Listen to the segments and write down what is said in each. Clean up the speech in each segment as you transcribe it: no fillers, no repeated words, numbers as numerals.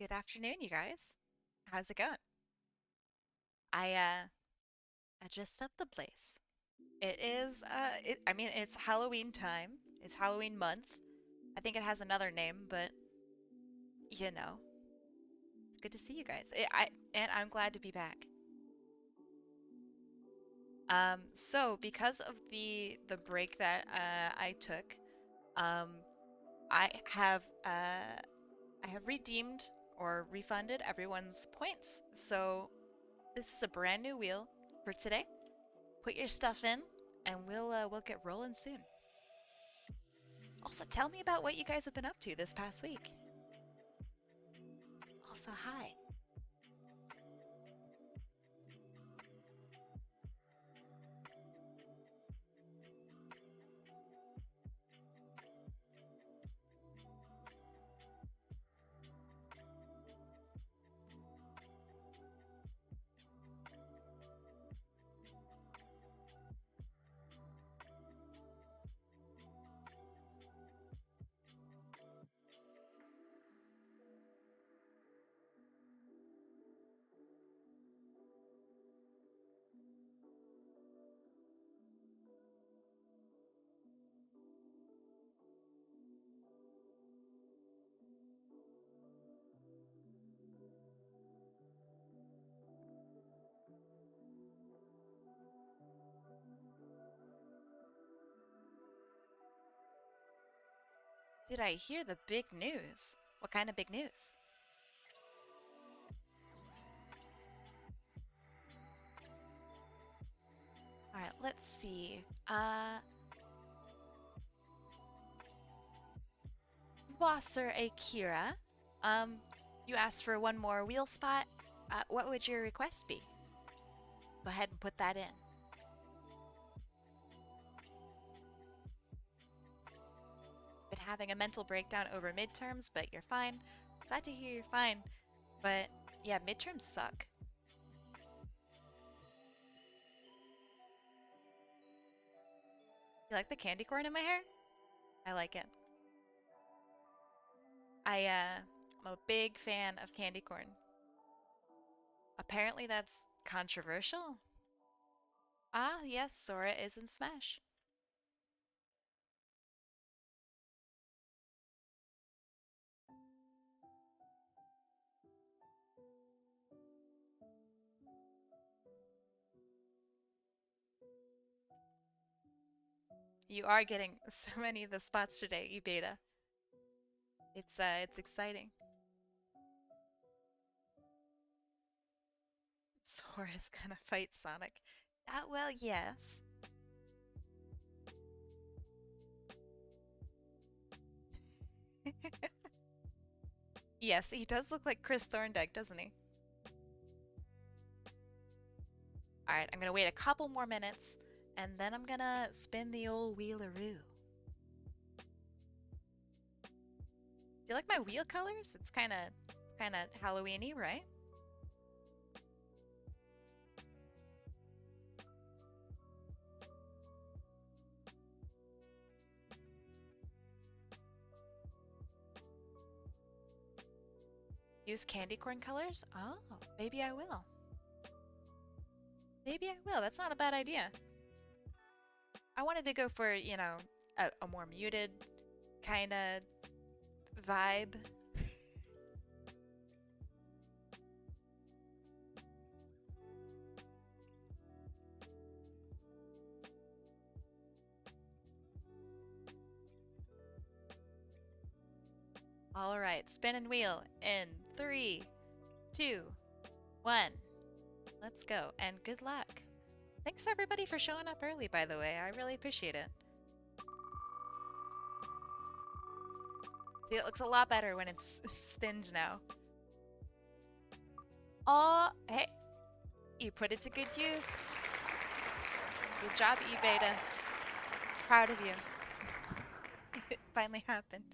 Good afternoon, you guys. How's it going? I I dressed up the place. It is I mean it's Halloween time. It's Halloween month. I think it has another name, but you know, it's good to see you guys. And I'm glad to be back. So because of the break that I took, um I have uh I have redeemed or refunded everyone's points. So this is a brand new wheel for today. Put your stuff in, and we'll get rolling soon. Also, tell me about what you guys have been up to this past week. Also, hi. Did I hear the big news? What kind of big news? All right, let's see. Wasser Akira. Um, you asked for one more wheel spot. What would your request be? Go ahead and put that in. Been having a mental breakdown over midterms, but you're fine. Glad to hear you're fine. But yeah, midterms suck. You like the candy corn in my hair? I like it. I'm a big fan of candy corn. Apparently that's controversial. Ah, yes, Sora is in Smash. You are getting so many of the spots today, Ebeta. It's exciting. Sora's gonna fight Sonic. Well, yes. Yes, he does look like Chris Thorndike, doesn't he? All right, I'm gonna wait a couple more minutes, and then I'm gonna spin the old wheelaroo. Do you like my wheel colors? It's kind of Halloweeny, right? Use candy corn colors? Oh, maybe I will. Maybe I will. That's not a bad idea. I wanted to go for, a more muted kind of vibe. All right, spin and wheel in three, two, one. Let's go, and good luck. Thanks everybody for showing up early, by the way. I really appreciate it. See, it looks a lot better when it's spinned now. Oh, hey, you put it to good use. Good job, E-Beta. Proud of you. It finally happened.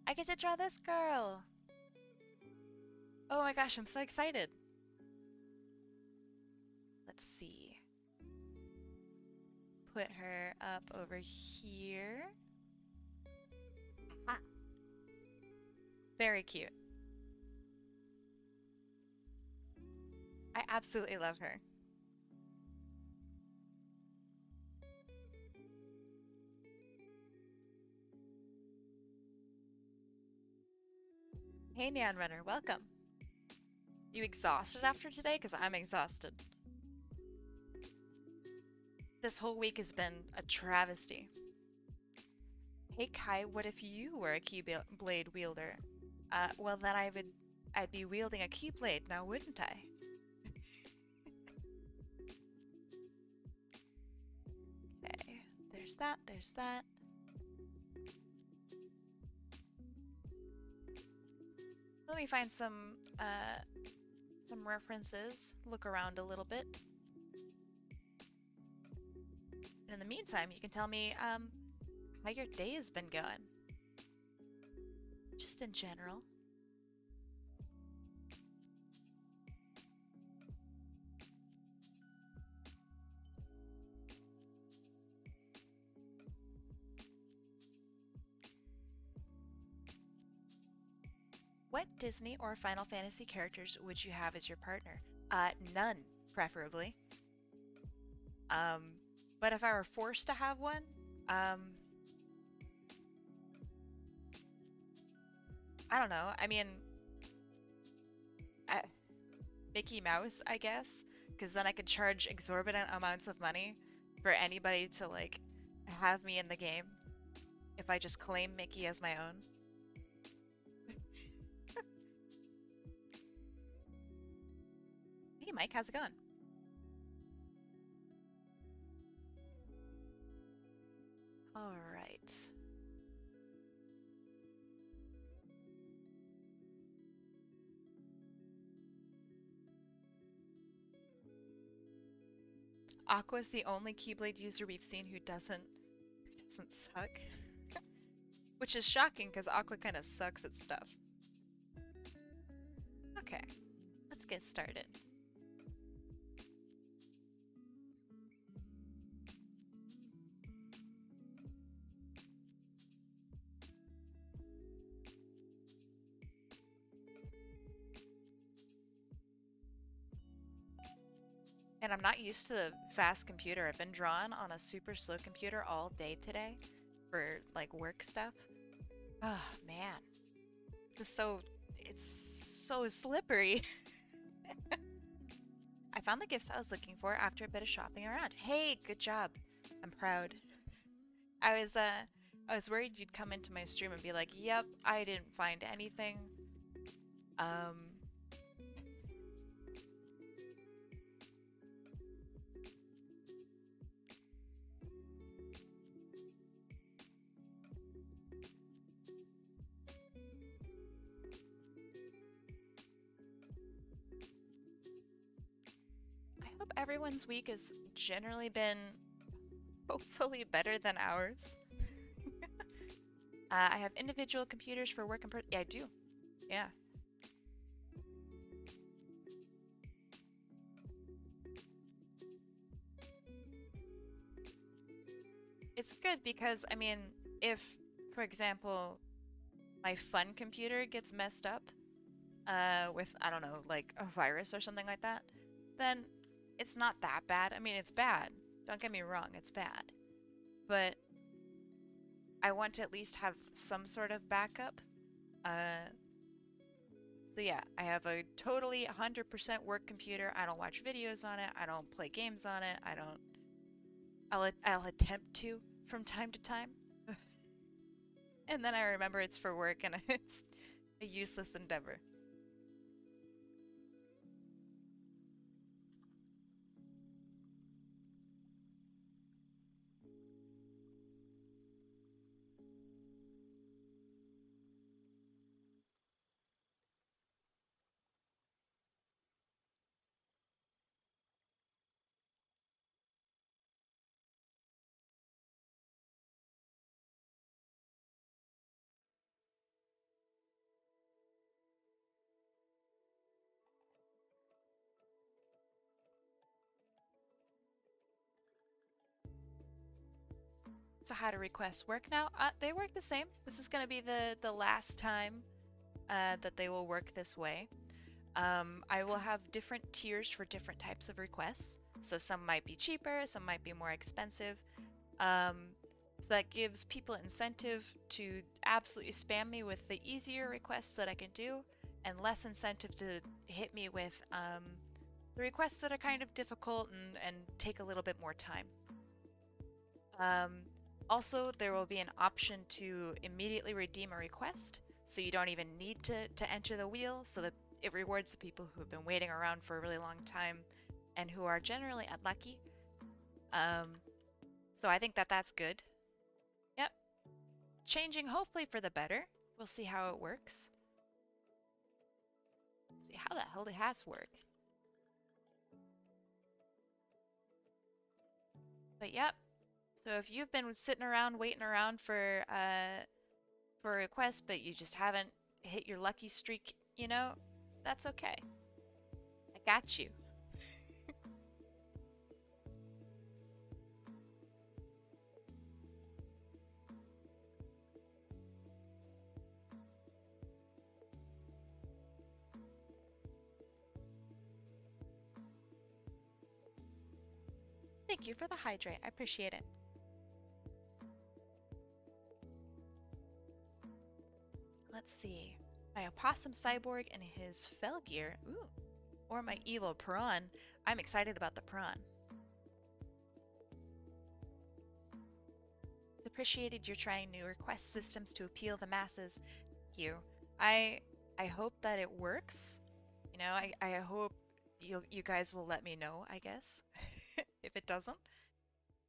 I get to draw this girl. Oh my gosh, I'm so excited. Let's see. Put her up over here. Aha. Very cute. I absolutely love her. Hey, Neon Runner, welcome. You exhausted after today? Because I'm exhausted. This whole week has been a travesty. Hey Kai, what if you were a keyblade wielder? Well then I'd be wielding a keyblade now, wouldn't I? Okay, there's that, there's that. Let me find some references, look around a little bit. And in the meantime, you can tell me how your day has been going. Just in general. What Disney or Final Fantasy characters would you have as your partner? None, preferably. Um, but if I were forced to have one, I don't know. I mean, uh, Mickey Mouse, I guess, because then I could charge exorbitant amounts of money for anybody to like have me in the game if I just claim Mickey as my own. Hey Mike, how's it going? All right. Aqua's the only Keyblade user we've seen who doesn't suck. Which is shocking because Aqua kind of sucks at stuff. Okay, let's get started. And I'm not used to the fast computer. I've been drawing on a super slow computer all day today for like work stuff. Oh man, it's so slippery. I found the gifts I was looking for after a bit of shopping around. Hey, good job. I'm proud. I was uh I was worried you'd come into my stream and be like, "Yep, I didn't find anything." Um I hope everyone's week has generally been hopefully better than ours. I have individual computers for work and yeah, I do. Yeah. It's good because, I mean, if, for example, my fun computer gets messed up with, I don't know, like a virus or something like that, then it's not that bad. I mean, it's bad. Don't get me wrong, it's bad. But I want to at least have some sort of backup. Uh, so yeah, I have a totally 100% work computer. I don't watch videos on it. I don't play games on it. I'll attempt to from time to time. And then I remember it's for work and it's a useless endeavor. So how do requests work now? They work the same. This is going to be the last time that they will work this way. I will have different tiers for different types of requests. So some might be cheaper, some might be more expensive. Um, so that gives people incentive to absolutely spam me with the easier requests that I can do, and less incentive to hit me with the requests that are kind of difficult and take a little bit more time. Um, Also, there will be an option to immediately redeem a request, so you don't even need to enter the wheel, so that it rewards the people who have been waiting around for a really long time and who are generally unlucky. Um, so I think that that's good. Yep. Changing hopefully for the better. We'll see how it works. Let's see, how the hell did hats work? But yep. So if you've been sitting around waiting around for a request, but you just haven't hit your lucky streak, that's okay. I got you. Thank you for the hydrate. I appreciate it. Let's see. My opossum cyborg and his fell gear. Ooh. Or my evil prawn. I'm excited about the prawn. It's appreciated you're trying new request systems to appeal the masses. Thank you. I I hope that it works. I hope you guys will let me know, I guess, if it doesn't.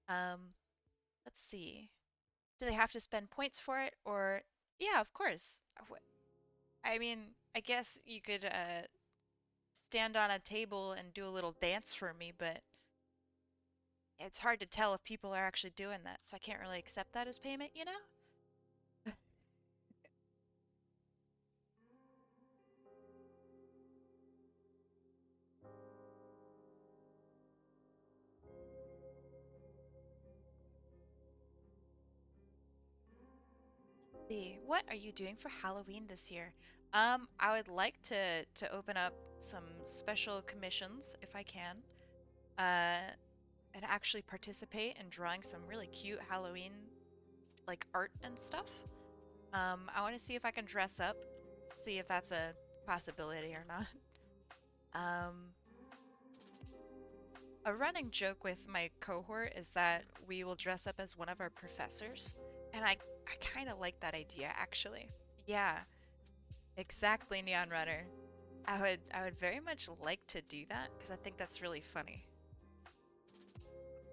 Um, let's see. Do they have to spend points for it, or yeah, of course. I mean, I guess you could stand on a table and do a little dance for me, but it's hard to tell if people are actually doing that, so I can't really accept that as payment, you know? See, what are you doing for Halloween this year? I would like to open up some special commissions if I can, uh, and actually participate in drawing some really cute Halloween like art and stuff. I want to see if I can dress up, see if that's a possibility or not. Um, a running joke with my cohort is that we will dress up as one of our professors, and I kind of like that idea actually. Yeah, exactly, Neon Runner. I would very much like to do that because I think that's really funny.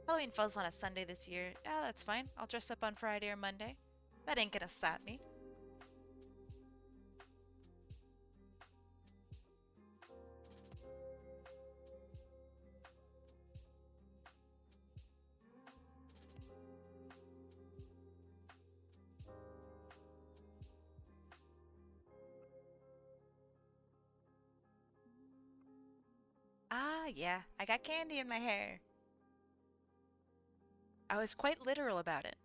Halloween falls on a Sunday this year. Yeah, that's fine. I'll dress up on Friday or Monday. That ain't gonna stop me. Ah, yeah, I got candy in my hair. I was quite literal about it.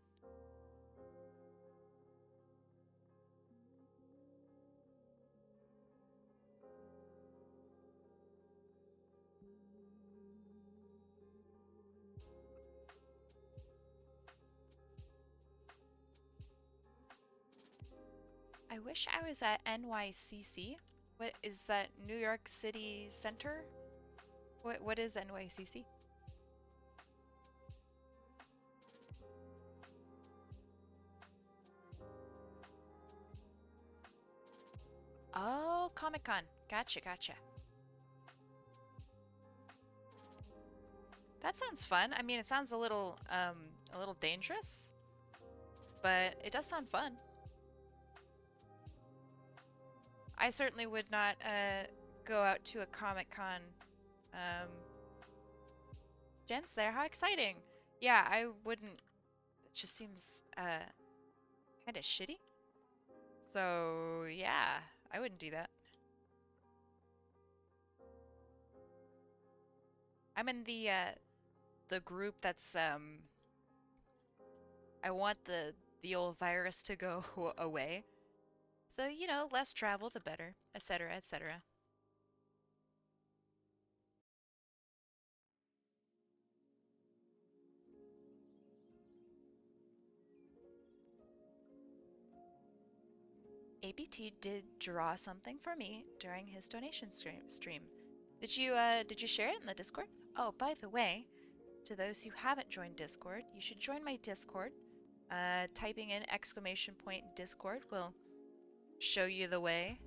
I wish I was at NYCC. What is that? New York City Center? What is NYCC? Oh, Comic Con. Gotcha, gotcha. That sounds fun. I mean, it sounds a little dangerous, but it does sound fun. I certainly would not go out to a Comic Con. Um, Jen's there. How exciting! Yeah, I wouldn't. It just seems kind of shitty. So yeah, I wouldn't do that. I'm in the group that's I want the old virus to go away. So, you know, less travel the better, etc., etc. ABT did draw something for me during his donation stream. Did you share it in the Discord? Oh, by the way, to those who haven't joined Discord, you should join my Discord. Typing in exclamation point Discord will show you the way.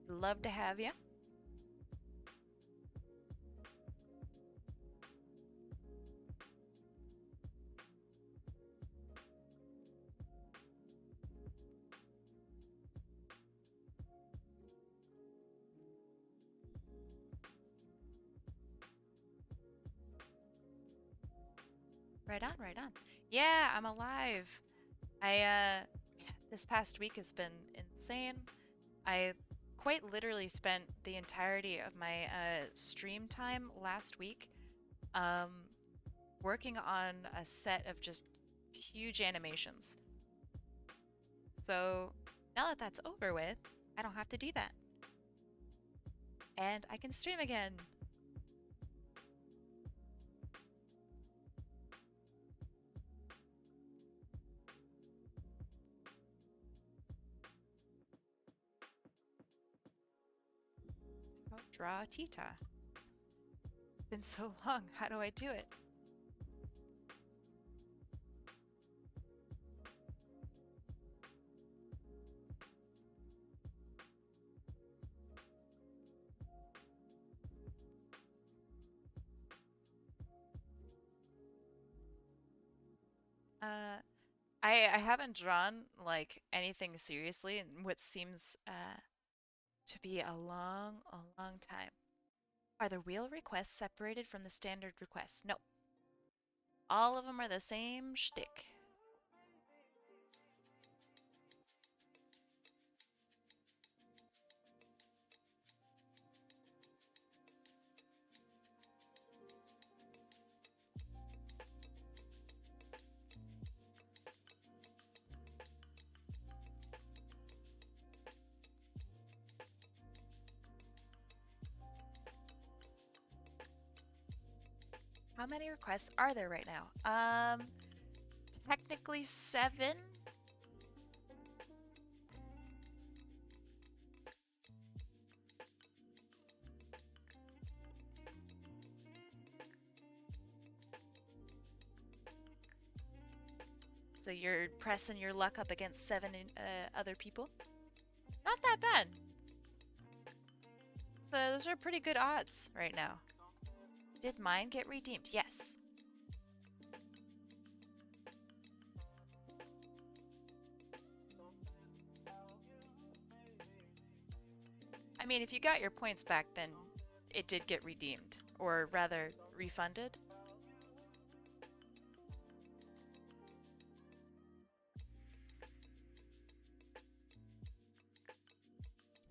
Love to have you. Right on, right on. Yeah, I'm alive. This past week has been insane. I quite literally spent the entirety of my stream time last week um, working on a set of just huge animations. So now that that's over with, I don't have to do that. And I can stream again. Oh, draw Tita. It's been so long. How do I do it? Uh, I haven't drawn like anything seriously in what seems to be a long time. Are the wheel requests separated from the standard requests? No. All of them are the same shtick. How many requests are there right now? Technically 7. So you're pressing your luck up against 7 other people? Not that bad. So those are pretty good odds right now. Did mine get redeemed? Yes. I mean, if you got your points back, then it did get redeemed. Or rather, refunded.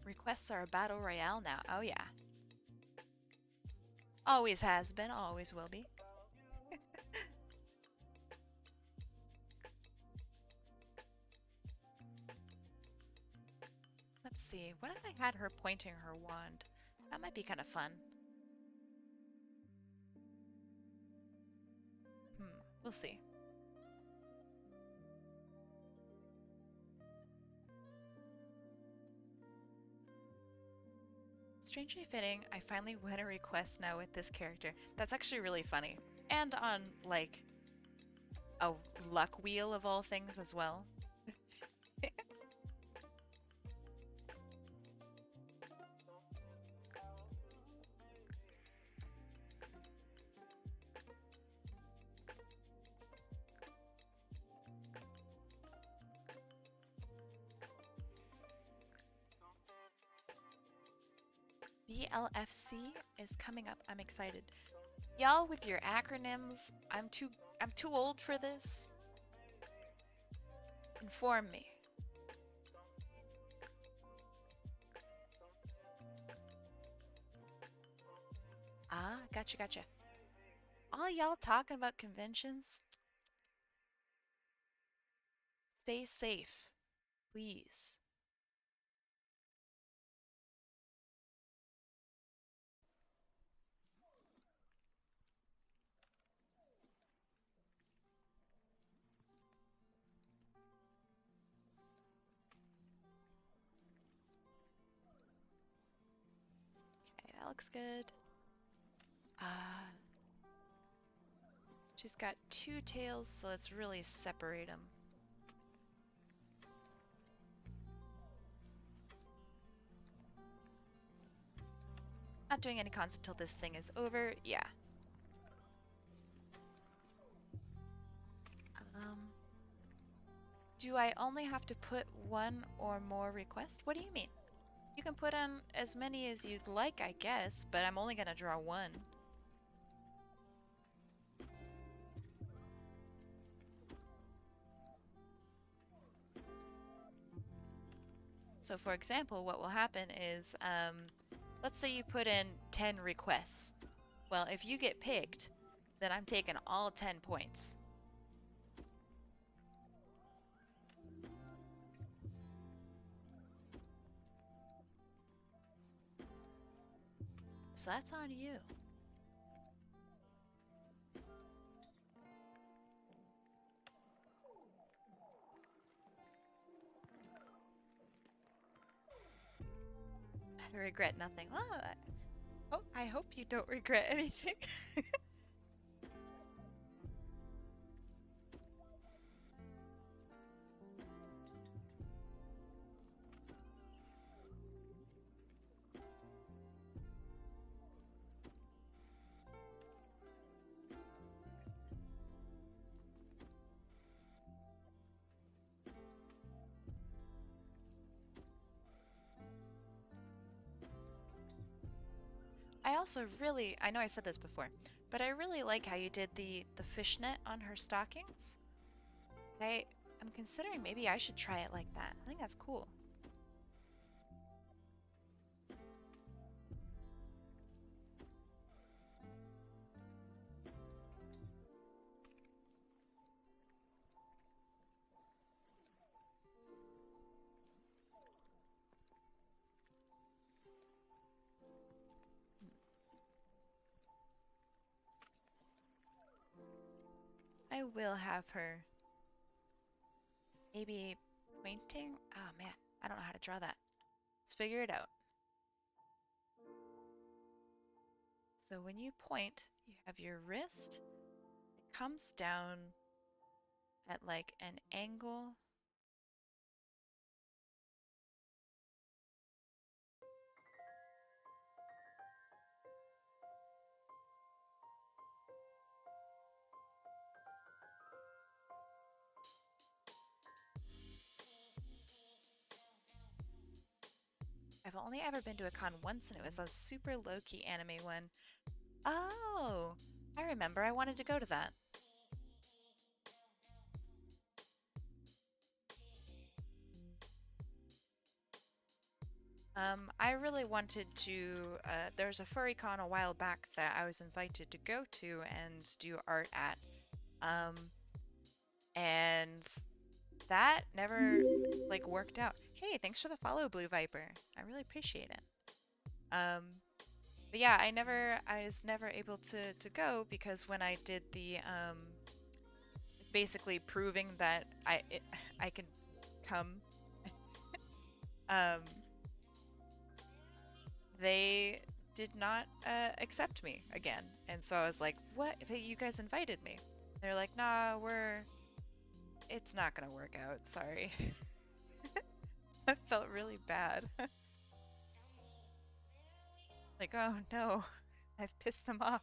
Requests are a battle royale now. Oh yeah. Always has been, always will be. Let's see. What if I had her pointing her wand? That might be kind of fun. We'll see. Strangely fitting, I finally win a request now with this character. That's actually really funny. And on, like, a luck wheel of all things as well. BLFC is coming up. I'm excited. Y'all with your acronyms, I'm too old for this. Inform me. Ah, gotcha, gotcha. All y'all talking about conventions? Stay safe, please. Okay, that looks good. Uh, she's got two tails, so let's really separate them. Not doing any cons until this thing is over. Yeah. Um, do I only have to put one or more requests? What do you mean? You can put on as many as you'd like, I guess, but I'm only gonna draw one. So for example, what will happen is, let's say you put in 10 requests. Well, if you get picked, then I'm taking all 10 points. So that's on you. I regret nothing. Oh, I hope you don't regret anything. I also really, I know I said this before, but I really like how you did the fishnet on her stockings. I'm considering maybe I should try it like that. I think that's cool. I will have her maybe pointing. Oh man, I don't know how to draw that. Let's figure it out. So when you point, you have your wrist. It comes down at like an angle. I've only ever been to a con once, and it was a super low-key anime one. Oh, I remember. I wanted to go to that. I really wanted to. There's a furry con a while back that I was invited to go to and do art at. Um, and that never like worked out. Hey, thanks for the follow, Blue Viper. I really appreciate it. Um, but yeah, I was never able to go because when I did the basically proving that I can come, um, they did not accept me again. And so I was like, what? If you guys invited me. They're like, nah, it's not gonna work out. Sorry. I felt really bad. Like, oh no, I've pissed them off.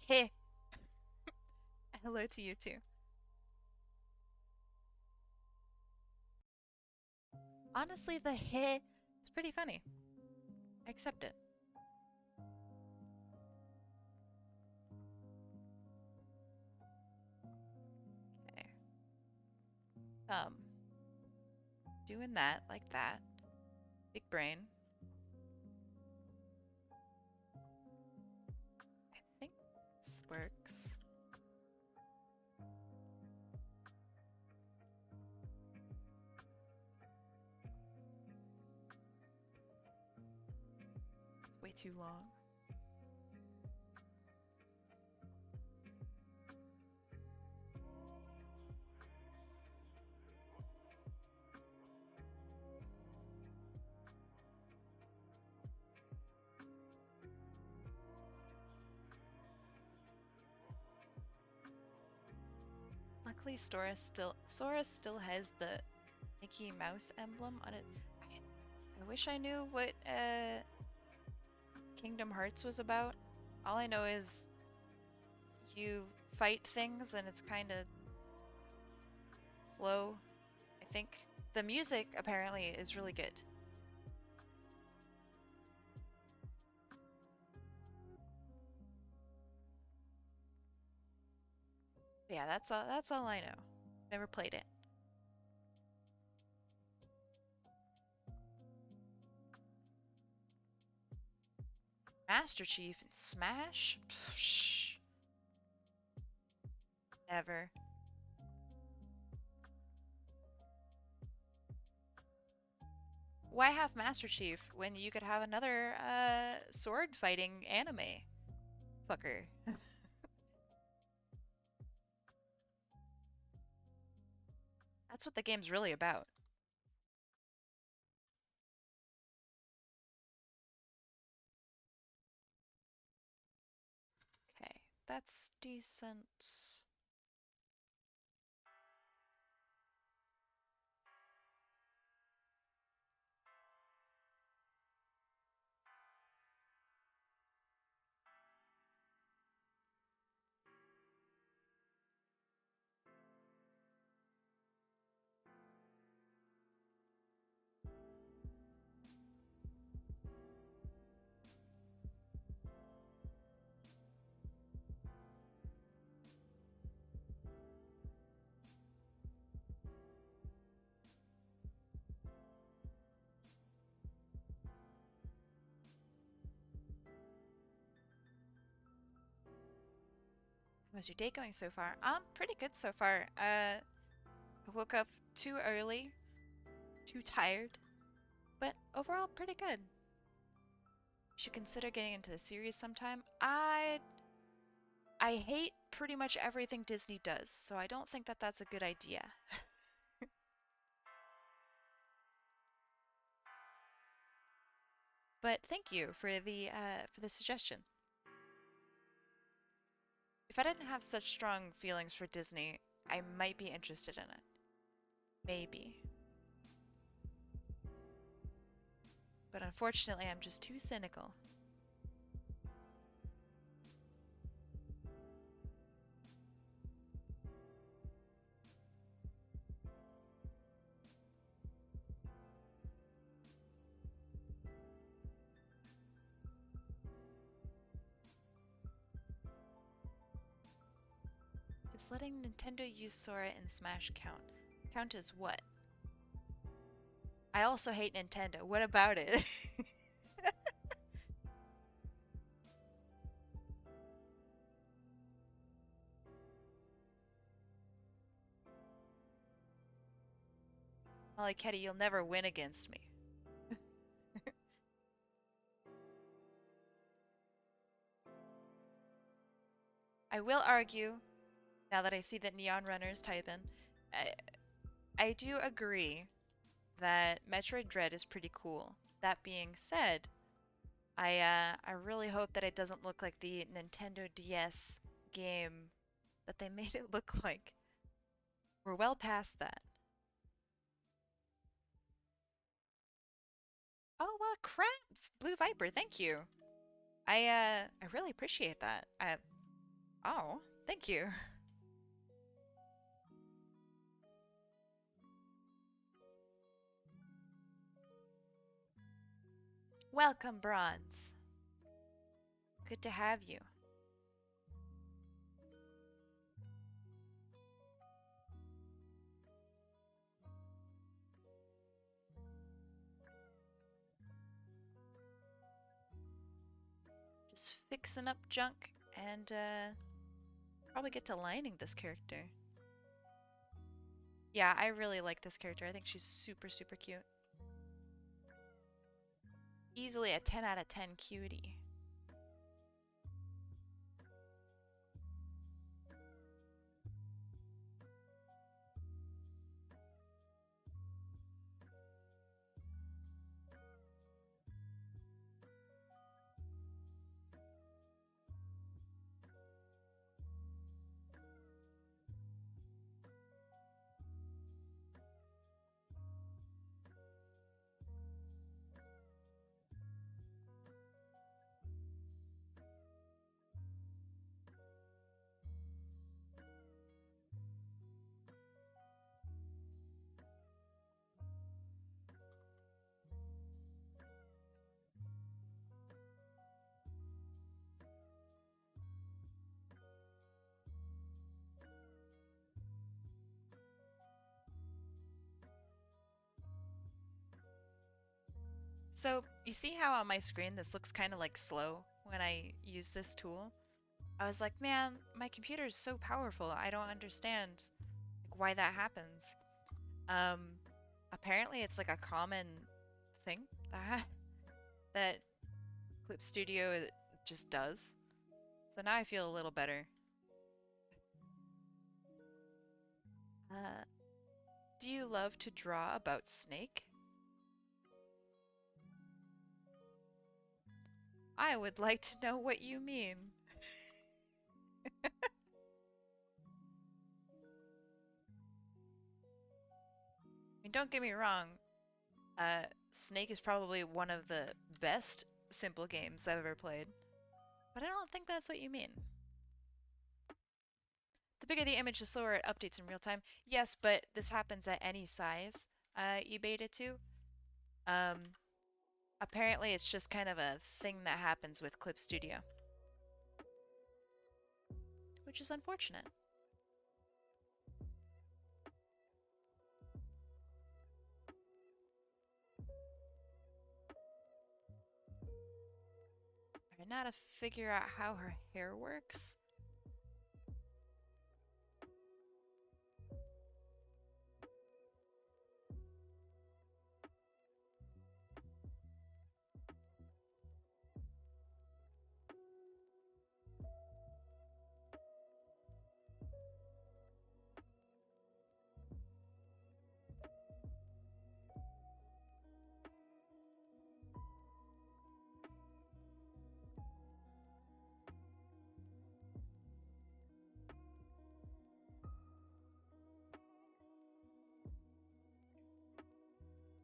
Hey, hello to you too. Honestly, the hit is pretty funny. I accept it. Okay. Um, Doing that like that. Big brain. I think this works. It's way too long. Luckily, Sora still has the Mickey Mouse emblem on it. I wish I knew what Kingdom Hearts was about. All I know is you fight things and it's kind of slow. I think the music apparently is really good. But yeah, that's all I know. Never played it. Master Chief in Smash? Psh, never. Why have Master Chief when you could have another sword fighting anime? Fucker. That's what the game's really about. Okay, that's decent. How's your day going so far? Pretty good so far. I woke up too early, too tired, but overall pretty good. You should consider getting into the series sometime. I hate pretty much everything Disney does, so I don't think that that's a good idea. But thank you for the suggestion. If I didn't have such strong feelings for Disney, I might be interested in it. Maybe. But unfortunately, I'm just too cynical. Does letting Nintendo use Sora in Smash count? Count as what? I also hate Nintendo. What about it? MollyKetty, you'll never win against me. I will argue, now that I see that Neon Runners type in, I do agree that Metroid Dread is pretty cool. That being said, I really hope that it doesn't look like the Nintendo DS game that they made it look like. We're well past that. Oh, crap! Blue Viper, thank you. I really appreciate that. Oh, thank you. Welcome, Bronze. Good to have you. fixing up junk and probably get to lining this character. Yeah, I really like this character. I think she's super, super cute. Easily a 10 out of 10 cutie. So, you see how on my screen this looks kind of like slow when I use this tool? I was like, man, my computer is so powerful. I don't understand like, why that happens. Um, apparently it's like a common thing that that Clip Studio just does. So now I feel a little better. Uh, do you love to draw about Snake? I would like to know what you mean. I mean, don't get me wrong. Snake is probably one of the best simple games I've ever played. But I don't think that's what you mean. The bigger the image, the slower it updates in real time. Yes, but this happens at any size you beta to. Um, apparently it's just kind of a thing that happens with Clip Studio. Which is unfortunate. Alright, now to figure out how her hair works.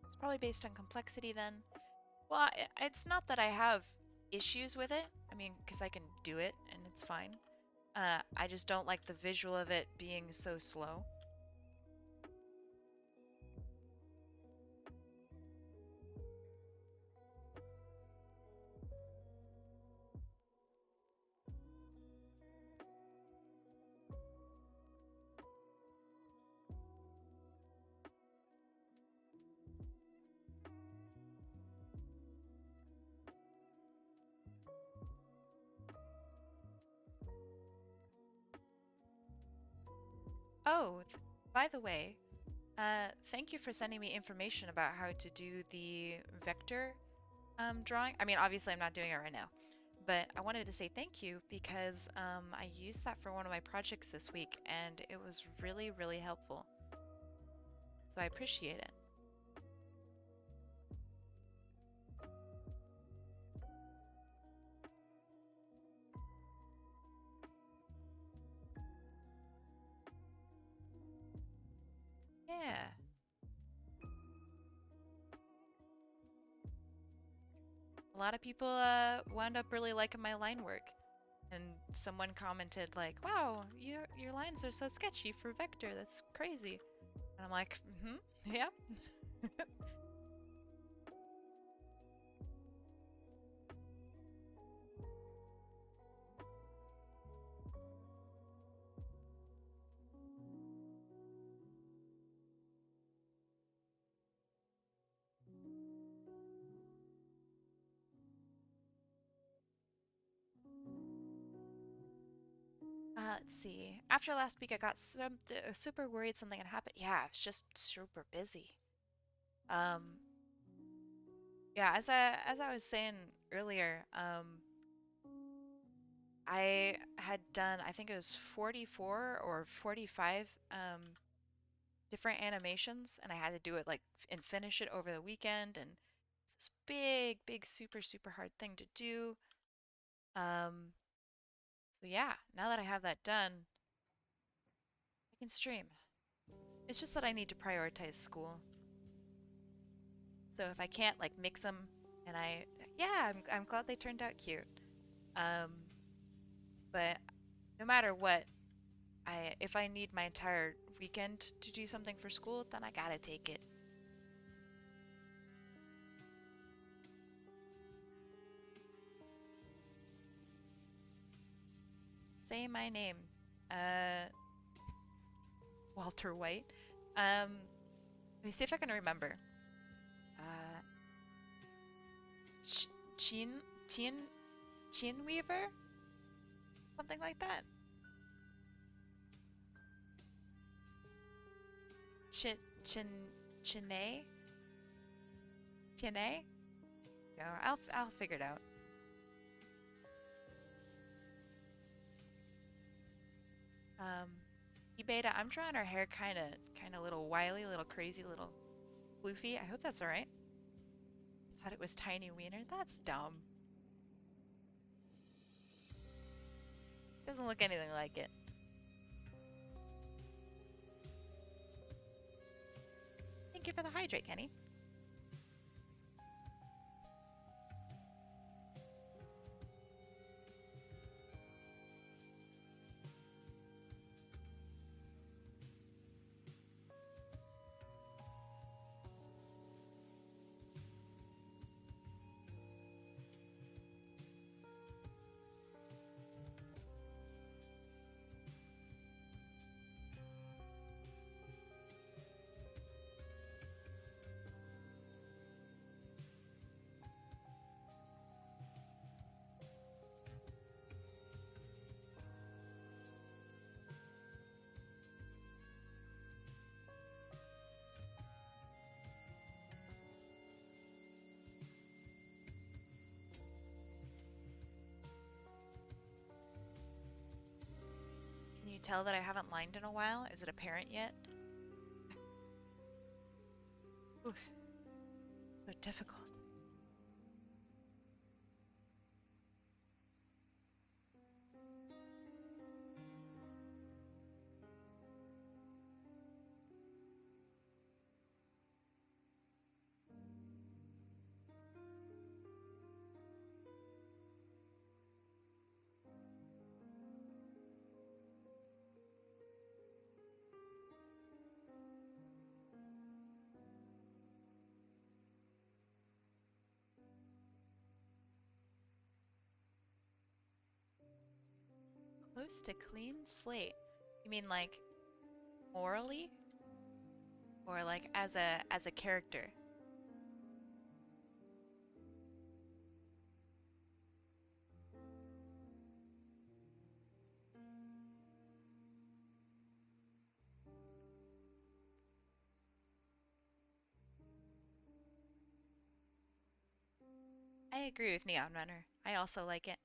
It's probably based on complexity then. Well, it's not that I have issues with it. I mean, because I can do it and it's fine. I just don't like the visual of it being so slow. Oh, by the way, thank you for sending me information about how to do the vector drawing. I mean, obviously I'm not doing it right now, but I wanted to say thank you because I used that for one of my projects this week and it was really, really helpful. So I appreciate it. Yeah. A lot of people wound up really liking my line work. And someone commented like, wow, your lines are so sketchy for vector. That's crazy. And I'm like, yeah. let's see. After last week, I got super worried something had happened. Yeah, I was just super busy. Um, yeah, as I was saying earlier, I had done, I think it was 44 or 45 different animations, and I had to do it like and finish it over the weekend, and it's this big, super hard thing to do. Um, so yeah, now that I have that done, I can stream. It's just that I need to prioritize school. So if I can't like mix them, and yeah, I'm glad they turned out cute. Um, but no matter what, if I need my entire weekend to do something for school, then I gotta take it. Say my name. Uh, Walter White. Let me see if I can remember. Uh, Ch Chin Chin Chin Weaver, something like that. Chin Chin Chinay Chinay. No, I'll figure it out. Um, Beta, I'm drawing her hair kind of little wily, little crazy, little floofy. I hope that's all right. Thought it was tiny wiener. That's dumb. Doesn't look anything like it. Thank you for the hydrate, Kenny. Can you tell that I haven't lined in a while? Is it apparent yet? Ooh, so difficult. Close to clean slate. You mean like morally? Or like as a character? I agree with Neon Runner. I also like it.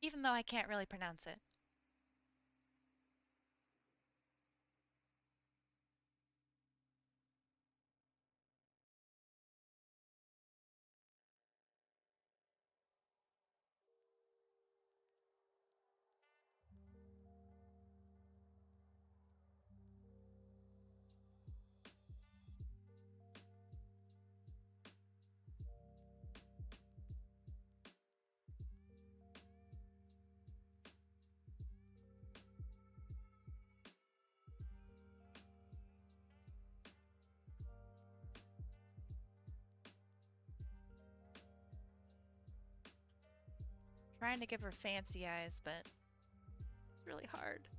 Even though I can't really pronounce it. Trying to give her fancy eyes, but it's really hard.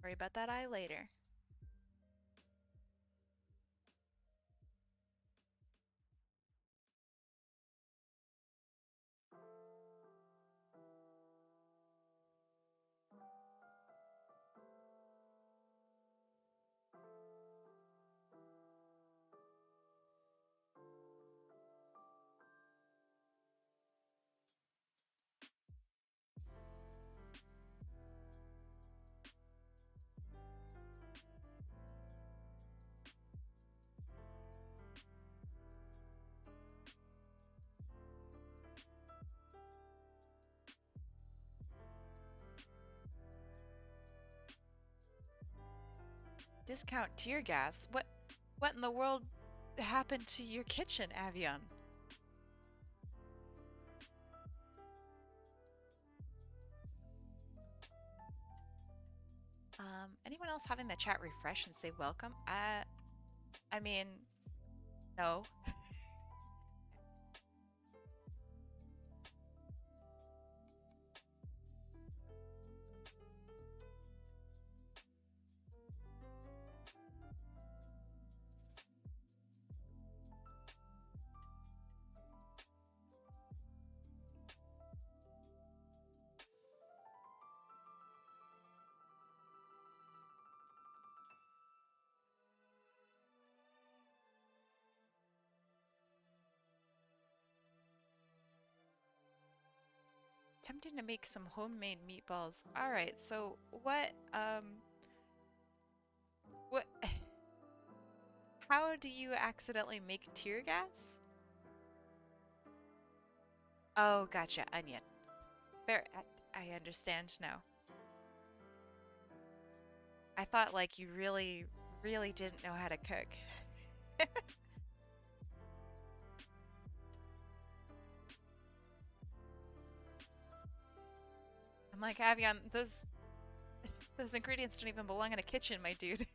Worry about that eye later. Discount tear gas? What in the world happened to your kitchen, Avion? Anyone else having the chat refresh and say welcome? I mean, no. Tempting to make some homemade meatballs. All right, so what, how do you accidentally make tear gas? Oh, gotcha, onion. Fair, I understand now. I thought like you really, really didn't know how to cook. I'm like, Avion, those ingredients don't even belong in a kitchen, my dude.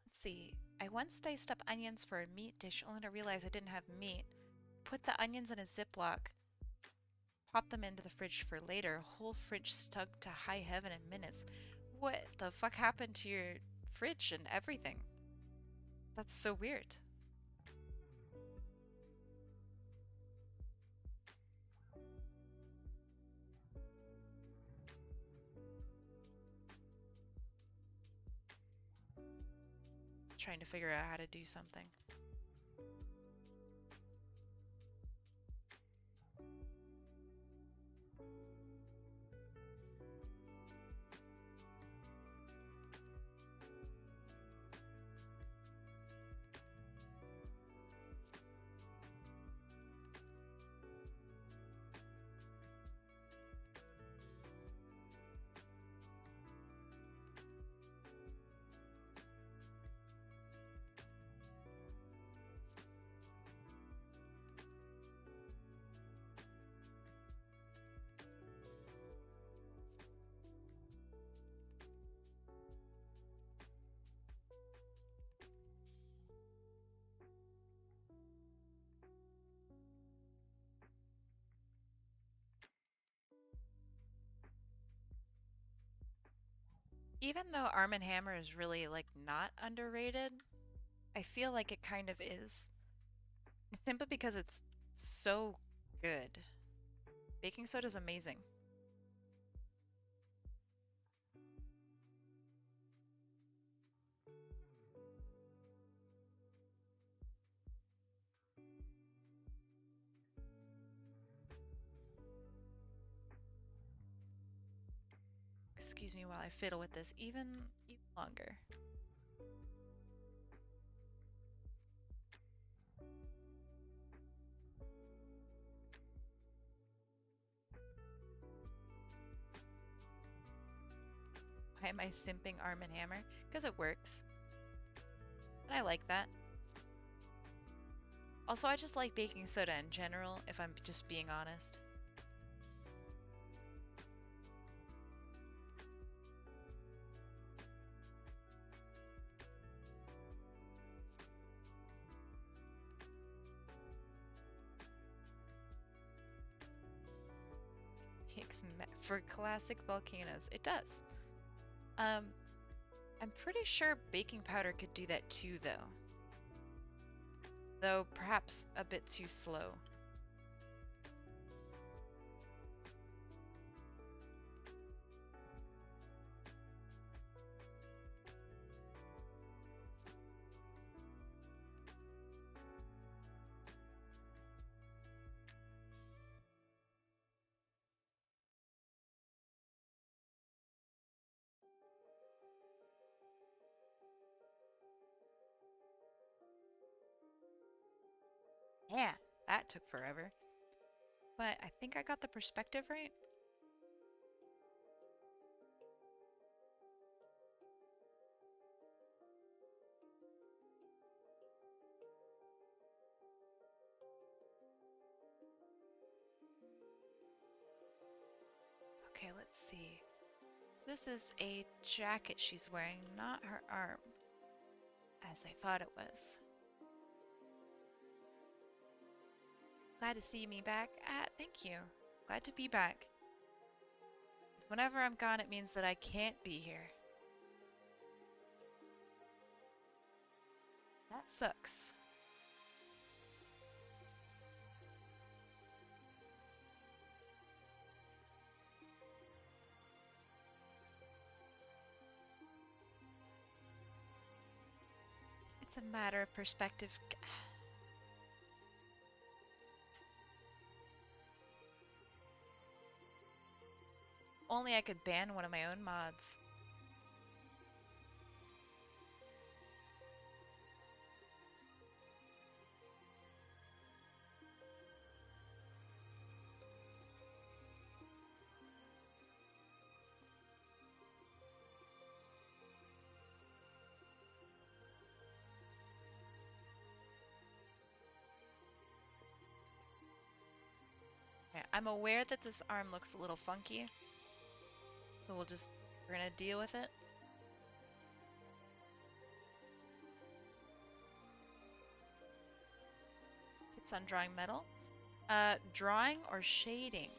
Let's see. I once diced up onions for a meat dish only to realize I didn't have meat. Put the onions in a Ziploc, pop them into the fridge for later. Whole fridge stunk to high heaven in minutes. What the fuck happened to your fridge and everything? That's so weird. Trying to figure out how to do something. Even though Arm& Hammer is really like not underrated, I feel like it kind of is. Simply because it's so good. Baking soda is amazing. excuse me while I fiddle with this even longer. Why am I simping Arm & Hammer? Because it works. And I like that. Also, I just like baking soda in general, if I'm just being honest. For classic volcanoes, it does. I'm pretty sure baking powder could do that too, though. Though perhaps a bit too slow. Yeah, that took forever. But I think I got the perspective right. Okay, let's see. So this is a jacket she's wearing, not her arm, as I thought it was. Glad to see me back. Thank you. Glad to be back. Because whenever I'm gone, it means that I can't be here. That sucks. It's a matter of perspective. Only I could ban one of my own mods. Okay, I'm aware that this arm looks a little funky, so we're gonna deal with it. Tips on drawing metal. Drawing or shading?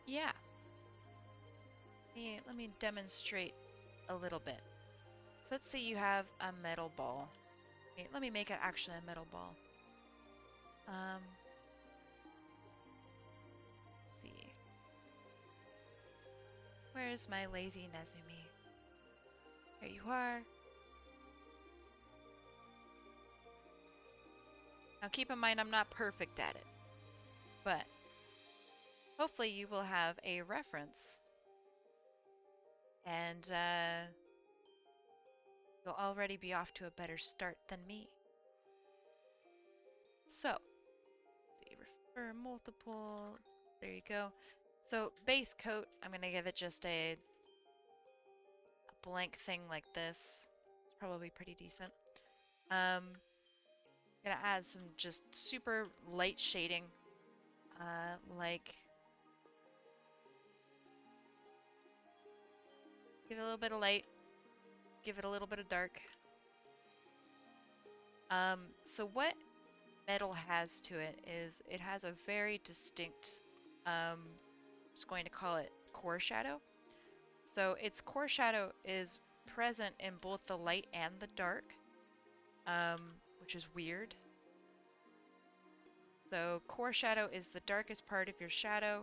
Yeah. Let me demonstrate a little bit. So let's say you have a metal ball. Let me make it actually a metal ball. Let's see. Where's my lazy Nezumi? There you are. Now keep in mind I'm not perfect at it, but hopefully you will have a reference and you'll already be off to a better start than me. So, let's see, refer multiple, there you go. So base coat, I'm gonna give it just a blank thing like this. It's probably pretty decent. Gonna add some just super light shading, like give it a little bit of light, give it a little bit of dark. So what metal has to it is it has a very distinct, I'm just going to call it core shadow. So its core shadow is present in both the light and the dark, which is weird. So core shadow is the darkest part of your shadow.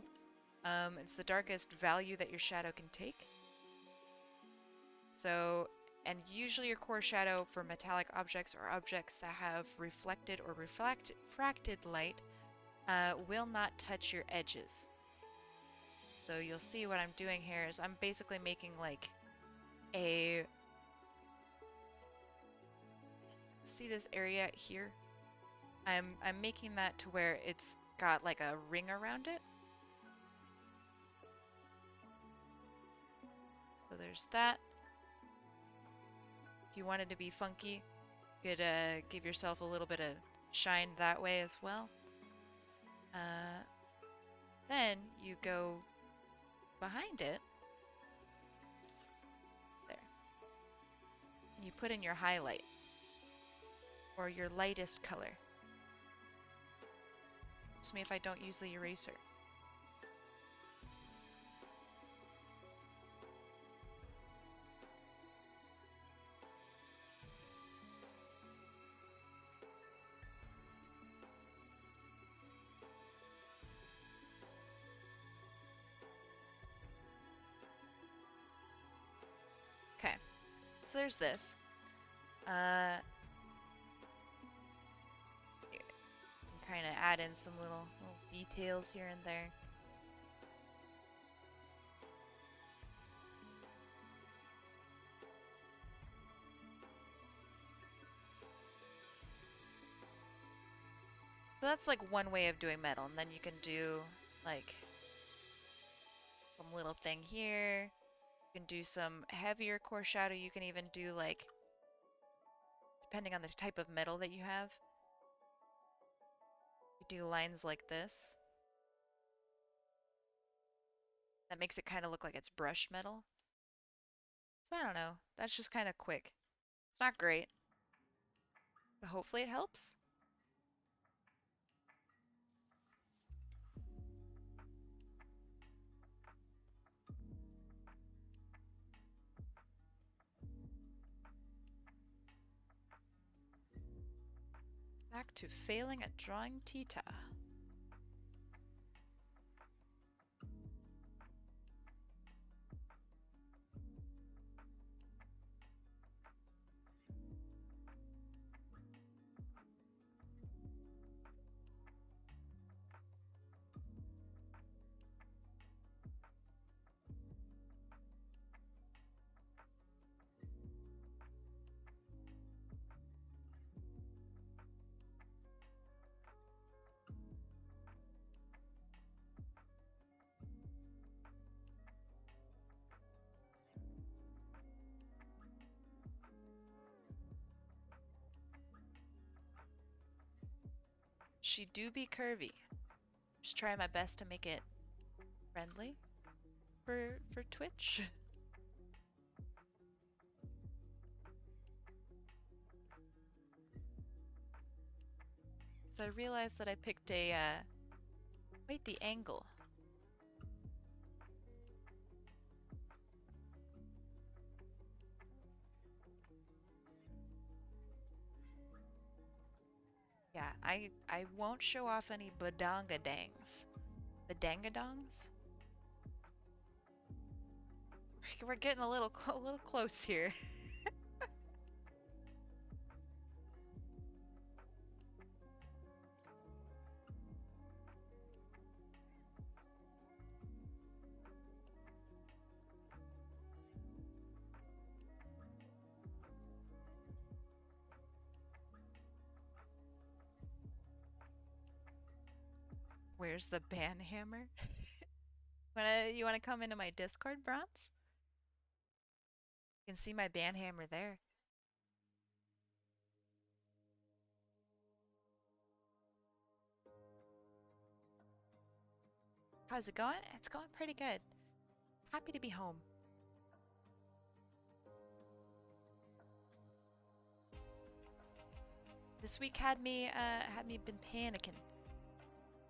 It's the darkest value that your shadow can take. So And usually your core shadow for metallic objects or objects that have reflected or refracted light will not touch your edges. So you'll see what I'm doing here is I'm basically making like a... See this area here? I'm making that to where it's got like a ring around it. So there's that. If you wanted to be funky, you could give yourself a little bit of shine that way as well. Then you go behind it. Oops, there. And you put in your highlight or your lightest color. Excuse me if I don't use the eraser. Okay, so there's this. Kind of add in some little details here and there. So that's like one way of doing metal, and then you can do like some little thing here. You can do some heavier core shadow. You can even do like, depending on the type of metal that you have, you do lines like this. That makes it kind of look like it's brushed metal. So I don't know. That's just kind of quick. It's not great, but hopefully it helps. Back to failing at drawing Tita. She do be curvy. Just try my best to make it friendly for Twitch. So I realized that I picked a, wait, the angle. Yeah, I won't show off any badangadangs. Badangadongs? We're getting a little close here. Where's the ban hammer? You wanna come into my Discord, Bronze? You can see my ban hammer there. How's it going? It's going pretty good. Happy to be home. This week had me been panicking.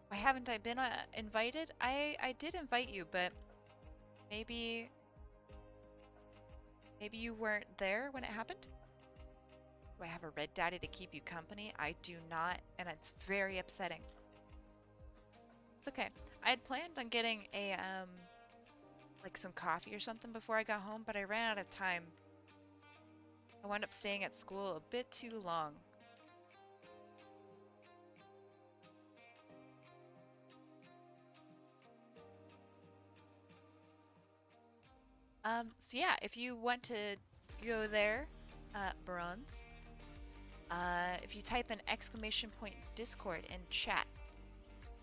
Why haven't I been invited? I did invite you, but maybe you weren't there when it happened? Do I have a red daddy to keep you company? I do not, and it's very upsetting. It's okay. I had planned on getting a like some coffee or something before I got home, but I ran out of time. I wound up staying at school a bit too long. So yeah, if you want to go there, bronze, if you type an exclamation point Discord in chat,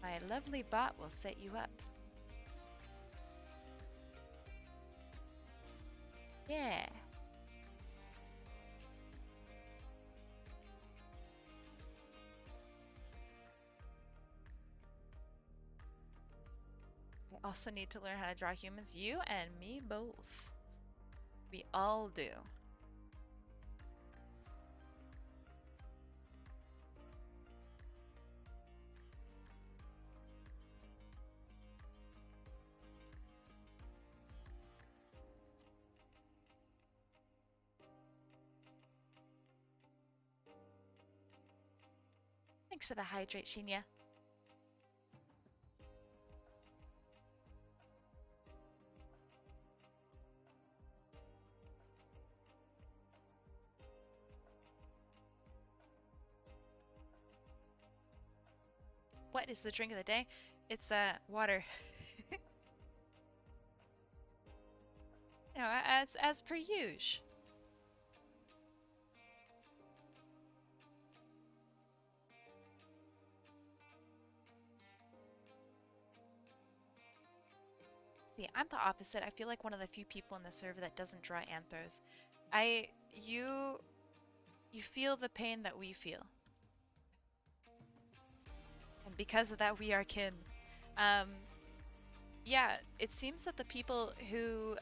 my lovely bot will set you up. Yeah. I also need to learn how to draw humans. You and me both. We all do. Thanks for the hydrate, Shinya. What is the drink of the day? It's water. You know, as per usual. See, I'm the opposite. I feel like one of the few people in the server that doesn't draw anthros. I you you feel the pain that we feel. And because of that we are kin. Um yeah, it seems that the people who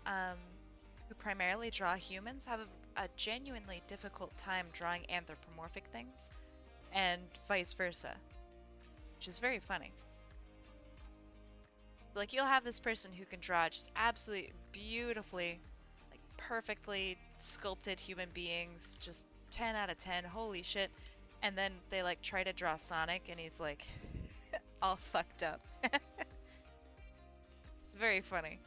primarily draw humans have a genuinely difficult time drawing anthropomorphic things and vice versa, which is very funny. So like you'll have this person who can draw just absolutely beautifully, like perfectly sculpted human beings, just 10 out of 10, holy shit. And then they like try to draw Sonic and he's like all fucked up. It's very funny.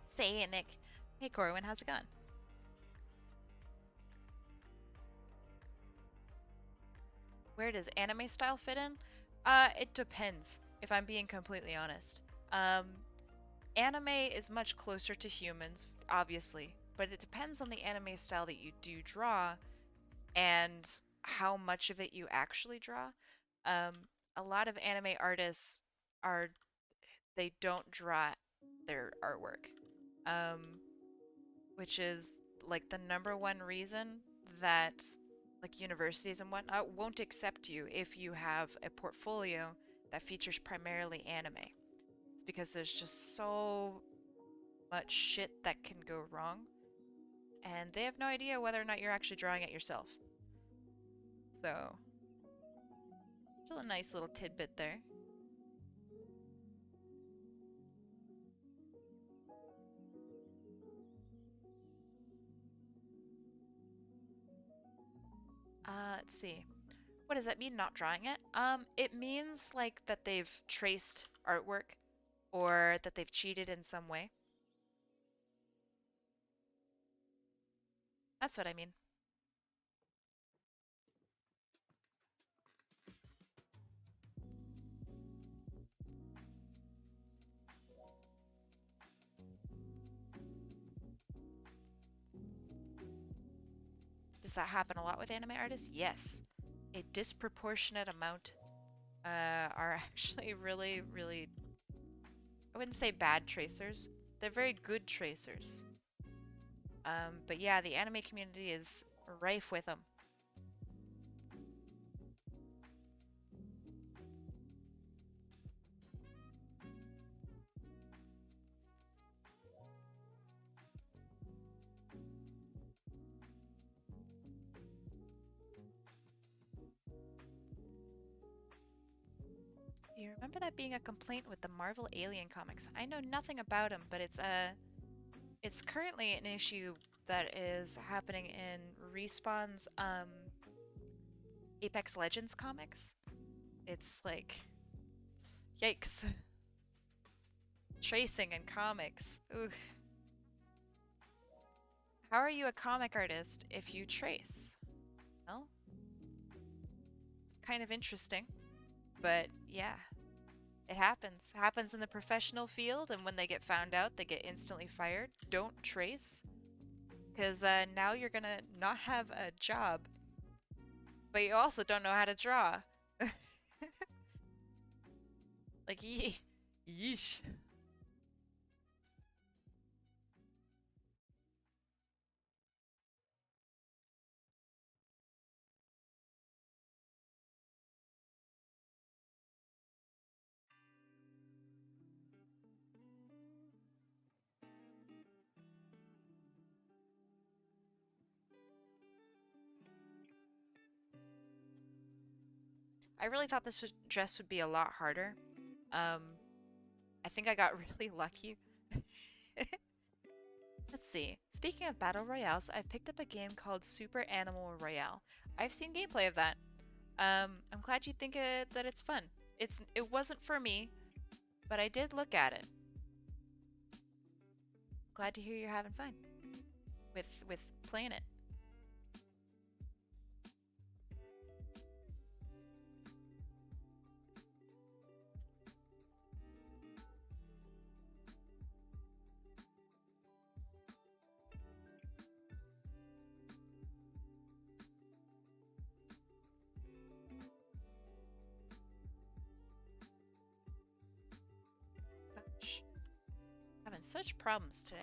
Say it, Nick. Hey Corwin, how's it going? Where does anime style fit in? It depends, if I'm being completely honest. Um, Anime is much closer to humans, obviously, but it depends on the anime style that you do draw and how much of it you actually draw. Um, a lot of anime artists are they don't draw their artwork, um, which is like the number one reason that like universities and whatnot won't accept you if you have a portfolio that features primarily anime. It's because there's just so much shit that can go wrong, and they have no idea whether or not you're actually drawing it yourself. So, still a nice little tidbit there. Let's see. What does that mean, not drawing it? It means like that they've traced artwork or that they've cheated in some way. That's what I mean. Does that happen a lot with anime artists? Yes. A disproportionate amount are actually really, really, I wouldn't say bad tracers. They're very good tracers. But yeah, the anime community is rife with them. You remember that being a complaint with the Marvel Alien comics? I know nothing about them, but it's currently an issue that is happening in Respawn's Apex Legends comics. It's like, yikes. Tracing in comics. Oof. How are you a comic artist if you trace? Well, it's kind of interesting, but yeah, it happens. It happens in the professional field, and when they get found out, they get instantly fired. Don't trace, because now you're gonna not have a job, but you also don't know how to draw. Like, yeesh. I really thought dress would be a lot harder. Um, I think I got really lucky. Let's see. Speaking of battle royales, I've picked up a game called Super Animal Royale. I've seen gameplay of that. I'm glad you think that it's fun. It wasn't for me, but I did look at it. Glad to hear you're having fun with playing it. Gosh, having such problems today.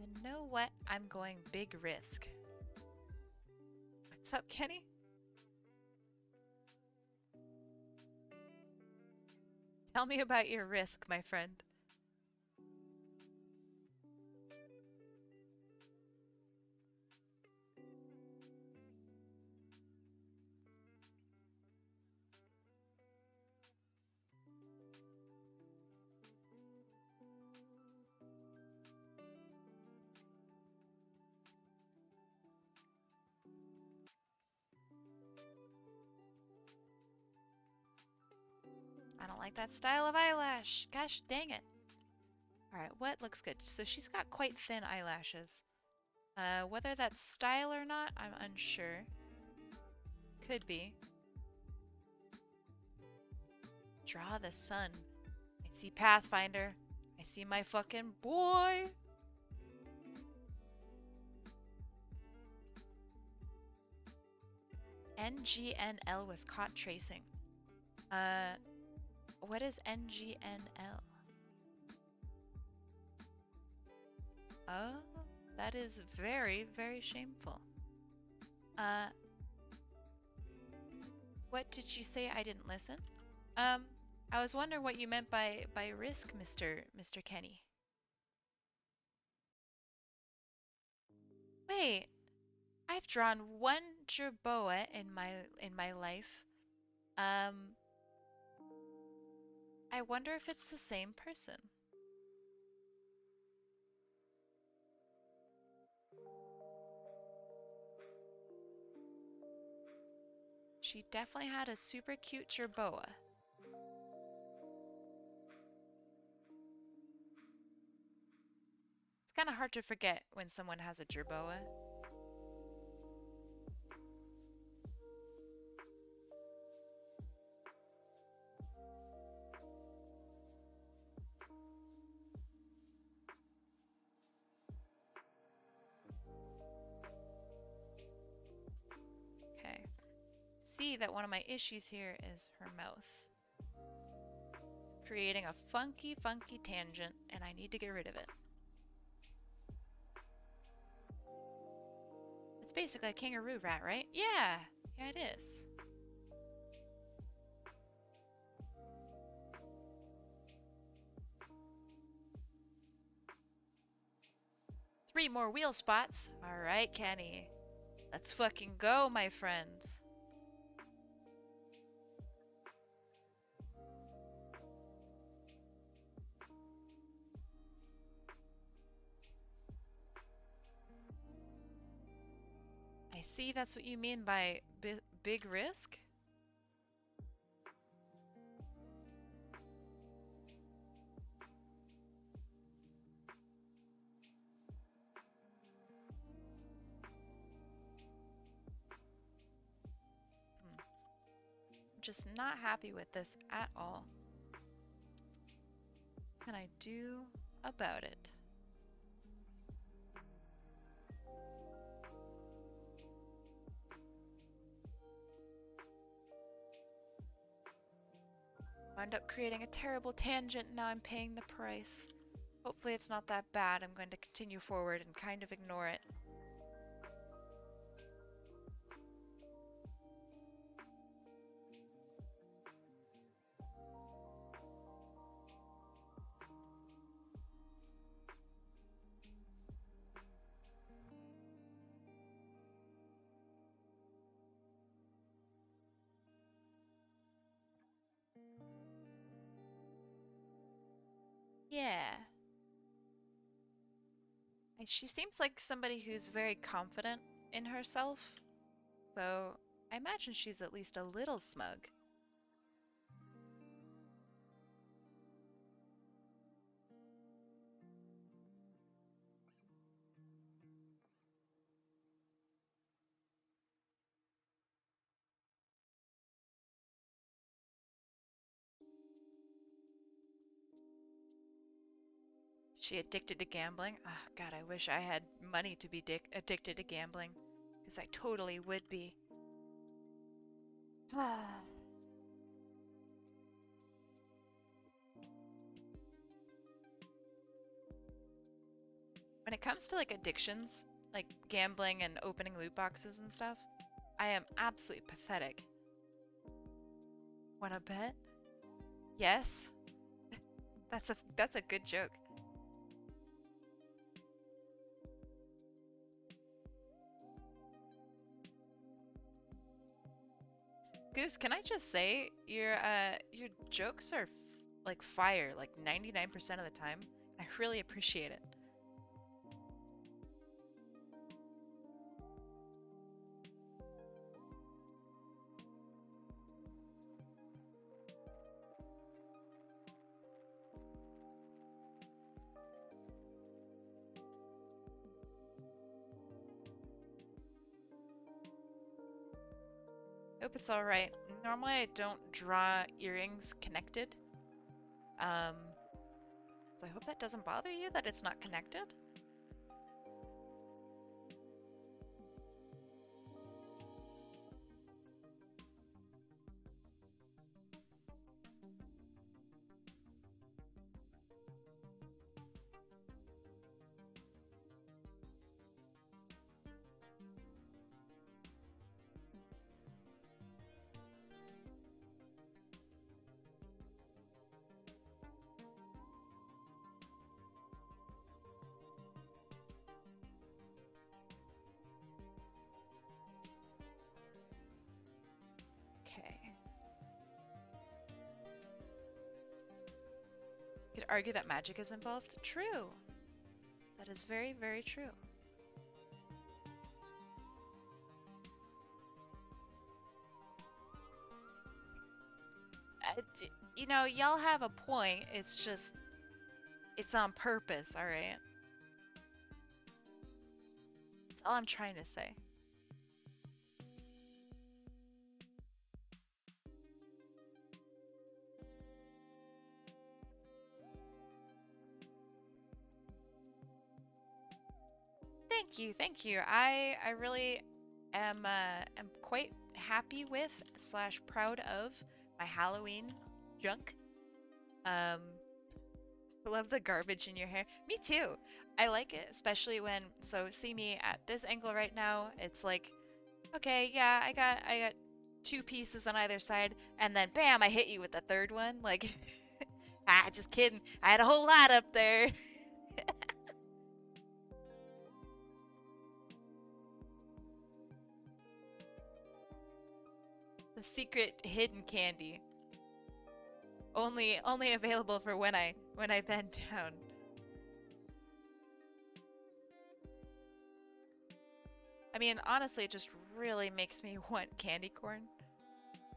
And know what? I'm going big risk. What's up, Kenny? Tell me about your risk, my friend. I don't like that style of eyelash. Gosh dang it. Alright, what looks good? So she's got quite thin eyelashes. Whether that's style or not, I'm unsure. Could be. Draw the sun. I see Pathfinder. I see my fucking boy. NGNL was caught tracing. What is NGNL? Oh, that is very, very shameful. Uh, what did you say? I didn't listen. Um, I was wondering what you meant by risk, Mr. Kenny. Wait, I've drawn one jerboa in my life. Um, I wonder if it's the same person. She definitely had a super cute jerboa. It's kind of hard to forget when someone has a jerboa. Okay. See that one of my issues here is her mouth. It's creating a funky, funky tangent, and I need to get rid of it. It's basically a kangaroo rat, right? Yeah, yeah it is. Three more wheel spots. All right, Kenny. Let's fucking go, my friends. see that's what you mean by big risk. I'm just not happy with this at all. What can I do about it? Wound up creating a terrible tangent, now I'm paying the price. Hopefully it's not that bad. I'm going to continue forward and kind of ignore it. Yeah. She seems like somebody who's very confident in herself, so I imagine she's at least a little smug. Is she addicted to gambling? Oh, God, I wish I had money to be addicted to gambling, because I totally would be. When it comes to like addictions, like gambling and opening loot boxes and stuff, I am absolutely pathetic. Wanna bet? Yes. That's a good joke. Goose, can I just say your jokes are like fire, like 99% of the time. I really appreciate it. Hope it's all right. Normally I don't draw earrings connected. So I hope that doesn't bother you that it's not connected. Could argue that magic is involved. True. That is very, very true. You know, y'all have a point. It's just, it's on purpose, alright? That's all I'm trying to say. Thank you, thank you. I really am quite happy with slash proud of my Halloween junk. I love the garbage in your hair. Me too. I like it, especially when, so see me at this angle right now. It's like, okay, yeah, I got two pieces on either side, and then bam, I hit you with the third one. Like, ah, just kidding. I had a whole lot up there. The secret hidden candy. Only available for when I bend down. I mean, honestly, it just really makes me want candy corn,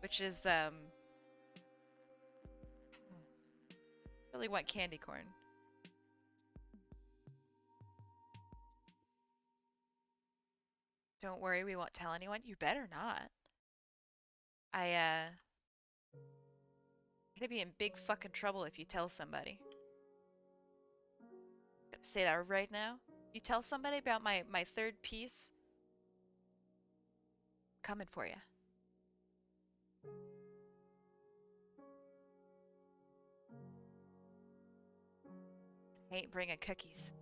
which is, really want candy corn. Don't worry, we won't tell anyone. You better not. I'm gonna be in big fucking trouble if you tell somebody. I'm gonna say that right now. You tell somebody about my third piece, I'm coming for you. I ain't bringing cookies.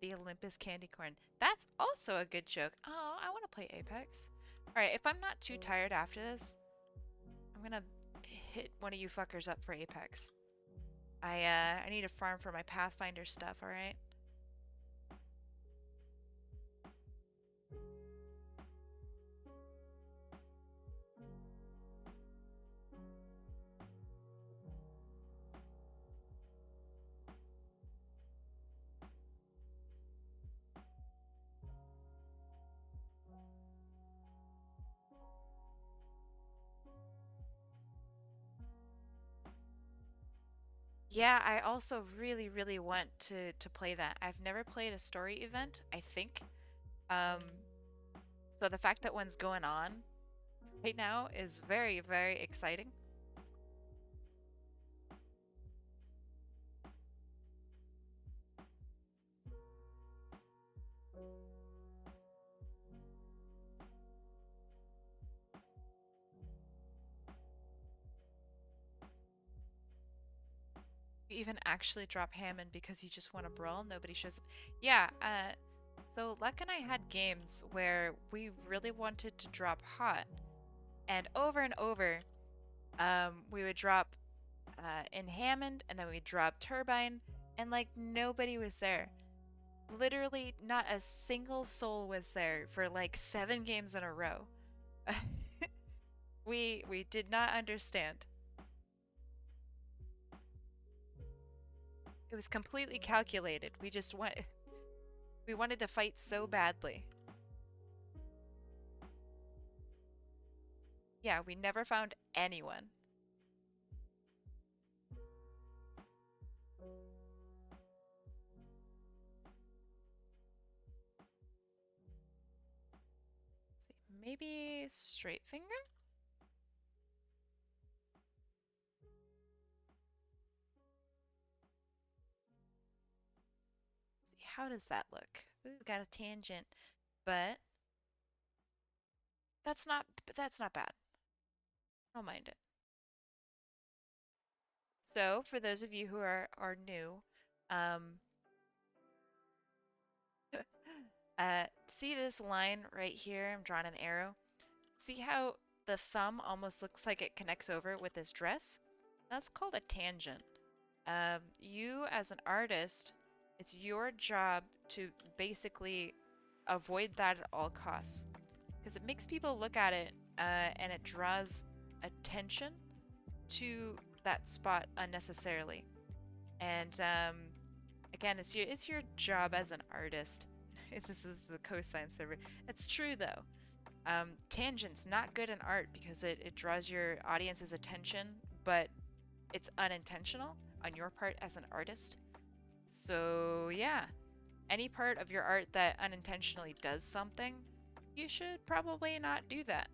The Olympus candy corn. That's also a good joke. Oh, I want to play Apex. Alright, if I'm not too tired after this, I'm gonna hit one of you fuckers up for Apex. I need a farm for my Pathfinder stuff, alright? Yeah, I also really, really want to play that. I've never played a story event, I think. Um, so the fact that one's going on right now is very, very exciting. You even actually drop Hammond because you just want to brawl, nobody shows up. Yeah, so Luck and I had games where we really wanted to drop Hot, and over, we would drop in Hammond, and then we'd drop Turbine, and like nobody was there. Literally, not a single soul was there for like 7 games in a row. We did not understand. It was completely calculated. We wanted to fight so badly. Yeah, we never found anyone. Let's see, maybe straight finger? Let's see, how does that look? Ooh, got a tangent, but that's not bad. I don't mind it. So, for those of you who are new, um, see this line right here? I'm drawing an arrow. See how the thumb almost looks like it connects over with this dress? That's called a tangent. You as an artist, it's your job to basically avoid that at all costs. Because it makes people look at it and it draws attention to that spot unnecessarily. And again, it's your job as an artist. This is the cosine server. It's true though. Tangent's not good in art because it draws your audience's attention, but it's unintentional on your part as an artist. So yeah, any part of your art that unintentionally does something, you should probably not do that.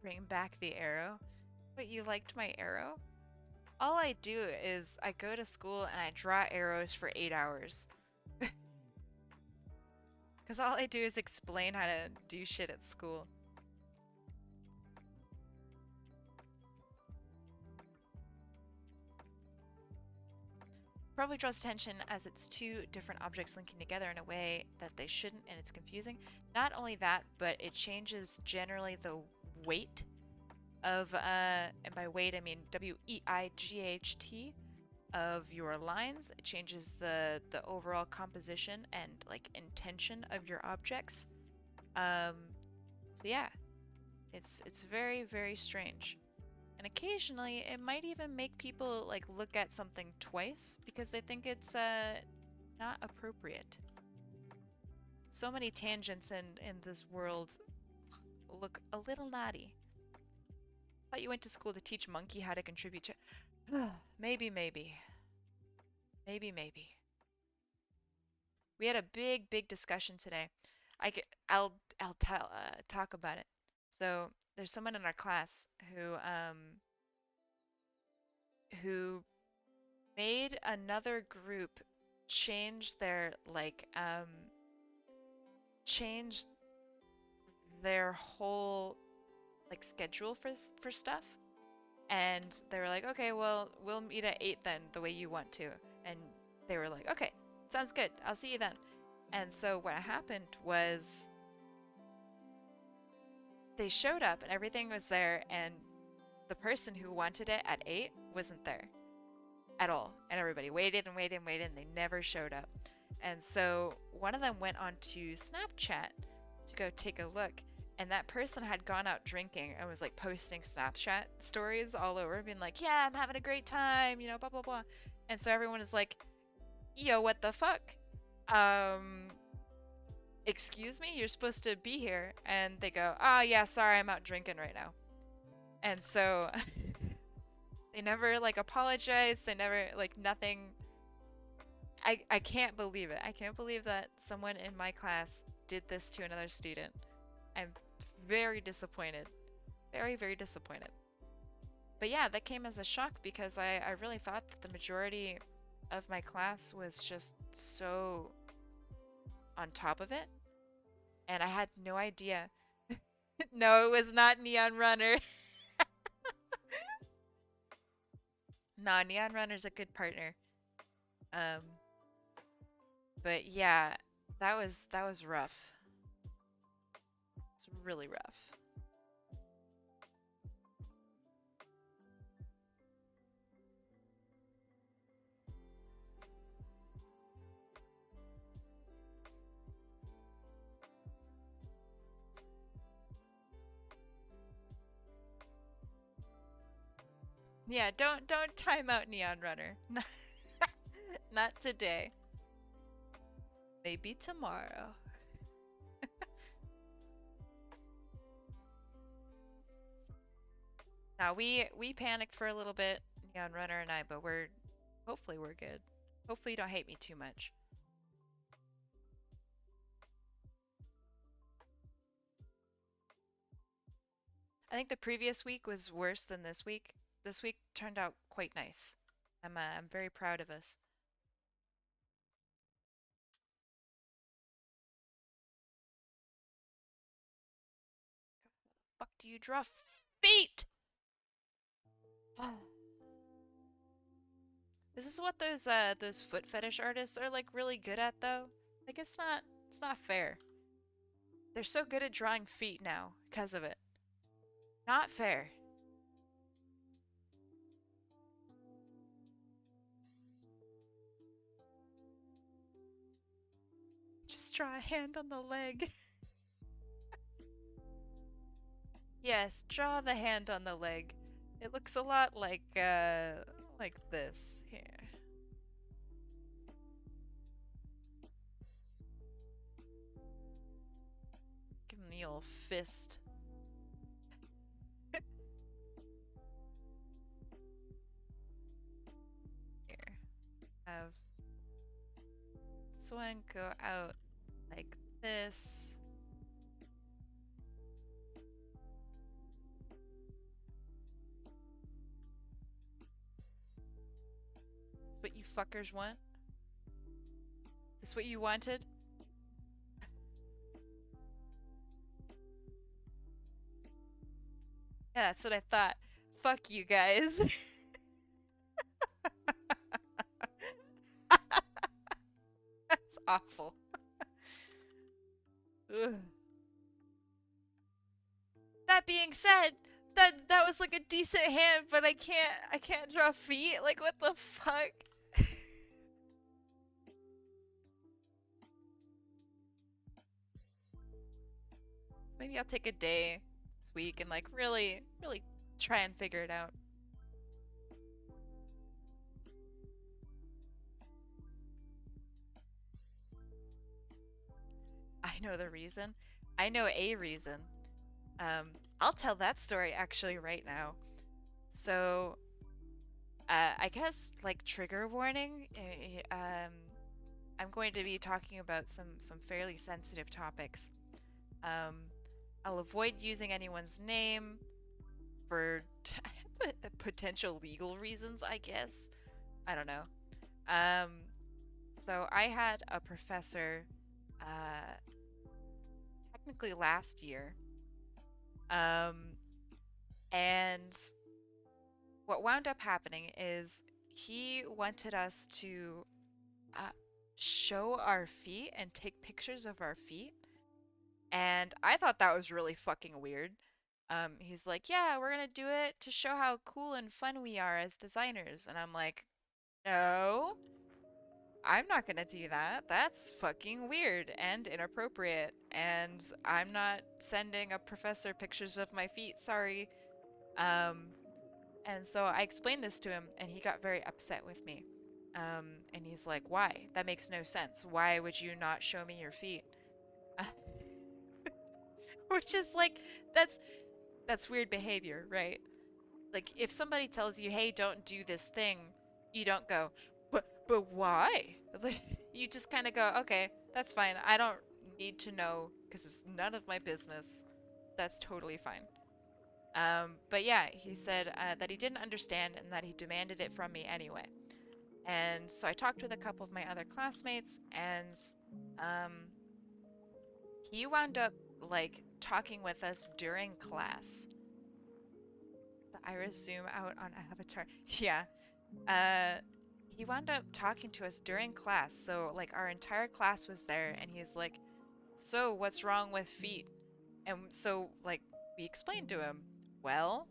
Bring back the arrow. But you liked my arrow? All I do is I go to school and I draw arrows for 8 hours. Because all I do is explain how to do shit at school. Probably draws attention as it's two different objects linking together in a way that they shouldn't, and it's confusing. Not only that, but it changes generally the weight of, and by weight I mean weight, of your lines. It changes the overall composition and like intention of your objects. Um, so yeah, it's very, very strange. And occasionally it might even make people like look at something twice because they think it's not appropriate. So many tangents in this world look a little naughty. Thought you went to school to teach Monkey how to contribute to. Maybe, maybe. Maybe, maybe. We had a big, big discussion today. I'll talk about it. So there's someone in our class who made another group change their change their whole like schedule for stuff. And they were like, okay, well, we'll meet at 8 then, the way you want to. And they were like, okay, sounds good. I'll see you then. And so what happened was they showed up and everything was there, and the person who wanted it at 8 wasn't there at all. And everybody waited and waited and waited, and they never showed up. And so one of them went on to Snapchat to go take a look, and that person had gone out drinking and was like posting Snapchat stories all over, being like, yeah, I'm having a great time, you know, blah, blah, blah. And so everyone is like, yo, what the fuck? Excuse me? You're supposed to be here. And they go, oh, yeah, sorry, I'm out drinking right now. And so they never like apologized. They never like nothing. I can't believe it. I can't believe that someone in my class did this to another student. I'm very disappointed. Very, very disappointed. But yeah, that came as a shock because I really thought that the majority of my class was just so on top of it. And I had no idea. No, it was not Neon Runner. Nah, Neon Runner's a good partner. Um, but yeah, that was rough. It's really rough. Yeah, don't time out Neon Runner. Not today. Maybe tomorrow. Now we panicked for a little bit, Neon Runner and I, but hopefully we're good. Hopefully you don't hate me too much. I think the previous week was worse than this week. This week turned out quite nice. I'm very proud of us. Fuck do you draw feet? This is what those foot fetish artists are like really good at though. Like it's not fair. They're so good at drawing feet now because of it. Not fair. Just draw a hand on the leg. Yes, draw the hand on the leg. It looks a lot like this here. Give him the old fist. Here. Have this one go out like this. This is what you fuckers want? Is this what you wanted? Yeah, that's what I thought. Fuck you guys. That's awful. Ugh. That being said, that was like a decent hand, but I can't draw feet. Like what the fuck? So maybe I'll take a day this week and like really try and figure it out. I know the reason. I know a reason. I'll tell that story actually right now. So, I guess like trigger warning. I'm going to be talking about some fairly sensitive topics. Um, I'll avoid using anyone's name for potential legal reasons, I guess. I don't know. Um, so I had a professor, uh, technically last year, um, and what wound up happening is he wanted us to uh, show our feet and take pictures of our feet. And I thought that was really fucking weird. He's like, yeah, we're gonna do it to show how cool and fun we are as designers. And I'm like, no, I'm not gonna do that. That's fucking weird and inappropriate. And I'm not sending a professor pictures of my feet. Sorry. Um, and so I explained this to him, and he got very upset with me. And he's like, why? That makes no sense. Why would you not show me your feet? Which is like, that's that's weird behavior, right? Like if somebody tells you, "Hey, don't do this thing," you don't go, "But why?" Like you just kind of go, "Okay, that's fine. I don't need to know because it's none of my business." That's totally fine. But yeah, he said that he didn't understand and that he demanded it from me anyway. And so I talked with a couple of my other classmates, and um, he wound up like talking with us during class. The iris zoom out on Avatar. Yeah. Uh, he wound up talking to us during class. So like our entire class was there, and he's like, "So what's wrong with feet?" And so like we explained to him, "Well,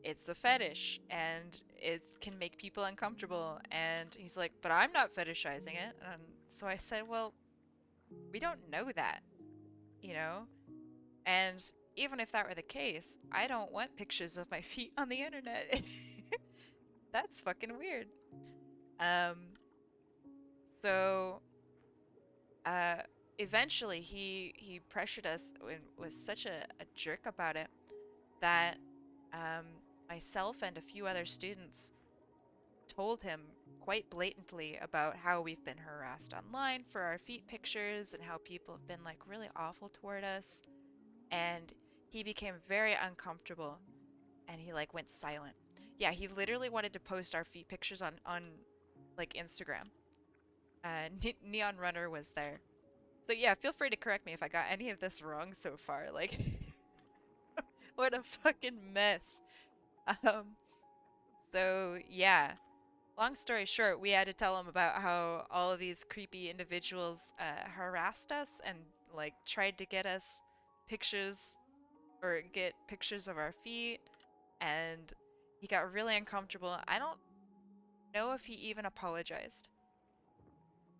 it's a fetish and it can make people uncomfortable." And he's like, "But I'm not fetishizing it." And so I said, "Well, we don't know that, you know? And even if that were the case, I don't want pictures of my feet on the internet." That's fucking weird. Um, so uh eventually he pressured us and was such a jerk about it that um myself and a few other students told him quite blatantly about how we've been harassed online for our feet pictures and how people have been like really awful toward us. And he became very uncomfortable and he like went silent. Yeah, he literally wanted to post our feet pictures on like Instagram. Neon Runner was there. So yeah, feel free to correct me if I got any of this wrong so far. Like, what a fucking mess. Um, so yeah, long story short, we had to tell him about how all of these creepy individuals harassed us and like tried to get us pictures or get pictures of our feet, and he got really uncomfortable. I don't know if he even apologized.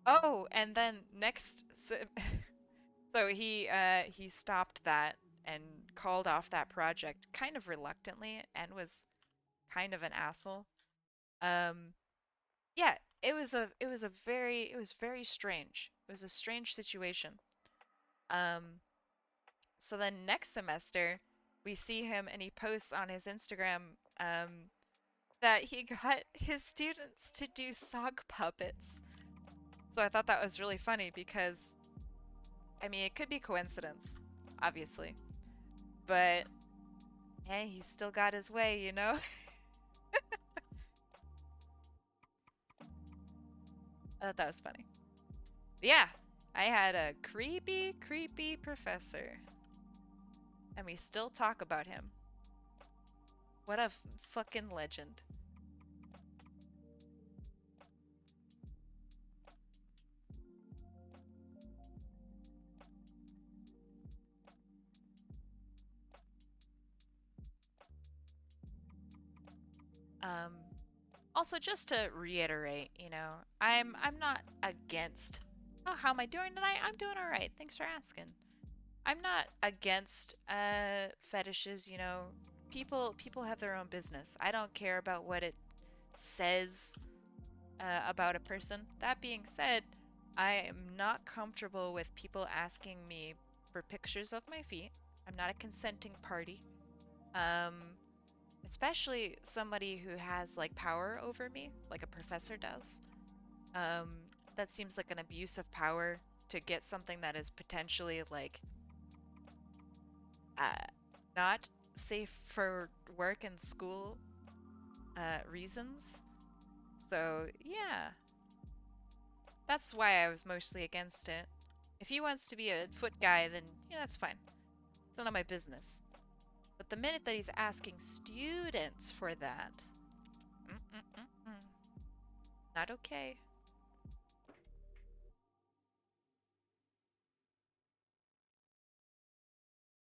Oh, and then next, so he stopped that and called off that project kind of reluctantly and was kind of an asshole. Um, yeah, it was very strange. It was a strange situation. Um, so then next semester we see him and he posts on his Instagram that he got his students to do sock puppets. So I thought that was really funny because I mean it could be coincidence, obviously, but hey, he still got his way, you know? I thought that was funny. But yeah, I had a creepy professor, and we still talk about him. What a fucking legend. Um, Also, just to reiterate, I'm not against. Oh, how am I doing tonight? I'm doing all right. Thanks for asking. I'm not against fetishes. People have their own business. I don't care about what it says about a person. That being said, I am not comfortable with people asking me for pictures of my feet. I'm not a consenting party. Um, Especially somebody who has like power over me, like a professor does. Um, that seems like an abuse of power to get something that is potentially like uh, not safe for work and school reasons. So yeah, that's why I was mostly against it. If he wants to be a foot guy, then yeah, that's fine. It's none of my business. But the minute that he's asking students for that, mm-mm-mm-mm, not okay.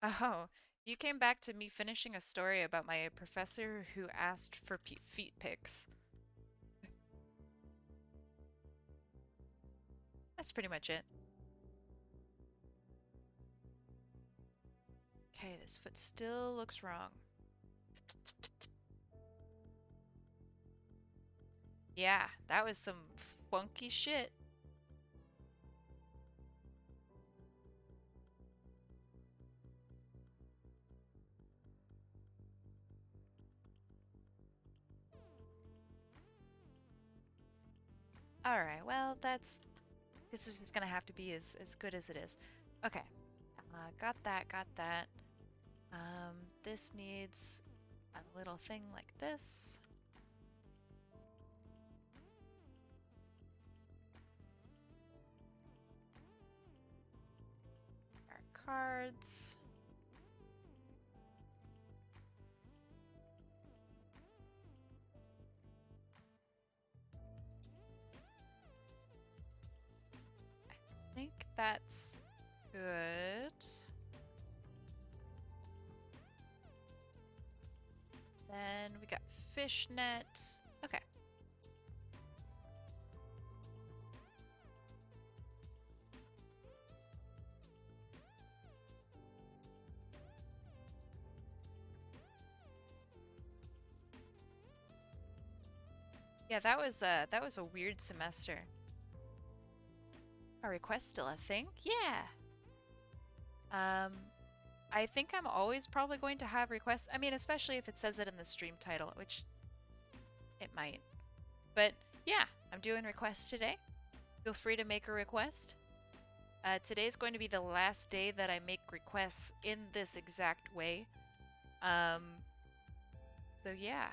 Oh, you came back to me finishing a story about my professor who asked for feet pics. That's pretty much it. Okay, this foot still looks wrong. Yeah, that was some funky shit. Alright, well, this is just gonna have to be as good as it is. Okay, got that, got that. This needs a little thing like this. Our cards. I think that's good. Then we got fishnet. Okay. Yeah, that was a weird semester. Are requests still a thing? Yeah. Um, I think I'm always probably going to have requests. I mean, especially if it says it in the stream title, which it might. But yeah, I'm doing requests today. Feel free to make a request. Today's going to be the last day that I make requests in this exact way. Um, so yeah.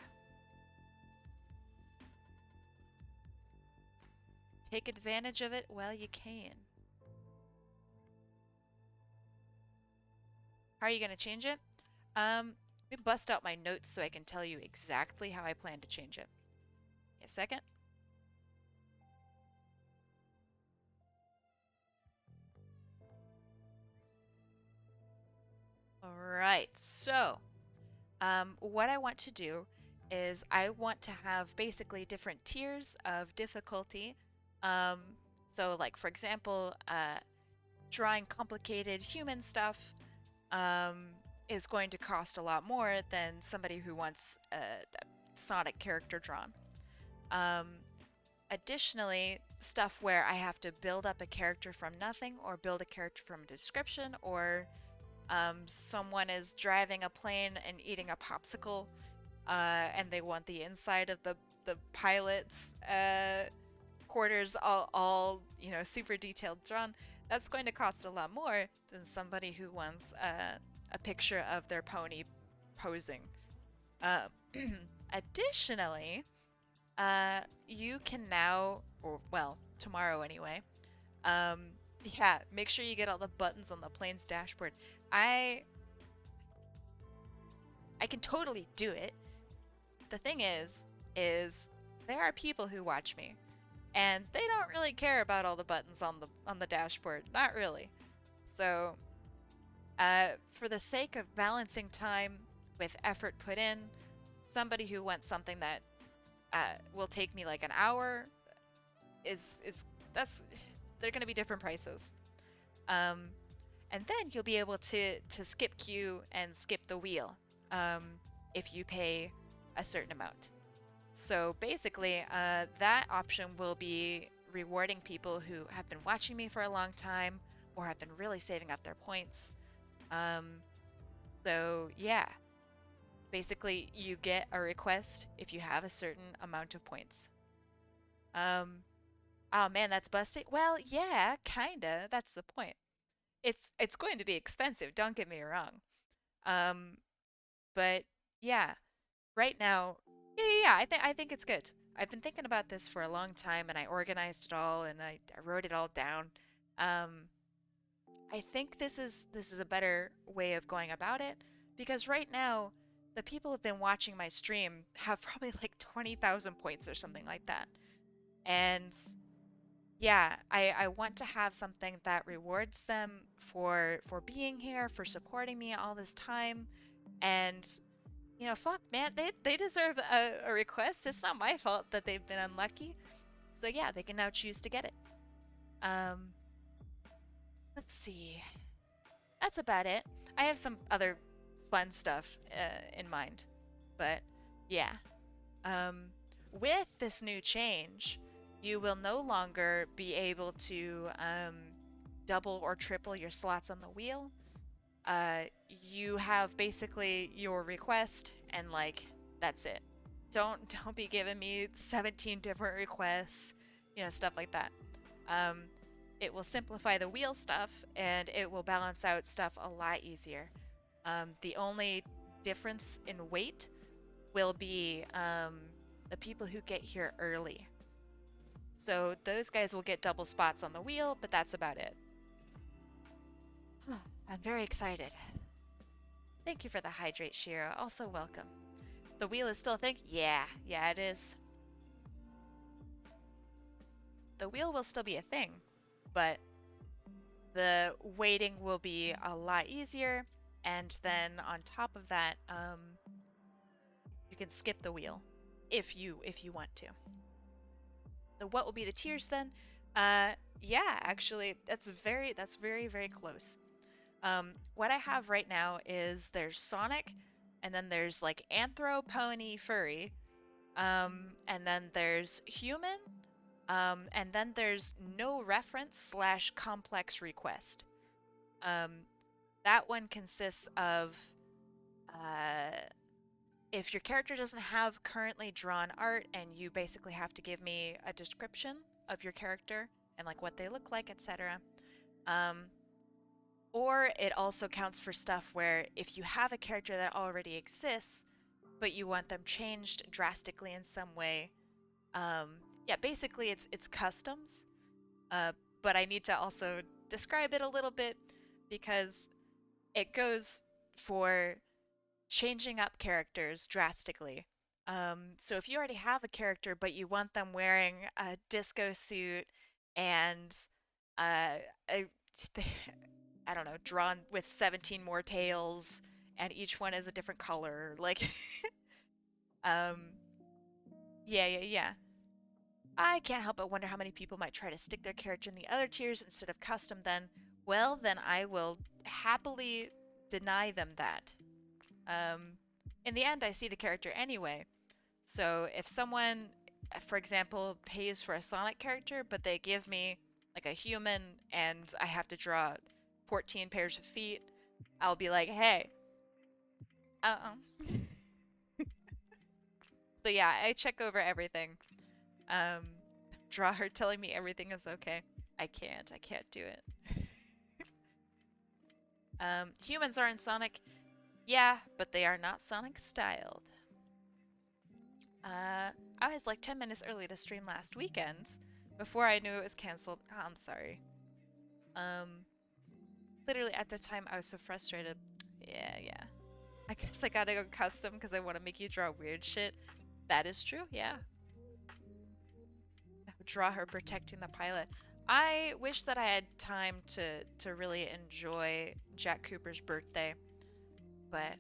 Take advantage of it while you can. How are you going to change it? Let me bust out my notes so I can tell you exactly how I plan to change it. A second. All right, so what I want to do is I want to have basically different tiers of difficulty. Um, so, like, for example, drawing complicated human stuff um, is going to cost a lot more than somebody who wants a Sonic character drawn. Um, Additionally, stuff where I have to build up a character from nothing or build a character from a description or someone is driving a plane and eating a popsicle and they want the inside of the pilot's quarters all super detailed drawn. That's going to cost a lot more than somebody who wants a picture of their pony posing. Uh, Additionally, you can now, or well, tomorrow anyway. Um, yeah, make sure you get all the buttons on the plane's dashboard. I I can totally do it. The thing is there are people who watch me, and they don't really care about all the buttons on the dashboard. Not really. So, for the sake of balancing time with effort put in, somebody who wants something that will take me like an hour is that's they're gonna be different prices. Um, and then you'll be able to skip queue and skip the wheel if you pay a certain amount. So basically, that option will be rewarding people who have been watching me for a long time or have been really saving up their points. Um, so yeah, basically you get a request if you have a certain amount of points. Um, oh man, that's busted. Well, yeah, kinda. That's the point. It's going to be expensive, don't get me wrong. Um, but yeah, right now, yeah, I think it's good. I've been thinking about this for a long time, and I organized it all, and I wrote it all down. Um, I think this is a better way of going about it because right now, the people who've been watching my stream have probably like 20,000 points or something like that. And yeah, I want to have something that rewards them for being here, for supporting me all this time, and fuck, man, they deserve a request. It's not my fault that they've been unlucky. So yeah, they can now choose to get it. Um, let's see. That's about it. I have some other fun stuff in mind, but yeah. Um, with this new change, you will no longer be able to double or triple your slots on the wheel. You have basically your request and like that's it. Don't be giving me 17 different requests, stuff like that. Um, it will simplify the wheel stuff and it will balance out stuff a lot easier. The only difference in weight will be the people who get here early. So those guys will get double spots on the wheel, but that's about it. I'm very excited. Thank you for the hydrate, Shiro. Also welcome. The wheel is still a thing? Yeah, it is. The wheel will still be a thing, but the waiting will be a lot easier. And then on top of that, you can skip the wheel if you want to. What will be the tiers then? Yeah, actually, that's very very close. What I have right now is there's Sonic, and then there's like Anthro, Pony, Furry, and then there's Human, and then there's No Reference slash Complex Request. That one consists of if your character doesn't have currently drawn art and you basically have to give me a description of your character and like what they look like, etc. Or it also counts for stuff where if you have a character that already exists, but you want them changed drastically in some way, yeah, basically it's customs. But I need to also describe it a little bit because it goes for changing up characters drastically. So if you already have a character, but you want them wearing a disco suit and a, I don't know, drawn with 17 more tails, and each one is a different color, like, um, yeah. I can't help but wonder how many people might try to stick their character in the other tiers instead of custom then. Well, then I will happily deny them that. In the end, I see the character anyway. So if someone, for example, pays for a Sonic character, but they give me like a human and I have to draw 14 pairs of feet, I'll be like, hey, So yeah, I check over everything. Um, draw her telling me everything is okay. I can't do it. Humans are in Sonic. Yeah, but they are not Sonic styled. I was like 10 minutes early to stream last weekend before I knew it was canceled. Oh, I'm sorry. Literally at the time I was so frustrated. Yeah. I guess I gotta go custom because I want to make you draw weird shit. That is true, yeah. Draw her protecting the pilot. I wish that I had time to really enjoy Jack Cooper's birthday, but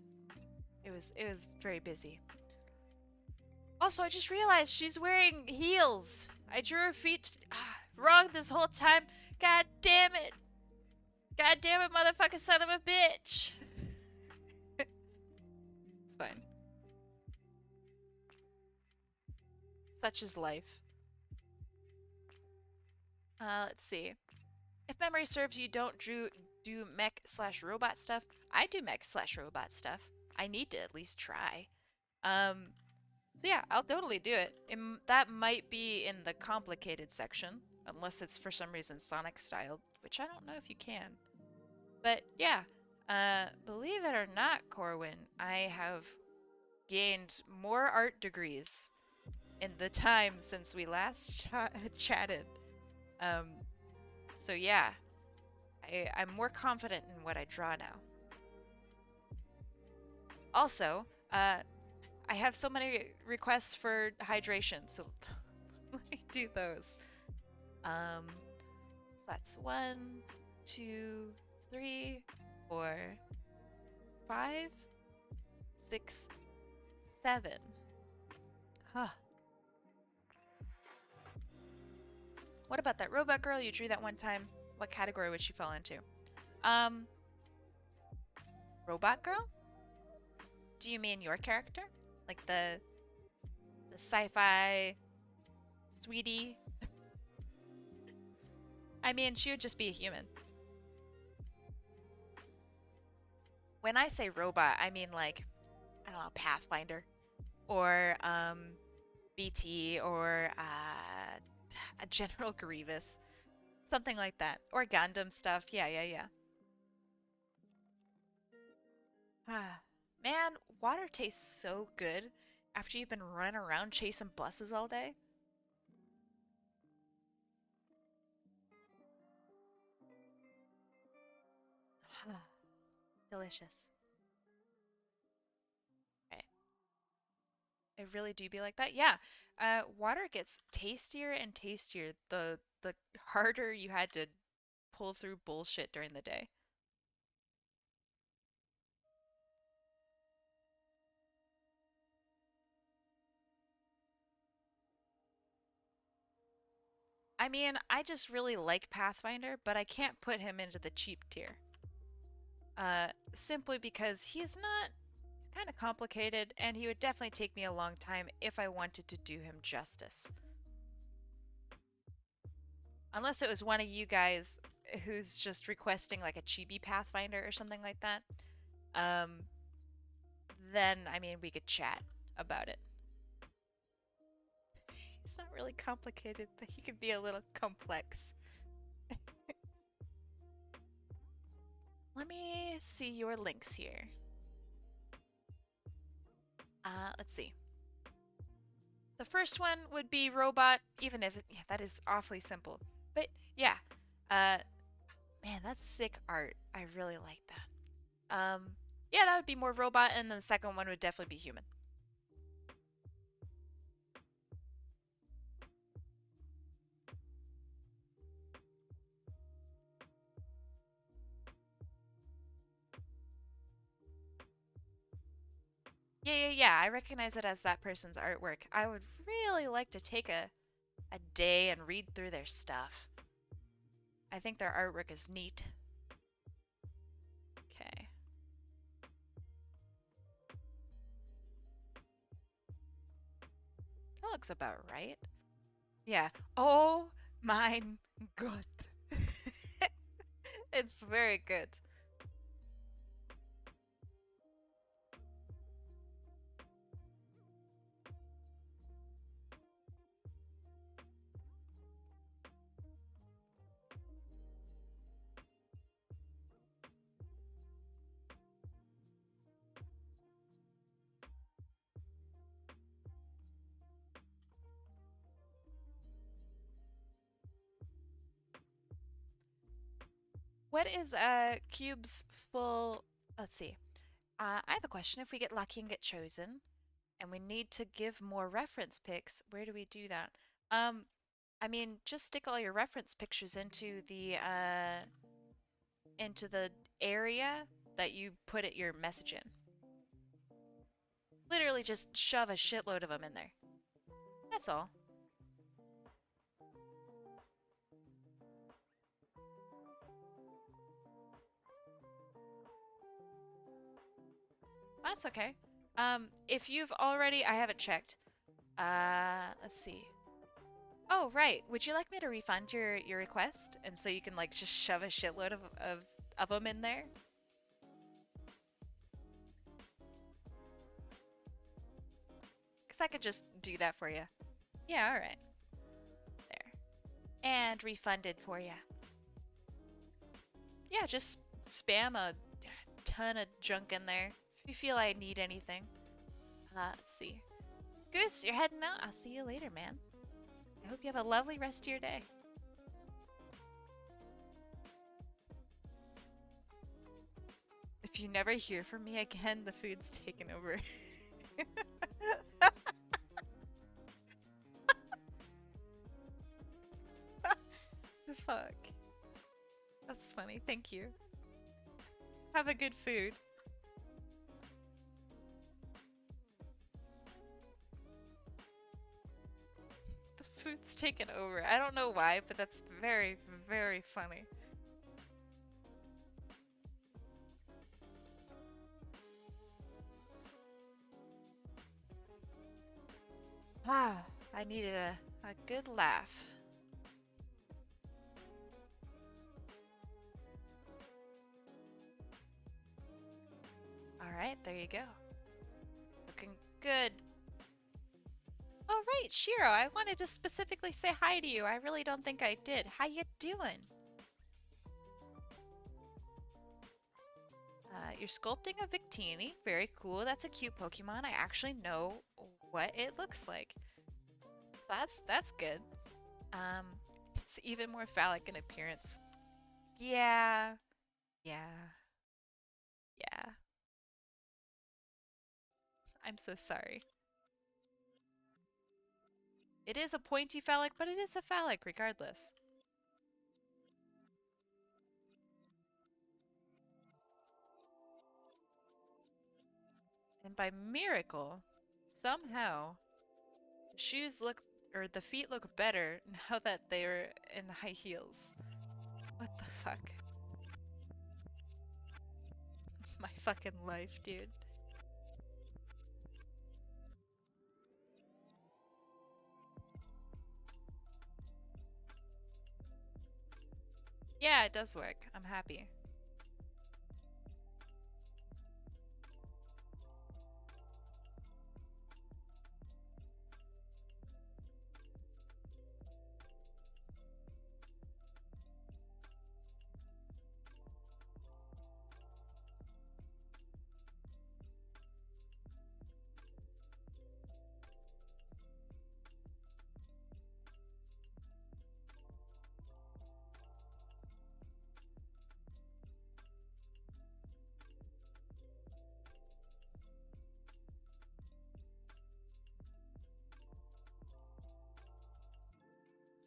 it was very busy. Also, I just realized she's wearing heels. I drew her feet wrong this whole time. God damn it. God damn it, motherfucking son of a bitch. It's fine. Such is life. Let's see. If memory serves, you don't do mech slash robot stuff. I do mech slash robot stuff. I need to at least try. Um, so yeah, I'll totally do it. That might be in the complicated section, unless it's for some reason Sonic styled, which I don't know if you can. But yeah, believe it or not, Corwin, I have gained more art degrees in the time since we last chatted. Um, so yeah, I'm more confident in what I draw now. Also, I have so many requests for hydration, so let me do those. Um, so that's 1, 2, 3, 4, 5, 6, 7. Huh. What about that robot girl you drew that one time? What category would she fall into? Um, Robot girl? Do you mean your character? Like the sci-fi sweetie? I mean, she would just be a human. When I say robot, I mean like, I don't know, Pathfinder or BT or a General Grievous. Something like that. Or Gundam stuff. Yeah, yeah, yeah. Ah, man, water tastes so good after you've been running around chasing buses all day. Delicious. Okay. I really do be like that. Yeah. Water gets tastier and tastier the harder you had to pull through bullshit during the day. I mean, I just really like Pathfinder, but I can't put him into the cheap tier. Simply because he's kind of complicated, and he would definitely take me a long time if I wanted to do him justice. Unless it was one of you guys who's just requesting like a chibi Pathfinder or something like that. Um, then, I mean, we could chat about it. It's not really complicated, but he could be a little complex. Let me see your links here. Let's see. The first one would be robot, even if yeah, that is awfully simple. But yeah, uh, man, that's sick art. I really like that. Yeah, that would be more robot, and then the second one would definitely be human. Yeah, yeah, yeah. I recognize it as that person's artwork. I would really like to take a day and read through their stuff. I think their artwork is neat. Okay. That looks about right. Yeah. Oh mein Gott. It's very good. What is Cube's full? Let's see. I have a question. If we get lucky and get chosen, and we need to give more reference pics, where do we do that? Um, I mean, just stick all your reference pictures into the area that you put it your message in. Literally, just shove a shitload of them in there. That's all. That's okay. If you've already, I haven't checked. Let's see. Oh, right. Would you like me to refund your request? And so you can like just shove a shitload of them in there? Because I could just do that for you. Yeah, all right. There. And refunded for you. Yeah, just spam a ton of junk in there if you feel I need anything. Let's see. Goose, you're heading out. I'll see you later, man. I hope you have a lovely rest of your day. If you never hear from me again, the food's taken over. Fuck. That's funny. Thank you. Have a good food. The food's taken over. I don't know why, but that's very, very funny. Ah, I needed a good laugh. Alright, there you go. Looking good. Oh, right, Shiro, I wanted to specifically say hi to you. I really don't think I did. How you doing? You're sculpting a Victini. Very cool. That's a cute Pokemon. I actually know what it looks like. So that's good. Um, it's even more phallic in appearance. Yeah. Yeah. Yeah. I'm so sorry. It is a pointy phallic, but it is a phallic regardless. And by miracle, somehow, the shoes look, or the feet look better now that they're in high heels. What the fuck? My fucking life, dude. Yeah, it does work. I'm happy.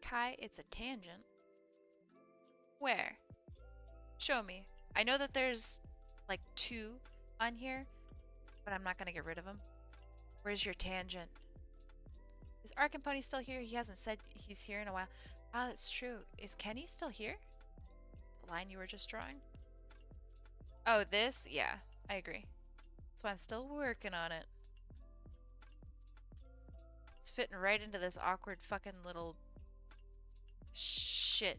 Kai, it's a tangent. Where? Show me. I know that there's like two on here, but I'm not gonna get rid of them. Where's your tangent? Is Arkenpony still here? He hasn't said he's here in a while. Ah, that's true. Is Kenny still here? The line you were just drawing? Oh, this? Yeah, I agree. So I'm still working on it. It's fitting right into this awkward fucking little shit.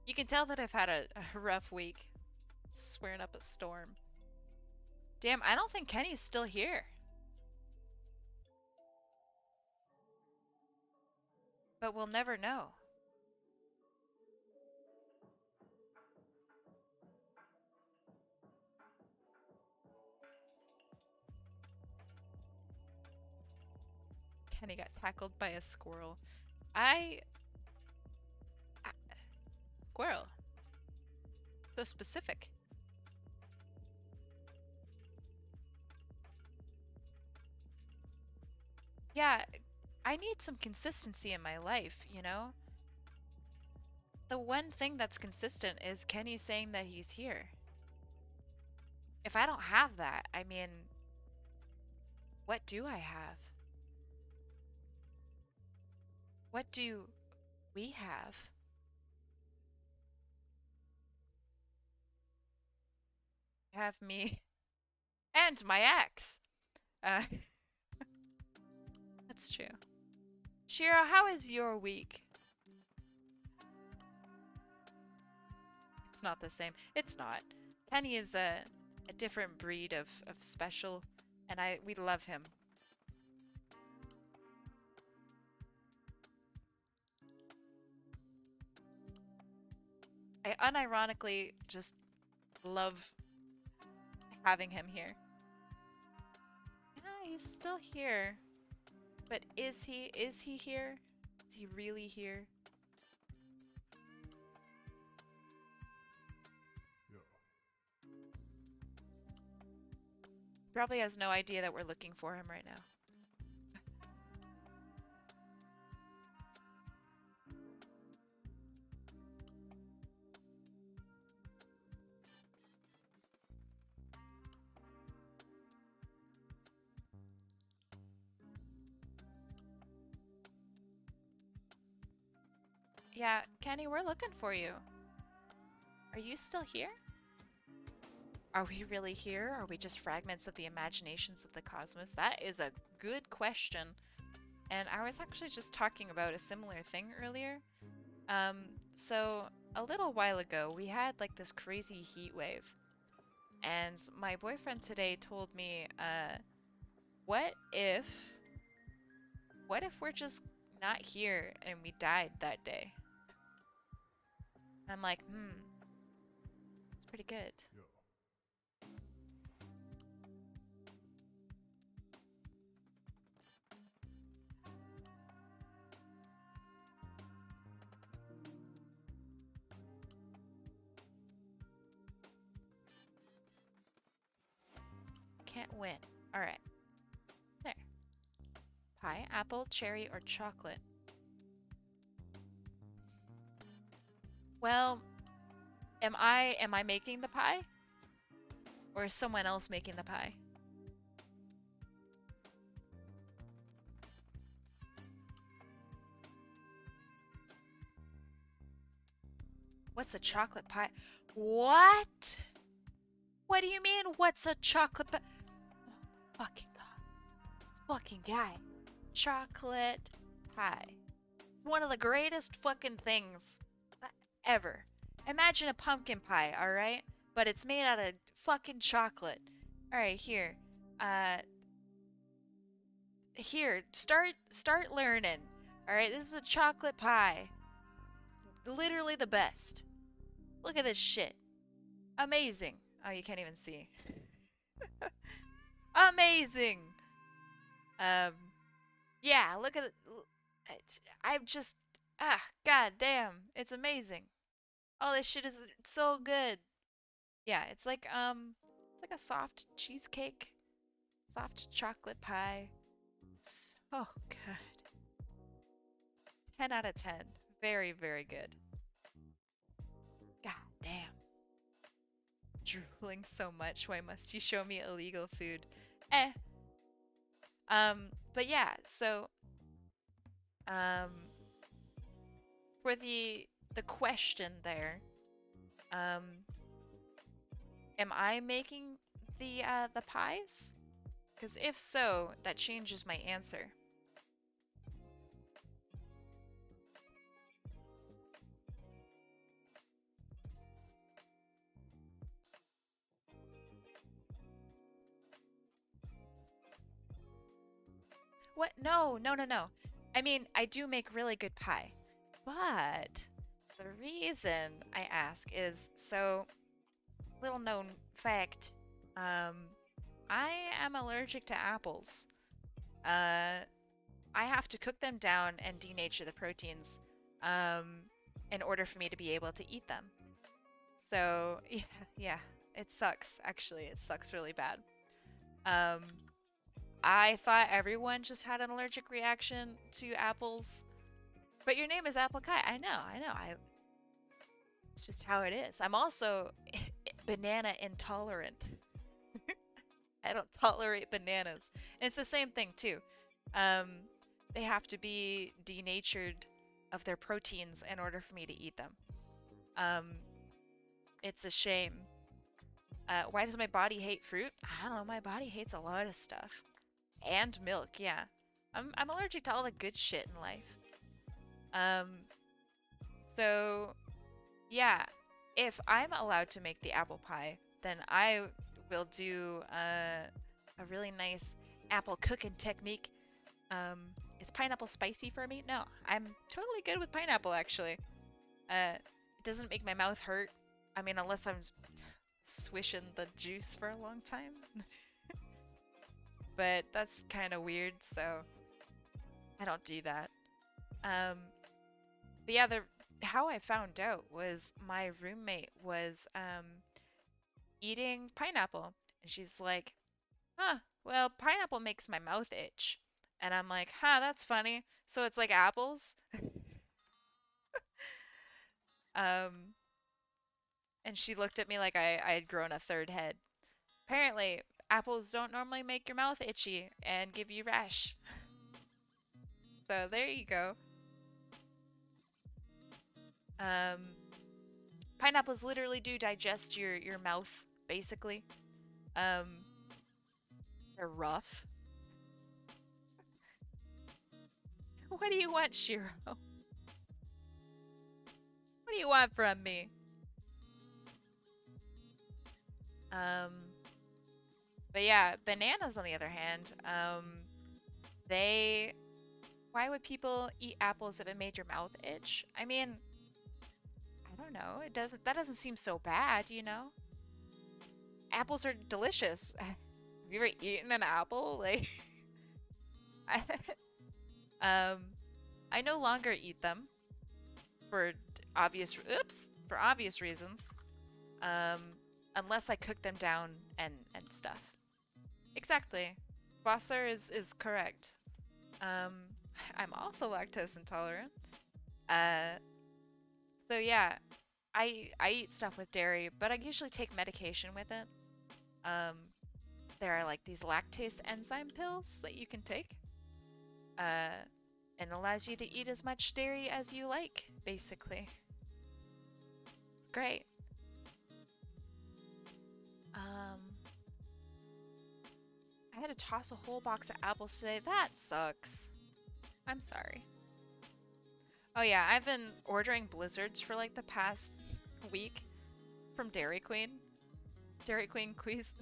You can tell that I've had a rough week. Swearing up a storm. Damn, I don't think Kenny's still here. But we'll never know. Kenny got tackled by a squirrel. I squirrel. So specific. Yeah, I need some consistency in my life, you know? The one thing that's consistent is Kenny saying that he's here. If I don't have that, I mean, What do I have? What do we have? Have me and my ex. Uh, that's true. Shiro, how is your week? It's not the same. It's not. Kenny is a different breed of special, and we love him. I unironically just love having him here. Yeah, he's still here. But is he here? Is he really here? He probably has no idea that we're looking for him right now. Yeah, Kenny, we're looking for you. Are you still here? Are we really here? Are we just fragments of the imaginations of the cosmos? That is a good question. And I was actually just talking about a similar thing earlier. So a little while ago, we had like this crazy heat wave. And my boyfriend today told me, what if we're just not here and we died that day? And I'm like, it's pretty good. Can't win. All right. There. Pie, apple, cherry, or chocolate? Well, am I making the pie? Or is someone else making the pie? What's a chocolate pie? What? What do you mean, what's a chocolate pie? Oh, fucking God. This fucking guy. Chocolate pie. It's one of the greatest fucking things ever. Imagine a pumpkin pie, alright? But it's made out of fucking chocolate. Alright, here. Here, start learning. Alright, this is a chocolate pie. It's literally the best. Look at this shit. Amazing. Oh, you can't even see. Amazing. Yeah, look at it. I'm just, god damn. It's amazing. All this shit is so good. Yeah, it's like a soft cheesecake. Soft chocolate pie. It's so good. 10 out of 10. Very, very good. God damn. Drooling so much. Why must you show me illegal food? Eh. But yeah, so for the question there, am I making the pies? Because if so, that changes my answer. What? No, no, no, no. I mean, I do make really good pie. But the reason I ask is, so, little known fact, I am allergic to apples. I have to cook them down and denature the proteins in order for me to be able to eat them. So, yeah, it sucks, actually. It sucks really bad. I thought everyone just had an allergic reaction to apples. But your name is AppleKai. I know. It's just how it is. I'm also banana intolerant. I don't tolerate bananas. And it's the same thing too. Um, they have to be denatured of their proteins in order for me to eat them. Um, it's a shame. Why does my body hate fruit? I don't know. My body hates a lot of stuff. And milk, yeah. I'm allergic to all the good shit in life. Um, so yeah, if I'm allowed to make the apple pie, then I will do a really nice apple cooking technique. Is pineapple spicy for me? No, I'm totally good with pineapple actually. It doesn't make my mouth hurt. I mean, unless I'm swishing the juice for a long time. But that's kind of weird, so I don't do that. Um, but yeah, the how I found out was my roommate was eating pineapple, and she's like, "Huh, well, pineapple makes my mouth itch." And I'm like, "Huh, that's funny. So it's like apples?" Um, and she looked at me like I had grown a third head. Apparently, apples don't normally make your mouth itchy and give you rash. So there you go. Um, Pineapples literally do digest your mouth, basically. Um, they're rough. What do you want, Shiro? What do you want from me? Um, but yeah, bananas on the other hand, they why would people eat apples if it made your mouth itch? I mean, I don't know. That doesn't seem so bad, you know? Apples are delicious. Have you ever eaten an apple? Like I, um I no longer eat them for for obvious reasons. Um unless I cook them down and stuff. Exactly. Bossler is correct. Um I'm also lactose intolerant. Uh so yeah, I eat stuff with dairy, but I usually take medication with it. Um there are like these lactase enzyme pills that you can take. Uh and allows you to eat as much dairy as you like, basically. It's great. Um I had to toss a whole box of apples today. That sucks. I'm sorry. Oh yeah, I've been ordering blizzards for like the past week from Dairy Queen. Dairy Queen, please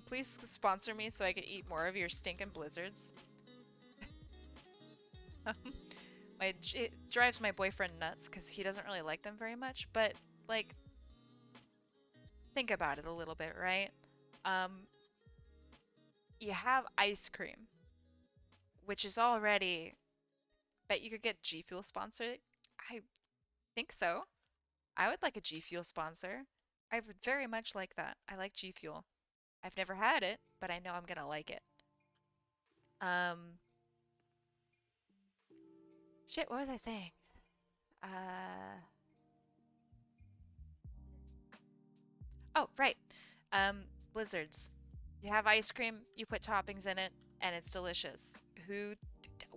sponsor me so I can eat more of your stinking blizzards. It drives my boyfriend nuts because he doesn't really like them very much, but like, think about it a little bit, right? Um, you have ice cream, which is already, bet you could get G Fuel sponsored. I think so. I would like a G Fuel sponsor. I would very much like that. I like G Fuel. I've never had it, but I know I'm gonna like it. Um, shit, what was I saying? Uh, oh, right. Um, Blizzards. You have ice cream, you put toppings in it, and it's delicious.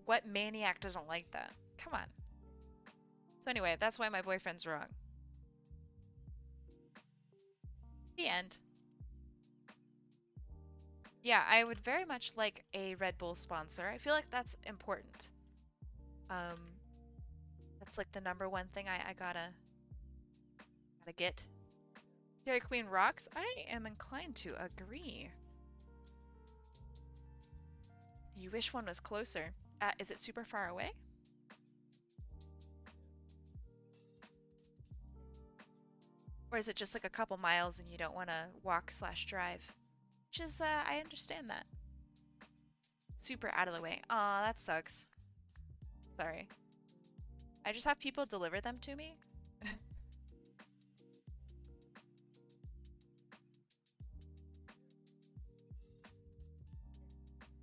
What maniac doesn't like that? Come on. So anyway, that's why my boyfriend's wrong. The end. Yeah, I would very much like a Red Bull sponsor. I feel like that's important. Um, that's like the number one thing I gotta get. Dairy Queen rocks. I am inclined to agree. You wish one was closer. Is it super far away? Or is it just like a couple miles and you don't want to walk/drive? Which is, I understand that. Super out of the way. Aw, that sucks. Sorry. I just have people deliver them to me.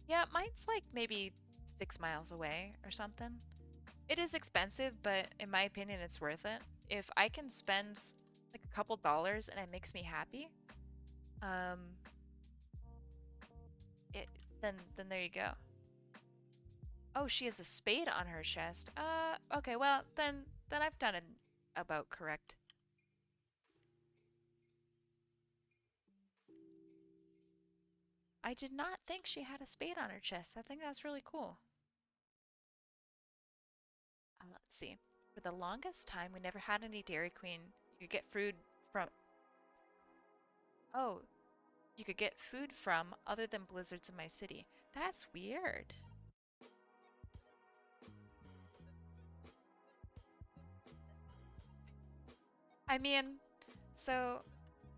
Yeah, mine's like maybe 6 miles away or something. It is expensive, but in my opinion, it's worth it. If I can spend like a couple dollars and it makes me happy, um, Then there you go. Oh, she has a spade on her chest. Okay, well, then I've done it about correct. I did not think she had a spade on her chest. I think that's really cool. Let's see. For the longest time, we never had any Dairy Queen. You could get food from... Oh, you could get food from other than Blizzards in my city. That's weird. I mean, so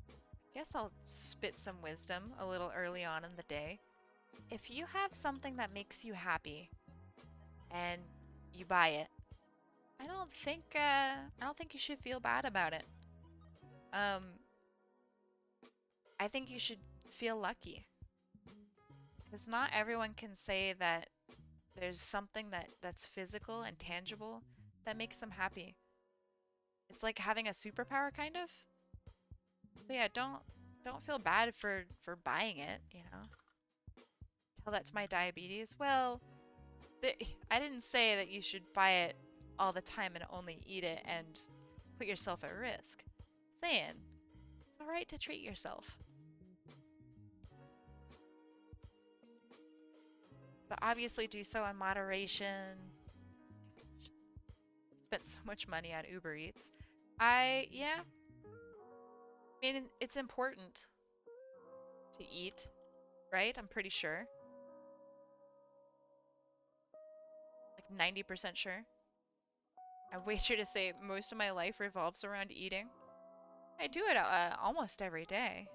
I guess I'll spit some wisdom a little early on in the day. If you have something that makes you happy and you buy it, I don't think you should feel bad about it. Um, I think you should feel lucky because not everyone can say that there's something that's physical and tangible that makes them happy. It's like having a superpower kind of. So yeah, don't feel bad for buying it, you know. Tell that to my diabetes. Well, I didn't say that you should buy it all the time and only eat it and put yourself at risk. Saying it's all right to treat yourself. But obviously do so in moderation. Spent so much money on Uber Eats. Yeah, I mean, it's important to eat, right? I'm pretty sure. Like 90% sure. I wager to say most of my life revolves around eating. I do it almost every day.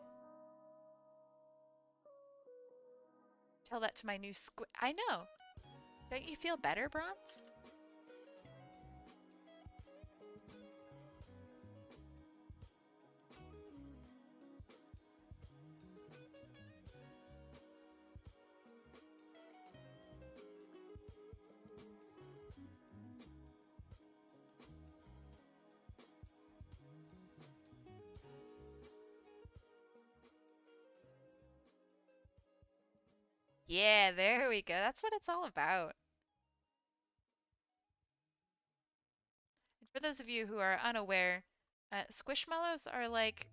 Tell that to my new squid. I know. Don't you feel better, Bronze? Yeah, there we go. That's what it's all about. And for those of you who are unaware, squishmallows are like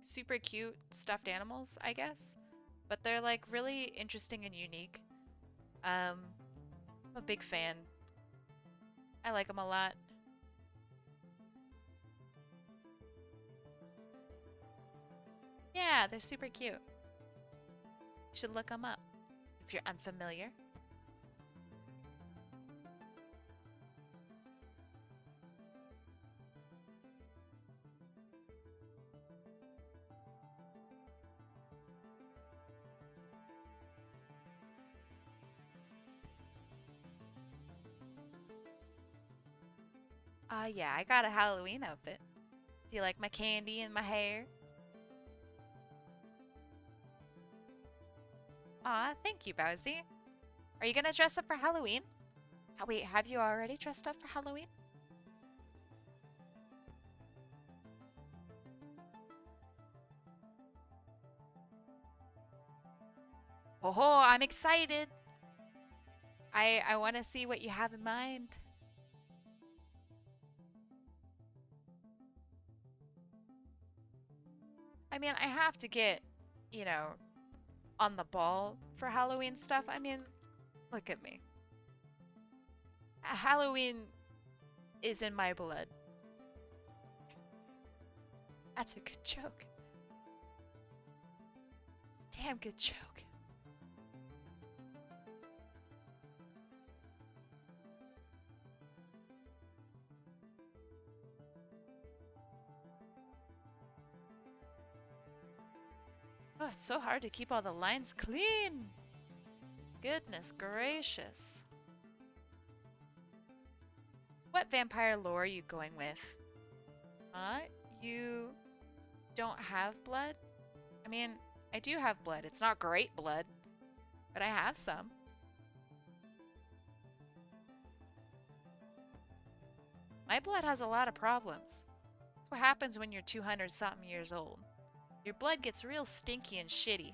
super cute stuffed animals, I guess. But they're like really interesting and unique. I'm a big fan. I like them a lot. Yeah, they're super cute. You should look them up if you're unfamiliar. Yeah, I got a Halloween outfit. Do you like my candy and my hair? Aw, thank you, Bowsy. Are you gonna dress up for Halloween? Wait, have you already dressed up for Halloween? Oh, I'm excited. I want to see what you have in mind. I mean, I have to get, you know, on the ball for Halloween stuff. I mean, look at me. Halloween is in my blood. That's a good joke. Damn good joke. Oh, it's so hard to keep all the lines clean. Goodness gracious. What vampire lore are you going with? Huh? You don't have blood? I mean, I do have blood. It's not great blood, but I have some. My blood has a lot of problems. That's what happens when you're 200 something years old. Your blood gets real stinky and shitty.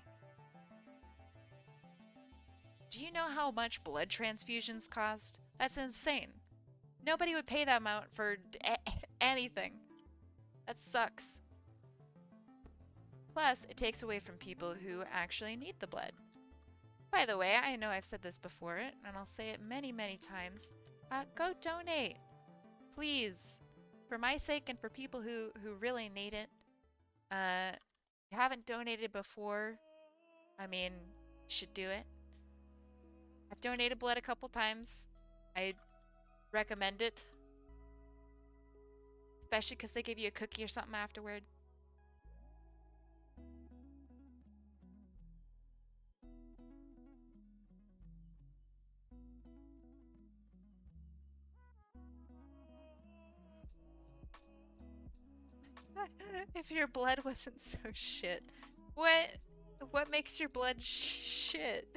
Do you know how much blood transfusions cost? That's insane. Nobody would pay that amount for anything. That sucks. Plus, it takes away from people who actually need the blood. By the way, I know I've said this before, and I'll say it many, many times. Go donate. Please. For my sake and for people who really need it. If you haven't donated before, I mean, you should do it. I've donated blood a couple times. I recommend it. Especially because they give you a cookie or something afterward. If your blood wasn't so shit. What makes your blood shit?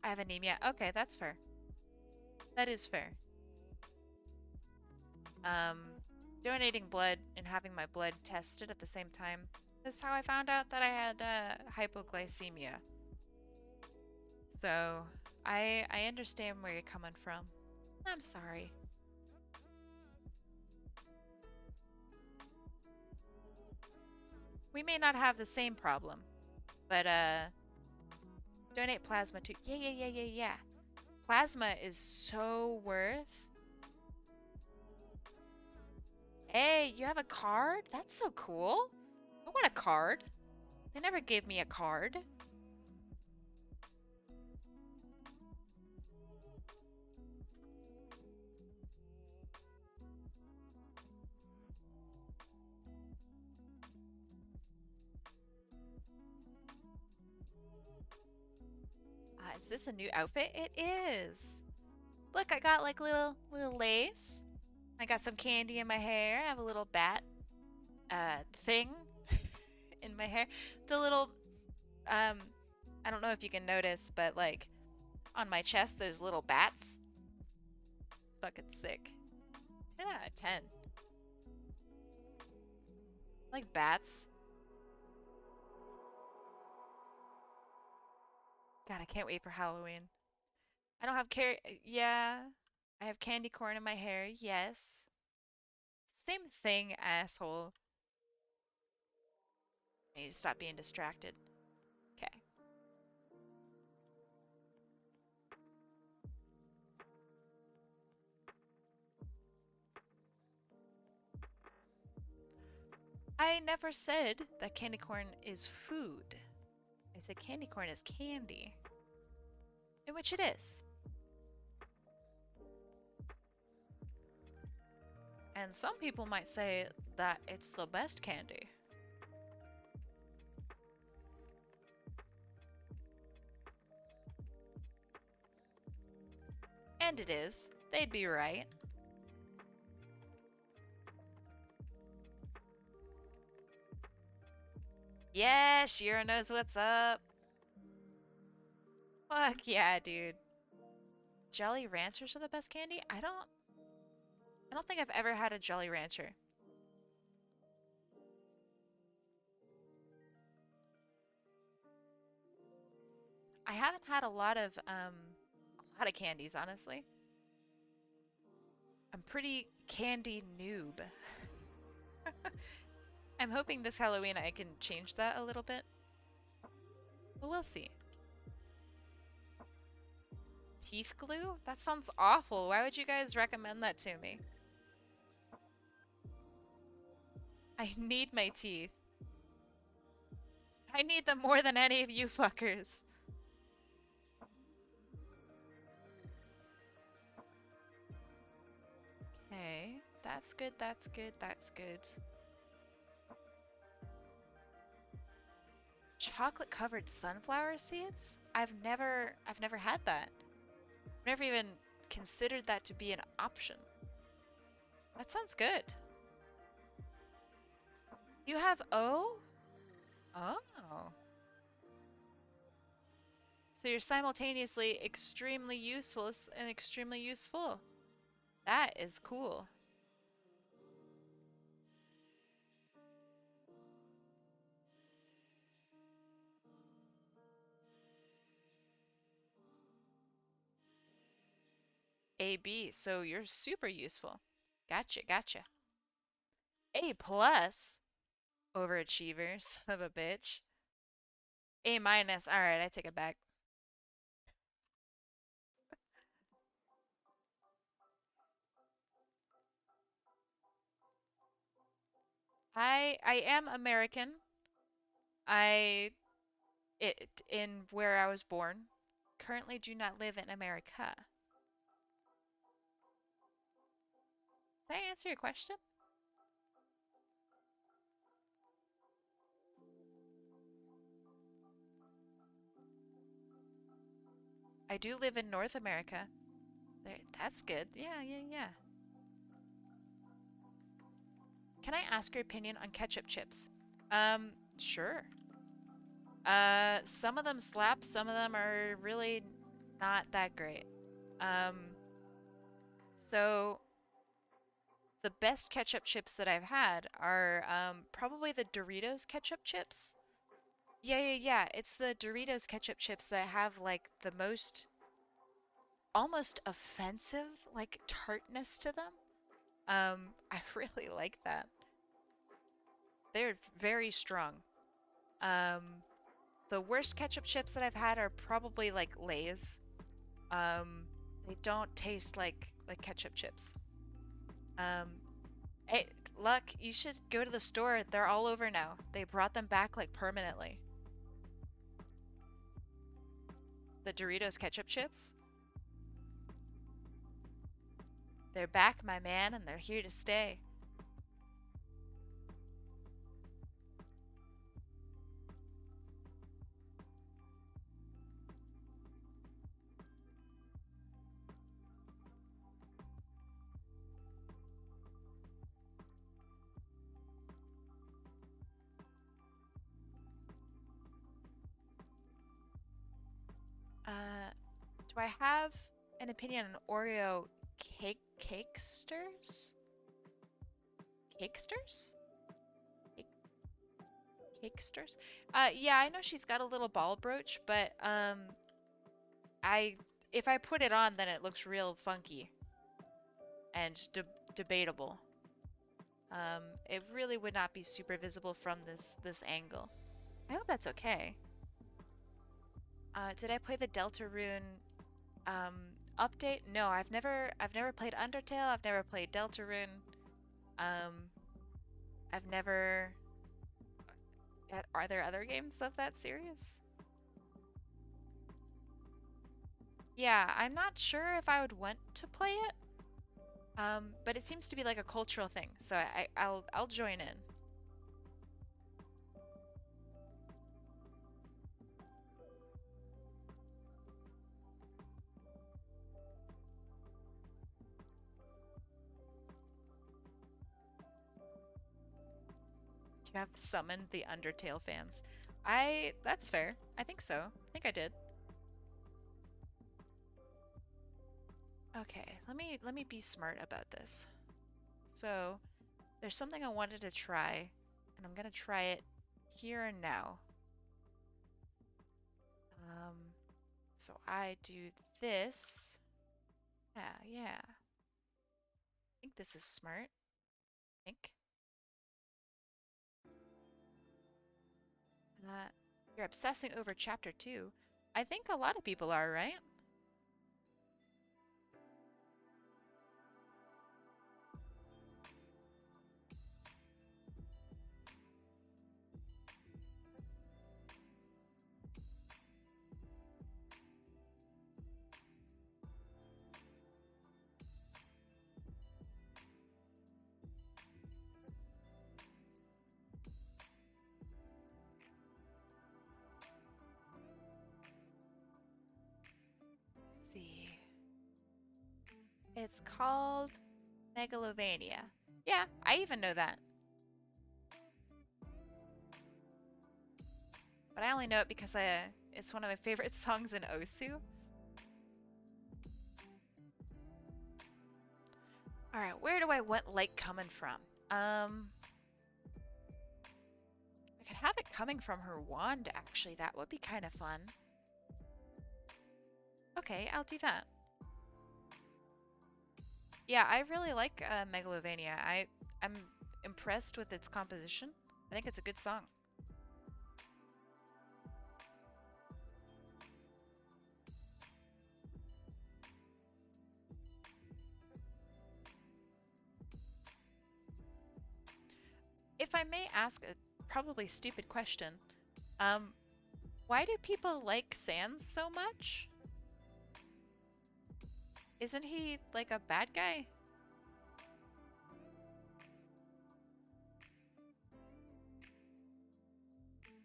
I have anemia. Okay, that's fair. That is fair. Donating blood and having my blood tested at the same time is how I found out that I had hypoglycemia. So, I understand where you're coming from. I'm sorry. We may not have the same problem, but donate plasma too. Yeah. Plasma is so worth. Hey, you have a card? That's so cool. I want a card. They never gave me a card. Is this a new outfit? It is. Look, I got like little lace. I got some candy in my hair. I have a little bat thing in my hair. The little I don't know if you can notice, but like on my chest there's little bats. It's fucking sick. 10 out of 10. Like bats. God, I can't wait for Halloween. I don't have yeah. I have candy corn in my hair. Yes. Same thing, asshole. I need to stop being distracted. Okay. I never said that candy corn is food. I said candy corn is candy. In which it is. And some people might say that it's the best candy. And it is. They'd be right. Yeah, Shira knows what's up. Fuck yeah, dude. Jolly Ranchers are the best candy? I don't think I've ever had a Jolly Rancher. I haven't had a lot of candies, honestly. I'm pretty candy noob. I'm hoping this Halloween I can change that a little bit. But we'll see. Teeth glue? That sounds awful. Why would you guys recommend that to me? I need my teeth. I need them more than any of you fuckers. Okay, that's good, that's good, that's good. Chocolate covered sunflower seeds? I've never had that. Never even considered that to be an option. That sounds good. You have O? Oh. So you're simultaneously extremely useless and extremely useful. That is cool. AB, so you're super useful. Gotcha, gotcha. A plus, overachiever, son of a bitch. A minus, alright, I take it back. I am American. I in where I was born. Currently do not live in America. Does that answer your question? I do live in North America. There, that's good. Yeah, yeah, yeah. Can I ask your opinion on ketchup chips? Sure. Some of them slap, some of them are really not that great. Um, so the best ketchup chips that I've had are probably the Doritos ketchup chips. Yeah, yeah, yeah. It's the Doritos ketchup chips that have like the most almost offensive like tartness to them. I really like that. They're very strong. Um, the worst ketchup chips that I've had are probably like Lay's. Um, they don't taste like ketchup chips. Um, hey, Luck, you should go to the store. They're all over now. They brought them back like permanently. The Doritos ketchup chips. They're back, my man, and they're here to stay. Uh, do I have an opinion on Oreo cakesters? Cakesters? Cake cakesters? Yeah, I know she's got a little ball brooch, but I if I put it on, then it looks real funky and debatable. It really would not be super visible from this angle. I hope that's okay. Did I play the Deltarune um update? No, I've never played Undertale. I've never played Deltarune. Um, I've never. Are there other games of that series? Yeah, I'm not sure if I would want to play it. But it seems to be like a cultural thing, so I'll join in. You have summoned the Undertale fans. That's fair. I think so. I think I did. Okay, let me be smart about this. So, there's something I wanted to try, and I'm gonna try it here and now. Um, so I do this. Yeah, yeah. I think this is smart. I think. You're obsessing over chapter 2. I think a lot of people are, right? Let's see. It's called Megalovania. Yeah, I even know that. but I only know it because it's one of my favorite songs in Osu. All right, where do I want light coming from? I could have it coming from her wand, actually. That would be kind of fun. Okay, I'll do that. Yeah, I really like Megalovania. I'm impressed with its composition. I think it's a good song. If I may ask a probably stupid question, um, why do people like Sans so much? Isn't he like a bad guy?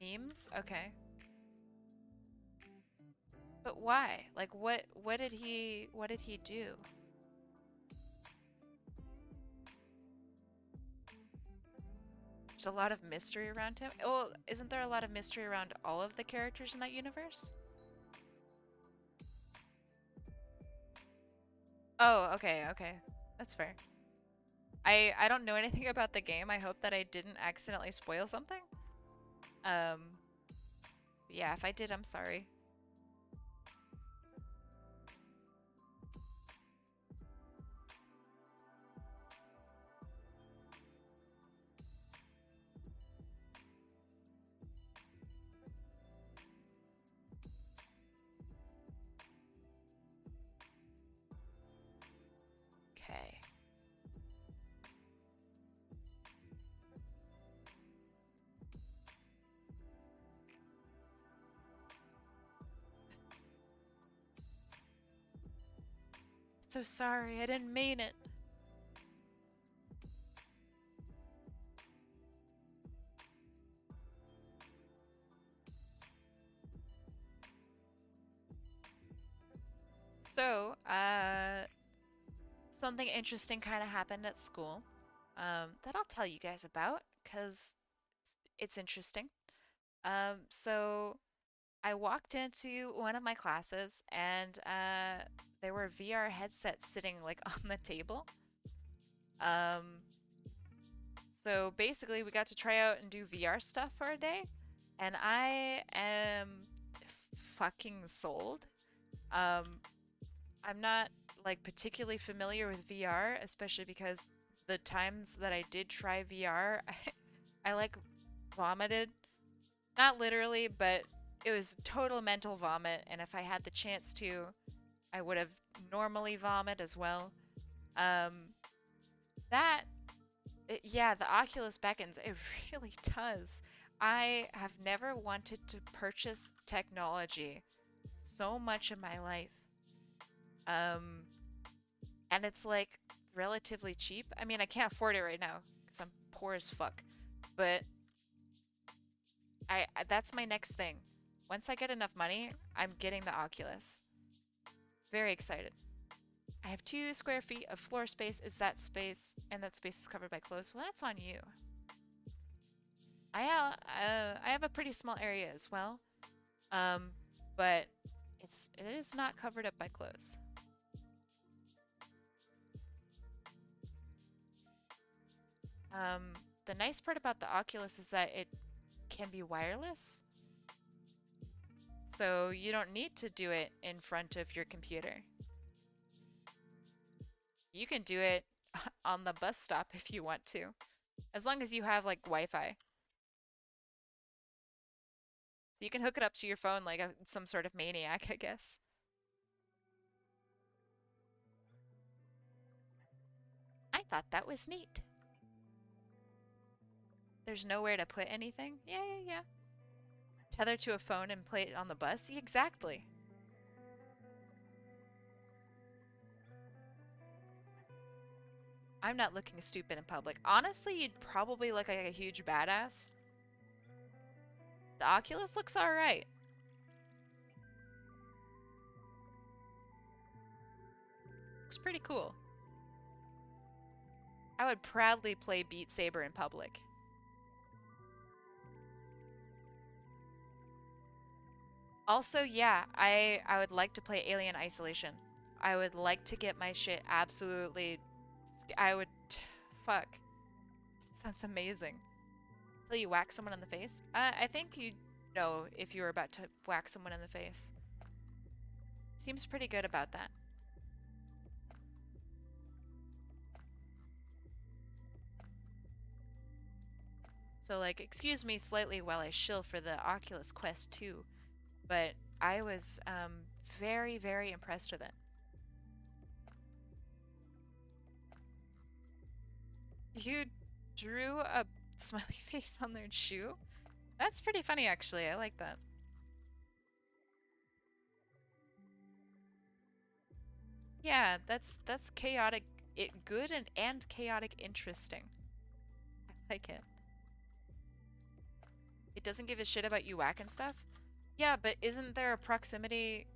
Memes? Okay. But why? Like what did he do? There's a lot of mystery around him. Well, isn't there a lot of mystery around all of the characters in that universe? Oh, okay, okay. That's fair. I don't know anything about the game. I hope that I didn't accidentally spoil something. Um, yeah, if I did, I'm sorry. Okay. So sorry, I didn't mean it. So, something interesting kind of happened at school, that I'll tell you guys about, because it's interesting. So I walked into one of my classes and there were VR headsets sitting like on the table. Um, so basically we got to try out and do VR stuff for a day, and I am fucking sold. Um, I'm not like particularly familiar with VR, especially because the times that I did try VR, I like vomited. Not literally, but it was total mental vomit, and if I had the chance to, I would have normally vomit as well. Um, that, yeah, the Oculus beckons. It really does. I have never wanted to purchase technology so much in my life. Um, and it's like relatively cheap. I mean, I can't afford it right now because I'm poor as fuck. But that's my next thing. Once I get enough money, I'm getting the Oculus. Very excited. I have 2 square feet of floor space. Is that space? And that space is covered by clothes. Well, that's on you. I have a pretty small area as well. Um, but it is not covered up by clothes. Um, the nice part about the Oculus is that it can be wireless. So you don't need to do it in front of your computer. You can do it on the bus stop if you want to, as long as you have like Wi-Fi. So you can hook it up to your phone like some sort of maniac, I guess. I thought that was neat. There's nowhere to put anything? Yeah, yeah, yeah. Tether to a phone and play it on the bus? Exactly. I'm not looking stupid in public. Honestly, you'd probably look like a huge badass. The Oculus looks alright. Looks pretty cool. I would proudly play Beat Saber in public. Also, yeah, I would like to play Alien Isolation. I would like to get my shit absolutely. I would. Fuck. That sounds amazing. Until you whack someone in the face. I think you know if you were about to whack someone in the face. Seems pretty good about that. So, like, excuse me slightly while I shill for the Oculus Quest 2, but I was very, very impressed with it. You drew a smiley face on their shoe? That's pretty funny, actually. I like that. Yeah, that's chaotic, it good and chaotic interesting. I like it. It doesn't give a shit about you whacking stuff. Yeah, but isn't there a proximity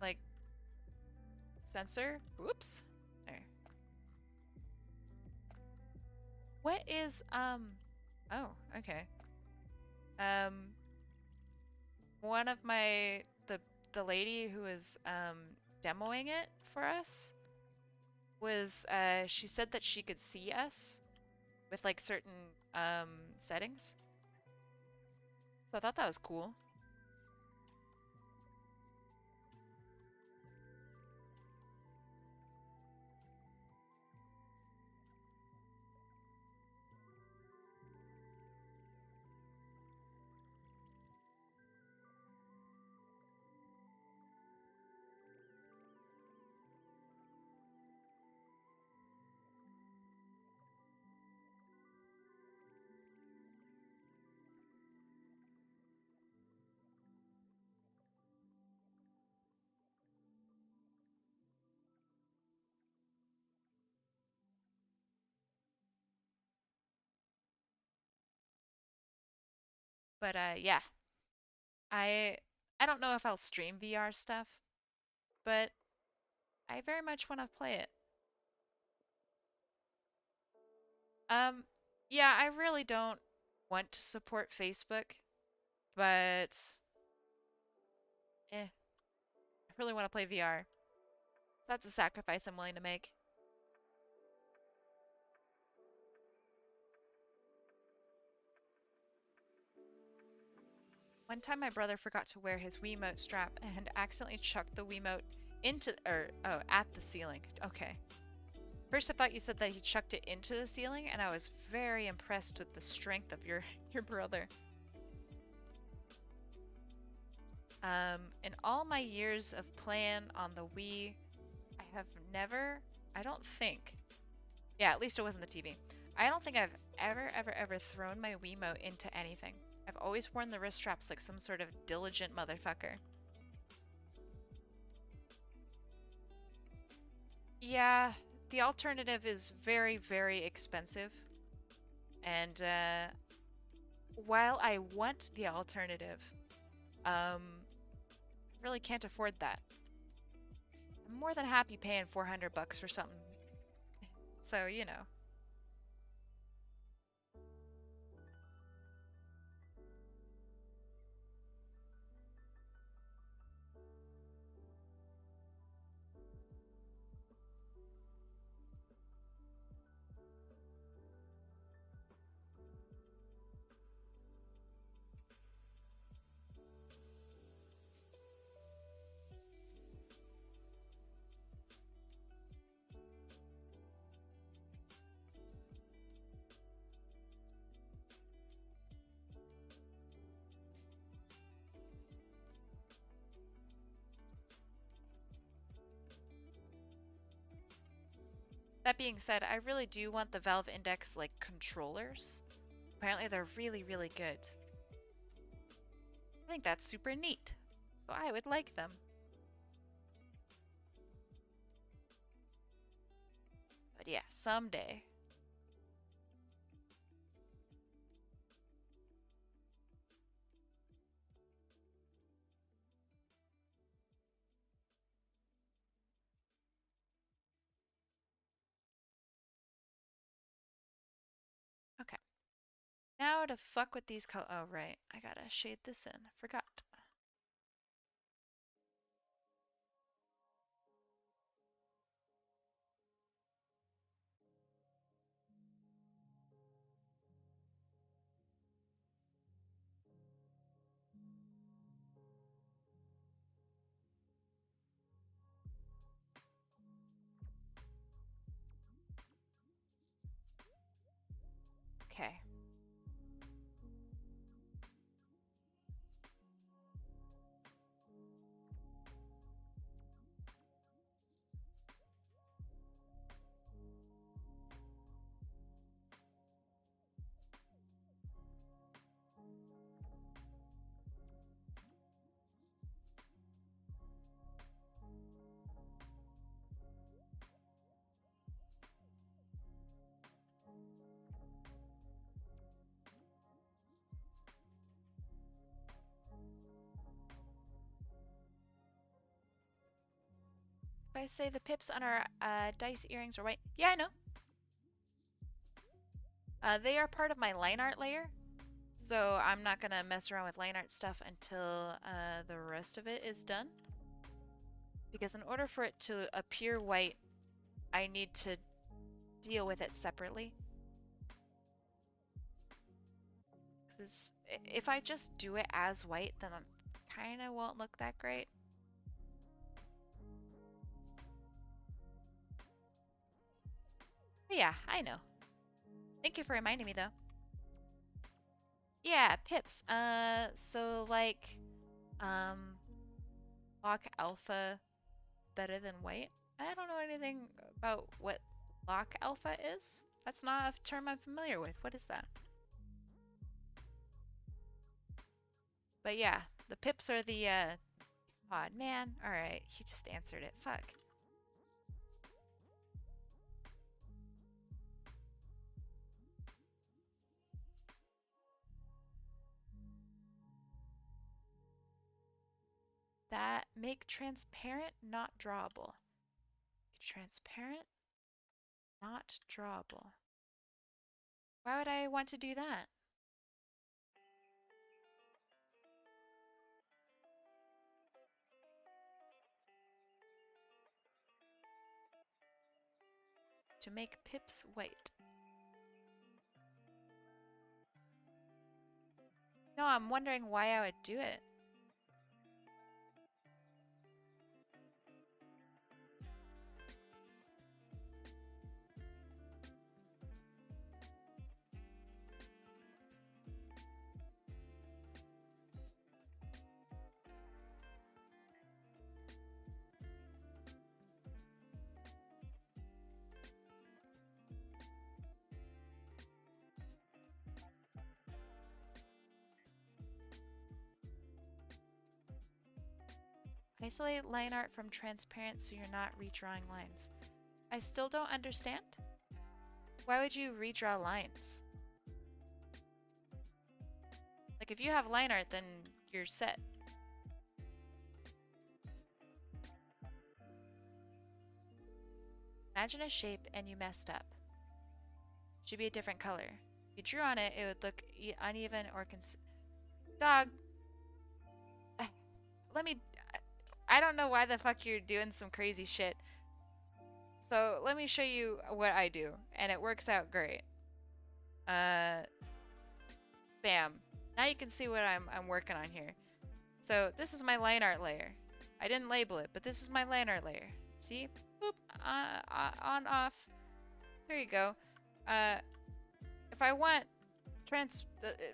like sensor? Oops. There. What is oh, okay. Um one of my the lady who was demoing it for us was she said that she could see us with like certain um settings. So I thought that was cool. But yeah, I I don't know if I'll stream VR stuff, but I very much want to play it. Um yeah, I really don't want to support Facebook, but I really want to play VR. So that's a sacrifice I'm willing to make. One time my brother forgot to wear his Wiimote strap and accidentally chucked the Wiimote into or oh, at the ceiling. Okay. First I thought you said that he chucked it into the ceiling and I was very impressed with the strength of your your brother. In all my years of playing on the Wii, I have never, I don't think, yeah, at least it wasn't the TV. I don't think I've ever thrown my Wiimote into anything. I've always worn the wrist straps like some sort of diligent motherfucker. Yeah, the alternative is very, very expensive. And while I want the alternative, I really can't afford that. I'm more than happy paying 400 bucks for something. So, you know. That being said, I really do want the Valve Index like controllers. Apparently they're really, really good. I think that's super neat. So I would like them. But yeah, someday. Okay. Now to fuck with these color. Oh, right. I gotta shade this in. Forgot. If I say the pips on our dice earrings are white. Yeah, I know. They are part of my line art layer. So I'm not going to mess around with line art stuff until the rest of it is done. Because in order for it to appear white, I need to deal with it separately. Because if I just do it as white, then it kind of won't look that great. But yeah, I know. Thank you for reminding me, though. Yeah, pips. So like, lock alpha is better than white. I don't know anything about what lock alpha is. That's not a term I'm familiar with. What is that? But yeah, the pips are the pod. Man, alright, he just answered it. Fuck. That make transparent, not drawable. Transparent, not drawable. Why would I want to do that? To make pips white. No, I'm wondering why I would do it. Isolate line art from transparent so you're not redrawing lines. I still don't understand. Why would you redraw lines? Like if you have line art, then you're set. Imagine a shape and you messed up. Should be a different color. If you drew on it, it would look uneven or Dog. Let me... I don't know why the fuck you're doing some crazy shit. So let me show you what I do, and it works out great. Bam. Now you can see what I'm working on here. So this is my line art layer. I didn't label it, but this is my line art layer. See? Boop. On, off. There you go. If I want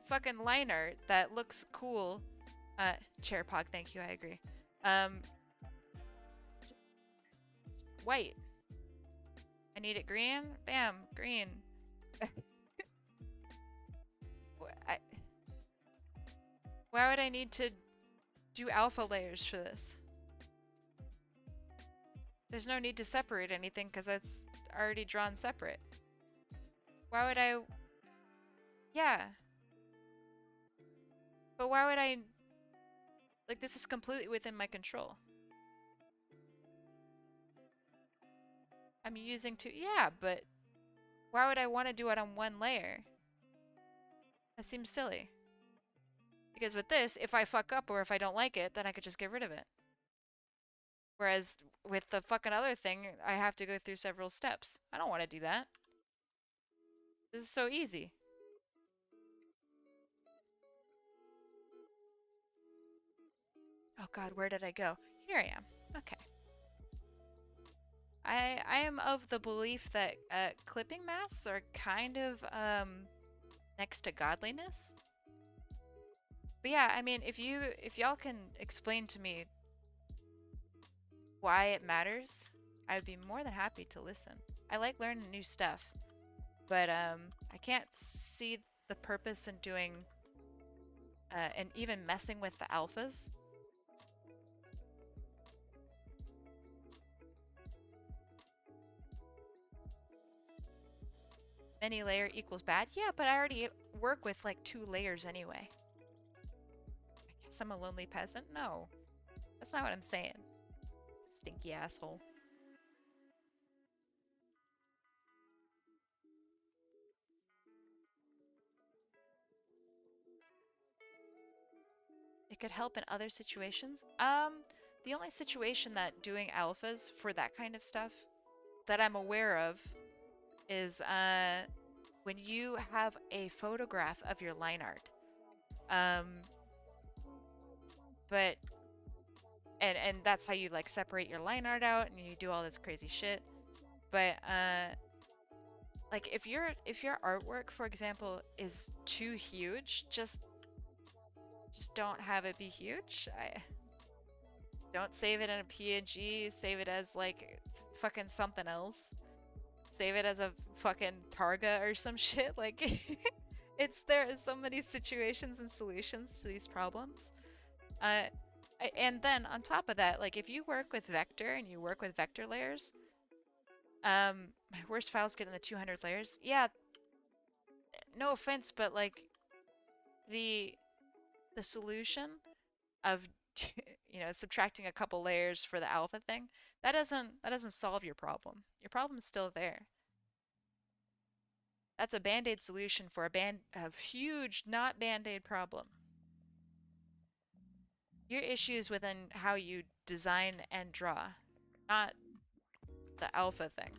fucking line art that looks cool, Chairpog, thank you, I agree. White. I need it green. Bam, green. Why would I need to do alpha layers for this? There's no need to separate anything because that's already drawn separate. Why would I... Yeah. But why would I... Like, this is completely within my control. I'm using two... Yeah, but why would I want to do it on one layer? That seems silly. Because with this, if I fuck up or if I don't like it, then I could just get rid of it. Whereas with the fucking other thing, I have to go through several steps. I don't want to do that. This is so easy. Oh god, where did I go? Here I am. Okay. I am of the belief that clipping masks are kind of next to godliness. But yeah, I mean, if y'all can explain to me why it matters, I would be more than happy to listen. I like learning new stuff, but I can't see the purpose in doing and even messing with the alphas. Many layer equals bad. Yeah, but I already work with like 2 layers anyway. I guess I'm a lonely peasant? No, that's not what I'm saying. Stinky asshole. could help in other situations. The only situation that doing alphas for that kind of stuff that I'm aware of is when you have a photograph of your line art. Um, but and that's how you like separate your line art out and you do all this crazy shit. But like if your artwork, for example, is too huge, just don't have it be huge. Don't save it in a PNG, save it as like fucking something else. Save it as a fucking Targa or some shit. Like there are so many situations and solutions to these problems. And then on top of that, like if you work with vector and you work with vector layers, my worst files get in the 200 layers. Yeah, no offense, but like the solution of subtracting a couple layers for the alpha thing, that doesn't solve your problem. Your problem is still there. That's a band-aid solution for a huge not band-aid problem. Your issue is within how you design and draw, not the alpha thing.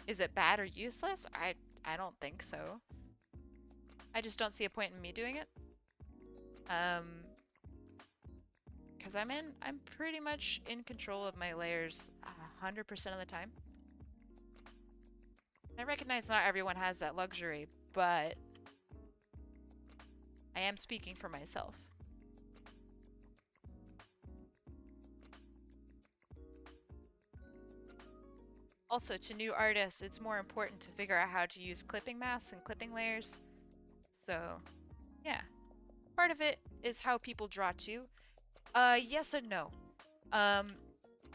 Is it bad or useless? I don't think so. I just don't see a point in me doing it. Because I'm pretty much in control of my layers 100% of the time. I recognize not everyone has that luxury, but I am speaking for myself. Also, to new artists, it's more important to figure out how to use clipping masks and clipping layers. So, yeah. Part of it is how people draw too. Yes and no.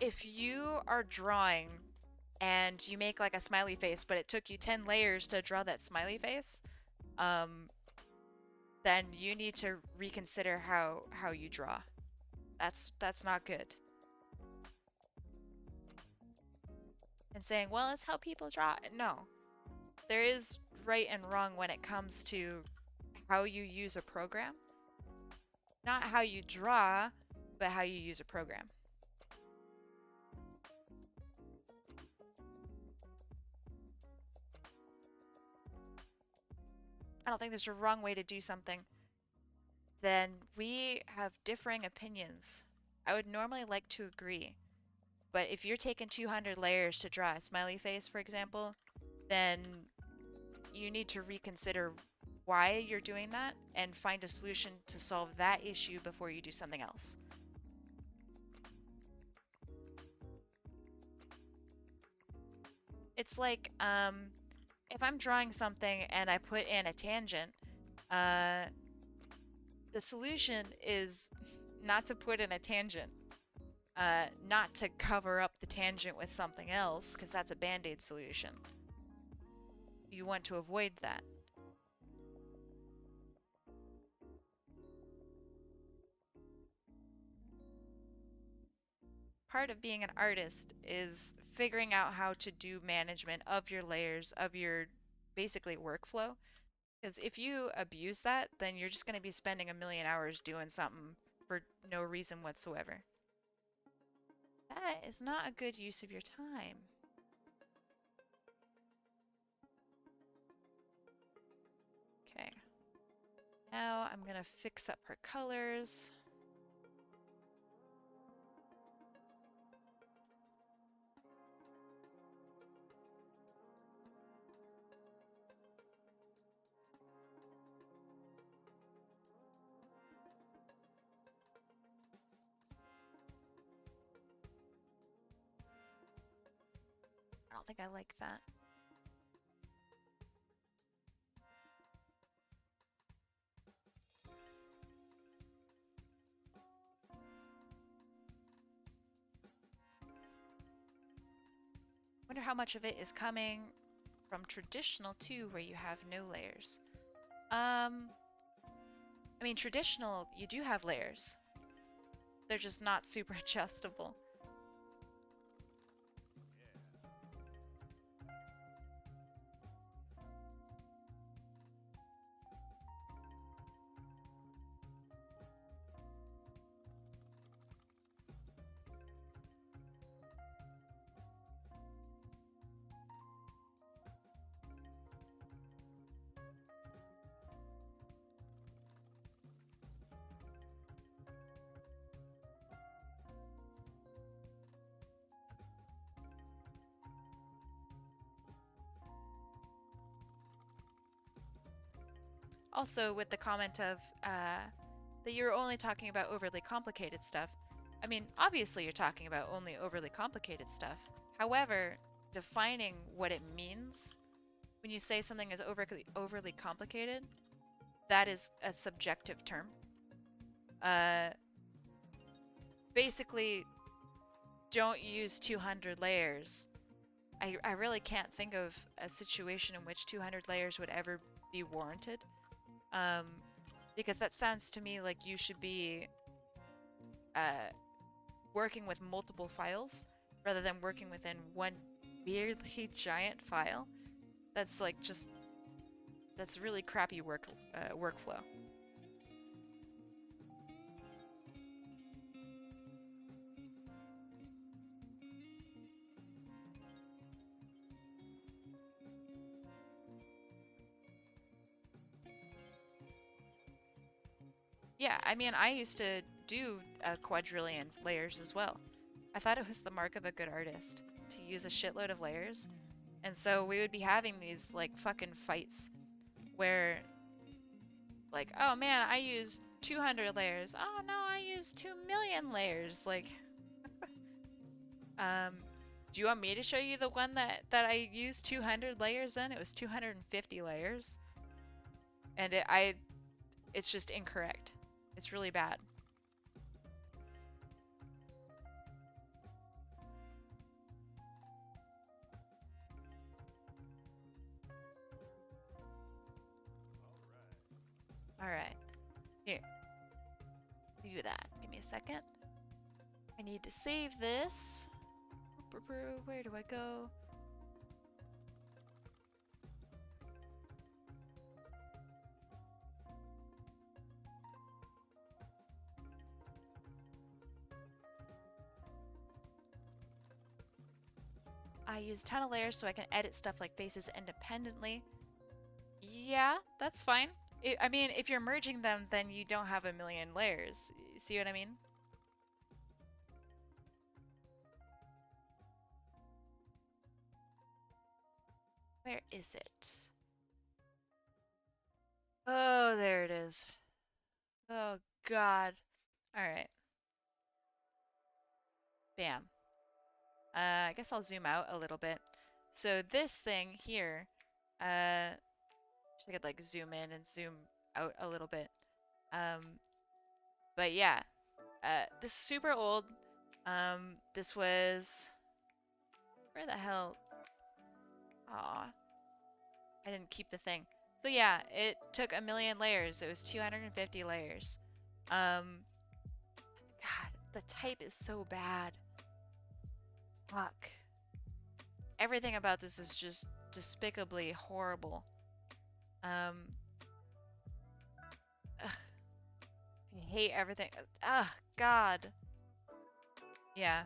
If you are drawing and you make like a smiley face, but it took you 10 layers to draw that smiley face, then you need to reconsider how you draw. That's not good. And saying, well, it's how people draw. No. There is right and wrong when it comes to how you use a program. Not how you draw, but how you use a program. I don't think there's a wrong way to do something. Then we have differing opinions. I would normally like to agree. But if you're taking 200 layers to draw a smiley face, for example, then you need to reconsider why you're doing that and find a solution to solve that issue before you do something else. It's like, if I'm drawing something and I put in a tangent, the solution is not to put in a tangent. Not to cover up the tangent with something else, because that's a band-aid solution. You want to avoid that. Part of being an artist is figuring out how to do management of your layers, of your basically workflow. Because if you abuse that, then you're just going to be spending a million hours doing something for no reason whatsoever. That is not a good use of your time. Okay. Now I'm going to fix up her colors. I don't think I like that. Wonder how much of it is coming from traditional too, where you have no layers. I mean, traditional, you do have layers. They're just not super adjustable. also with the comment of that you're only talking about overly complicated stuff. I mean, obviously you're talking about only overly complicated stuff. However, defining what it means when you say something is overly complicated, that is a subjective term. Uh, basically, don't use 200 layers. I really can't think of a situation in which 200 layers would ever be warranted. Because that sounds to me like you should be working with multiple files rather than working within one weirdly giant file. That's like just, that's really crappy workflow. Yeah, I mean, I used to do a quadrillion layers as well. I thought it was the mark of a good artist to use a shitload of layers. And so we would be having these like fucking fights where like, oh man, I used 200 layers. Oh no, I used 2 million layers. Like, um, do you want me to show you the one that I used 200 layers in? It was 250 layers. And it's just incorrect. It's really bad. All right. Here. Do that. Give me a second. I need to save this. Where do I go? I use a ton of layers so I can edit stuff like faces independently. Yeah, that's fine. I mean, if you're merging them, then you don't have a million layers. See what I mean? Where is it? Oh, there it is. Oh, God. All right. Bam. I guess I'll zoom out a little bit. So this thing here, I could like zoom in and zoom out a little bit. But yeah, this is super old. This was, where the hell? Aw, I didn't keep the thing. So yeah, it took a million layers. It was 250 layers. God, the type is so bad. Fuck. Everything about this is just despicably horrible. Ugh. I hate everything. Ugh, God. Yeah.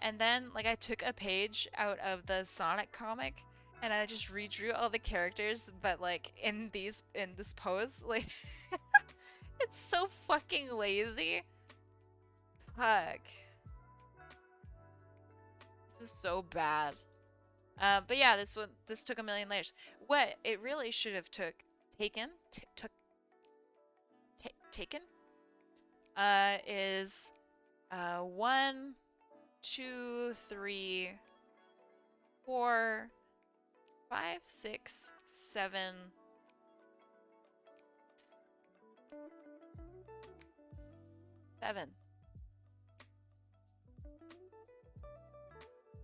And then, like, I took a page out of the Sonic comic and I just redrew all the characters, but like in this pose. Like, it's so fucking lazy. Fuck. This is so bad. But yeah, this took a million layers. What it really should have taken is 1, 2, 3, 4, 5, 6, 7, 7.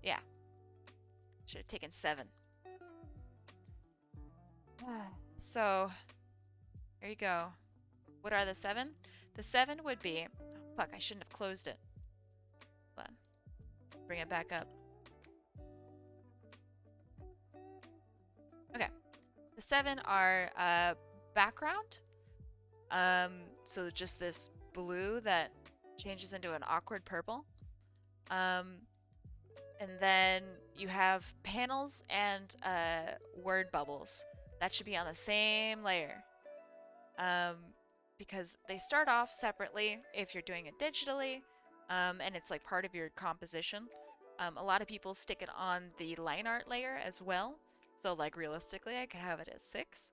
Yeah. Should have taken 7. So, there you go. What are the 7? The 7 would be... Oh, fuck, I shouldn't have closed it. Hold on. Bring it back up. Okay. The 7 are background. So just this blue that changes into an awkward purple. And then you have panels and word bubbles. That should be on the same layer. Because they start off separately if you're doing it digitally, and it's like part of your composition. A lot of people stick it on the line art layer as well. So like realistically, I could have it as 6.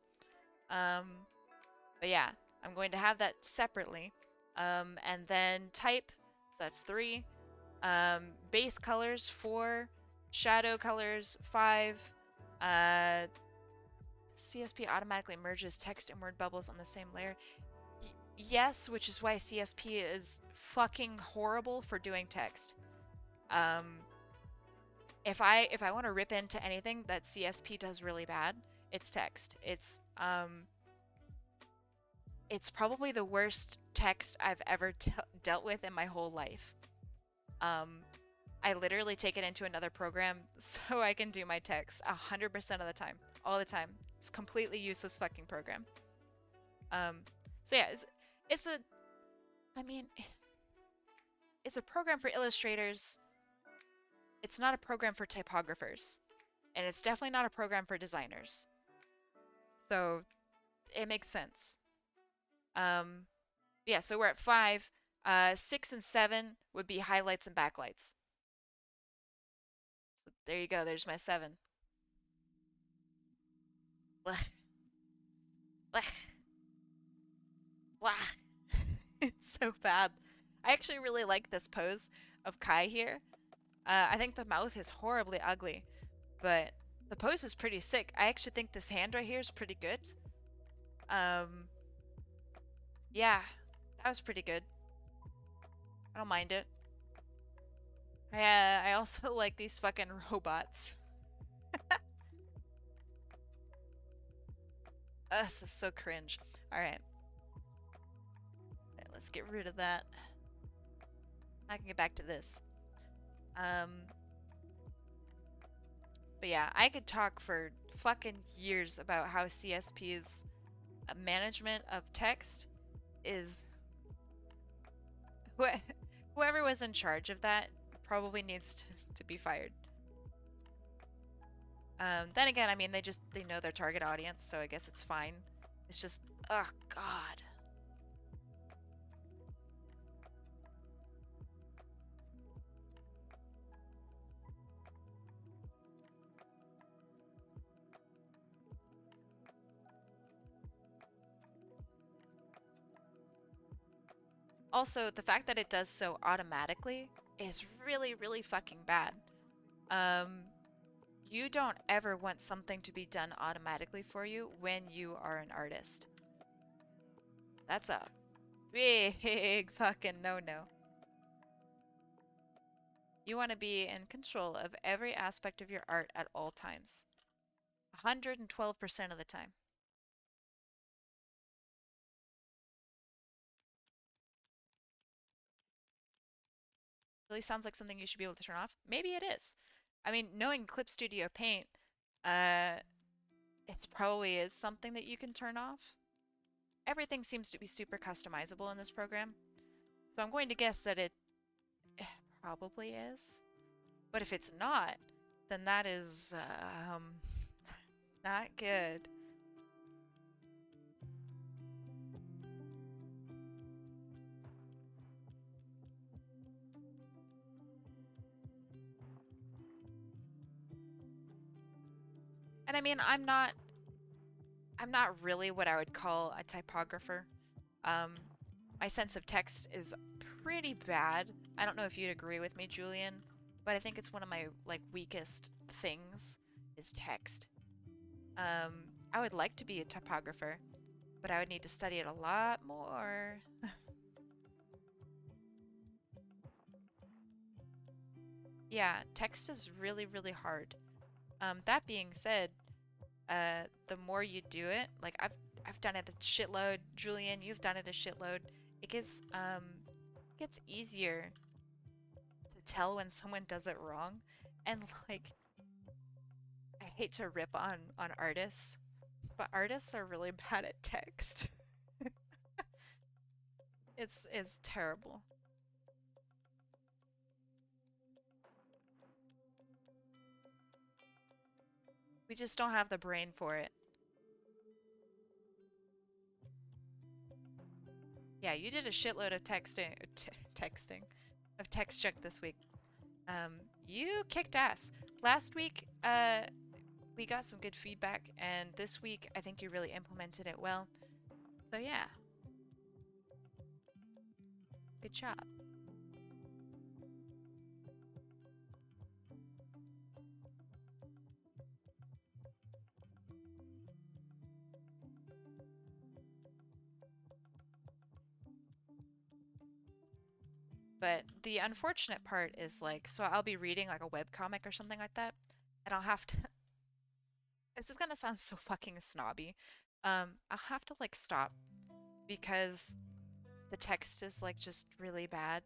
But yeah, I'm going to have that separately. And then type, so that's 3. Base colors 4, shadow colors 5. Uh, CSP automatically merges text and word bubbles on the same layer. Yes, which is why CSP is fucking horrible for doing text. Um, if I want to rip into anything that CSP does really bad, it's text. It's probably the worst text I've ever dealt with in my whole life. Um, I literally take it into another program so I can do my text 100% of the time, all the time. It's a completely useless fucking program. Um, so yeah, it's a, I mean, it's a program for illustrators. It's not a program for typographers, and it's definitely not a program for designers. So it makes sense. Um, yeah, so we're at 5. 6 and 7 would be highlights and backlights. So there you go. There's my 7. Blech, blech, blech. It's so bad. I actually really like this pose of Kai here. I think the mouth is horribly ugly, but the pose is pretty sick. I actually think this hand right here is pretty good. Um, yeah, that was pretty good. I don't mind it. I also like these fucking robots. This is so cringe. Alright. Let's get rid of that. I can get back to this. Um, but yeah, I could talk for fucking years about how CSP's management of text is... Whoever was in charge of that probably needs to be fired. Then again, I mean, they know their target audience, so I guess it's fine. It's just, oh god. Also, the fact that it does so automatically is really, really fucking bad. Um, you don't ever want something to be done automatically for you when you are an artist. That's a big fucking no-no. You want to be in control of every aspect of your art at all times. 112% of the time. Really sounds like something you should be able to turn off. Maybe it is. I mean, knowing Clip Studio Paint, uh, it probably is something that you can turn off. Everything seems to be super customizable in this program, so I'm going to guess that it probably is. But if it's not, then that is, not good. And I mean, I'm not really what I would call a typographer. Um, my sense of text is pretty bad. I don't know if you'd agree with me, Julian, but I think it's one of my like weakest things is text. Um, I would like to be a typographer, but I would need to study it a lot more. Yeah, text is really, really hard. That being said, the more you do it, like I've done it a shitload. Julian, you've done it a shitload. It gets easier to tell when someone does it wrong, and like I hate to rip on artists, but artists are really bad at text. It's terrible. We just don't have the brain for it. Yeah, you did a shitload of texting, of text junk this week. Um, you kicked ass. Last week, we got some good feedback, and this week I think you really implemented it well. So yeah, good job. But the unfortunate part is like, so I'll be reading like a web comic or something like that, and I'll have to, this is gonna sound so fucking snobby. I'll have to like stop because the text is like just really bad.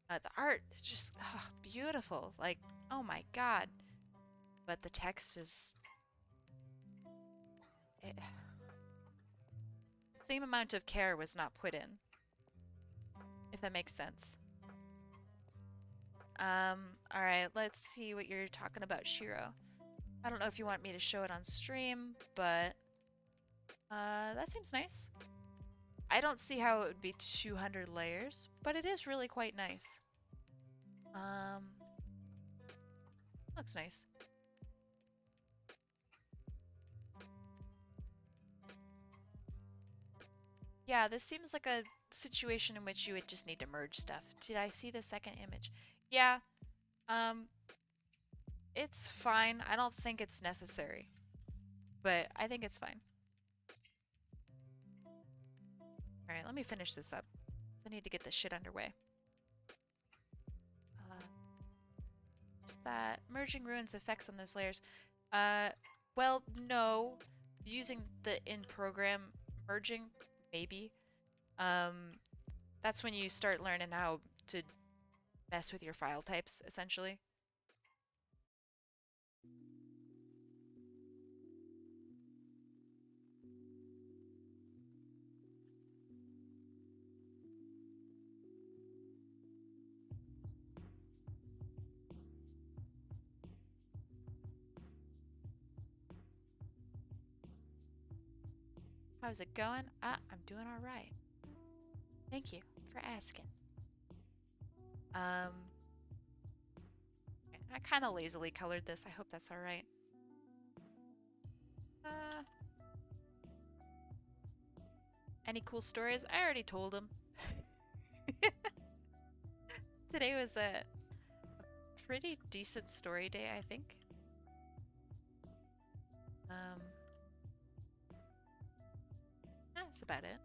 The art is just beautiful. Like, oh my God. But the text is it, same amount of care was not put in, if that makes sense. All right, let's see what you're talking about, Shiro. I don't know if you want me to show it on stream, but that seems nice. I don't see how it would be 200 layers, but it is really quite nice. Um, looks nice. Yeah, this seems like a situation in which you would just need to merge stuff. Did I see the second image? Yeah, um, it's fine. I don't think it's necessary, but I think it's fine. All right, let me finish this up. I need to get this shit underway. Just that merging ruins effects on those layers. Well, no. Using the in-program merging, maybe. That's when you start learning how to mess with your file types, essentially. How's it going? I'm doing all right. Thank you for asking. Um, I kind of lazily colored this. I hope that's all right. Uh, any cool stories? I already told them. Today was a pretty decent story day, I think. That's about it.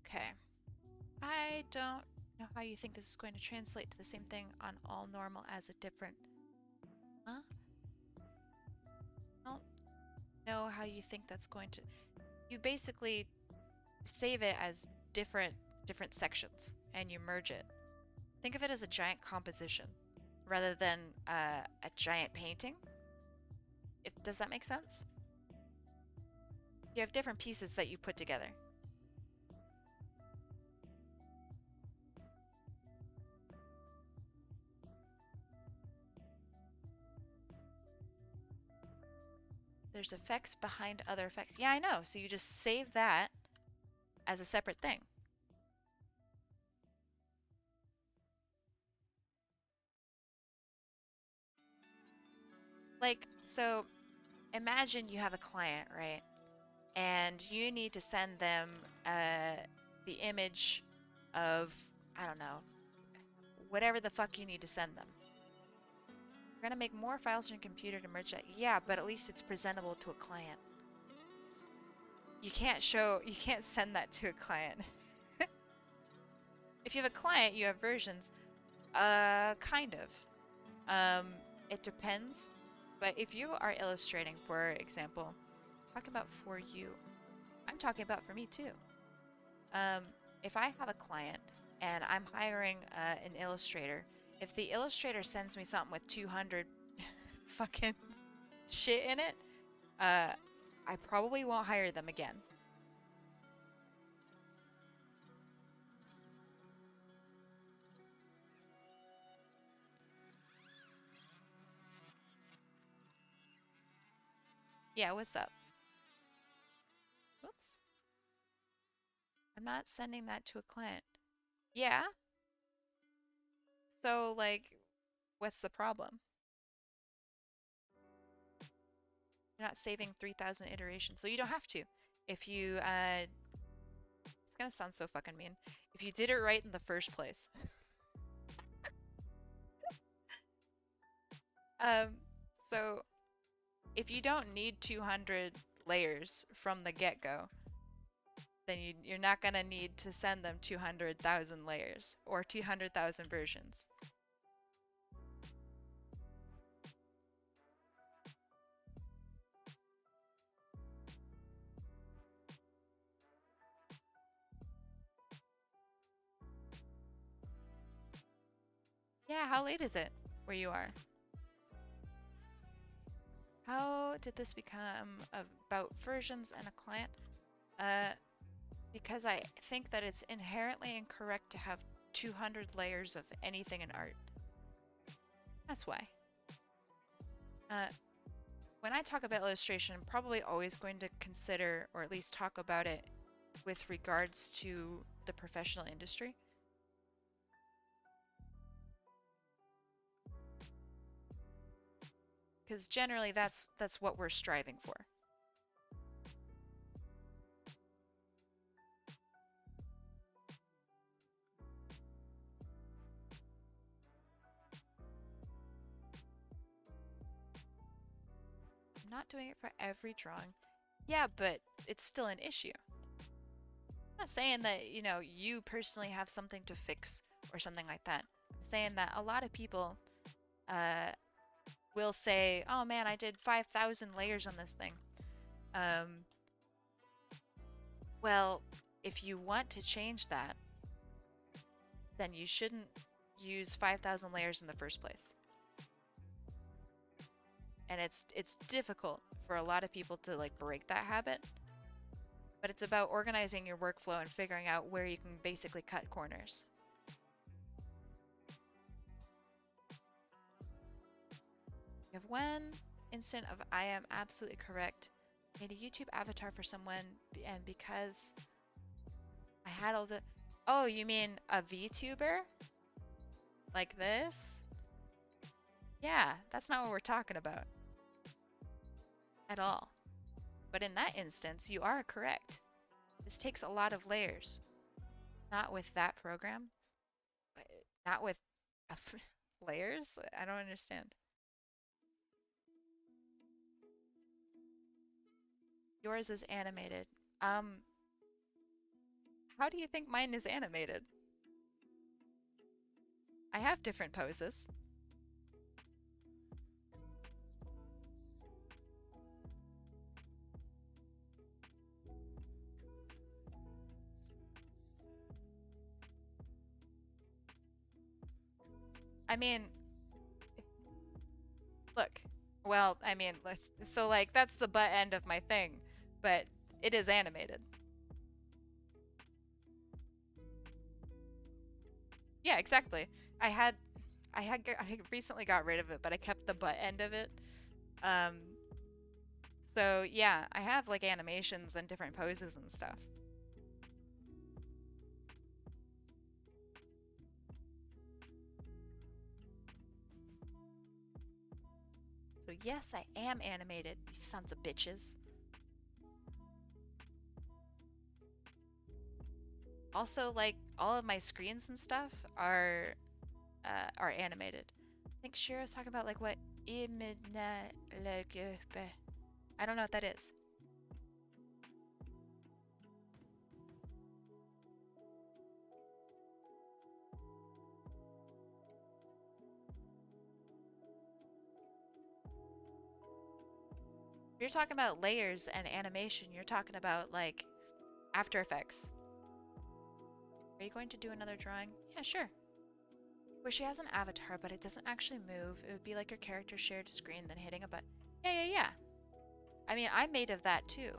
Okay. I don't know how you think this is going to translate to the same thing on all normal as a different... Huh? I don't know how you think that's going to... You basically save it as different sections and you merge it. Think of it as a giant composition rather than a giant painting. Does that make sense? You have different pieces that you put together. There's effects behind other effects. Yeah, I know. So you just save that as a separate thing. Like, so imagine you have a client, right? And you need to send them the image of, I don't know, whatever the fuck you need to send them. You're gonna make more files on your computer to merge that. Yeah, but at least it's presentable to a client. You can't send that to a client. If you have a client, you have versions. Kind of. It depends. But if you are illustrating, for example, talk about for you. I'm talking about for me too. Um, if I have a client and I'm hiring an illustrator, if the illustrator sends me something with 200 fucking shit in it, I probably won't hire them again. Yeah, what's up? Oops. I'm not sending that to a client. Yeah? So, like, what's the problem? You're not saving 3,000 iterations, so you don't have to. If you, it's gonna sound so fucking mean. If you did it right in the first place. So if you don't need 200 layers from the get-go, then you're not gonna need to send them 200,000 layers or 200,000 versions. Yeah, how late is it where you are? How did this become about versions and a client? Because I think that it's inherently incorrect to have 200 layers of anything in art. That's why. Uh, when I talk about illustration, I'm probably always going to consider, or at least talk about it with regards to the professional industry. Because generally that's what we're striving for. I'm not doing it for every drawing. Yeah, but it's still an issue. I'm not saying that, you know, you personally have something to fix or something like that. I'm saying that a lot of people will say, oh man, I did 5,000 layers on this thing. Well, if you want to change that, then you shouldn't use 5,000 layers in the first place. And it's difficult for a lot of people to like break that habit. But it's about organizing your workflow and figuring out where you can basically cut corners. You have one instant of I am absolutely correct. I made a YouTube avatar for someone, and because I had all the... Oh, you mean a VTuber? Like this? Yeah, that's not what we're talking about. At all. But in that instance, you are correct. This takes a lot of layers. Not with that program. Not with layers? I don't understand. Yours is animated. How do you think mine is animated? I have different poses. I mean, look. Well, I mean, so like that's the butt end of my thing, but it is animated. Yeah, exactly. I had I recently got rid of it, but I kept the butt end of it. Um, so yeah, I have like animations and different poses and stuff. So yes, I am animated, you sons of bitches. Also, like all of my screens and stuff are animated. I think Shira's talking about like what I don't know what that is. If you're talking about layers and animation, you're talking about like After Effects. Are you going to do another drawing? Yeah, sure. Where she has an avatar, but it doesn't actually move. It would be like your character shared a screen, then hitting a button. Yeah. I mean, I'm made of that too.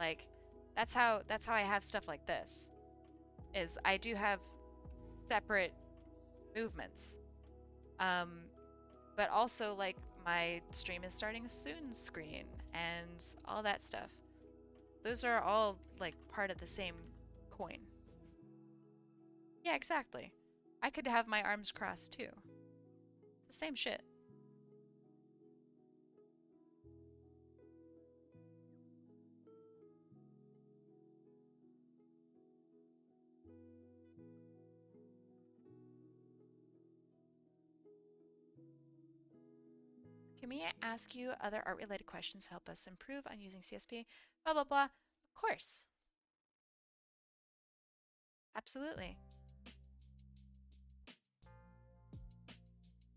Like, that's how I have stuff like this. Is I do have separate movements. But also like my stream is starting soon screen. and all that stuff. Those are all like part of the same coin. Yeah, exactly. I could have my arms crossed too. It's the same shit. Can we ask you other art-related questions to help us improve on using CSP? Blah, blah, blah. Of course. Absolutely.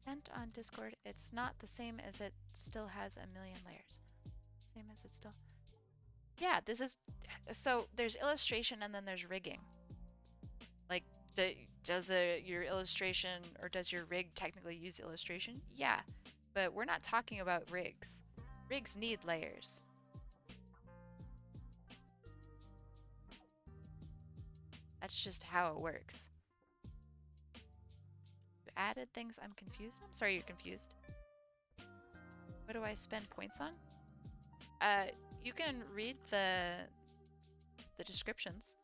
Sent on Discord. It's not the same as it still has a million layers. Same as it still... Yeah, this is... So there's illustration and then there's rigging. Like, does your illustration or does your rig technically use illustration? Yeah, but we're not talking about rigs. Rigs need layers. That's just how it works. You added things I'm confused? I'm sorry you're confused. What do I spend points on? You can read the descriptions.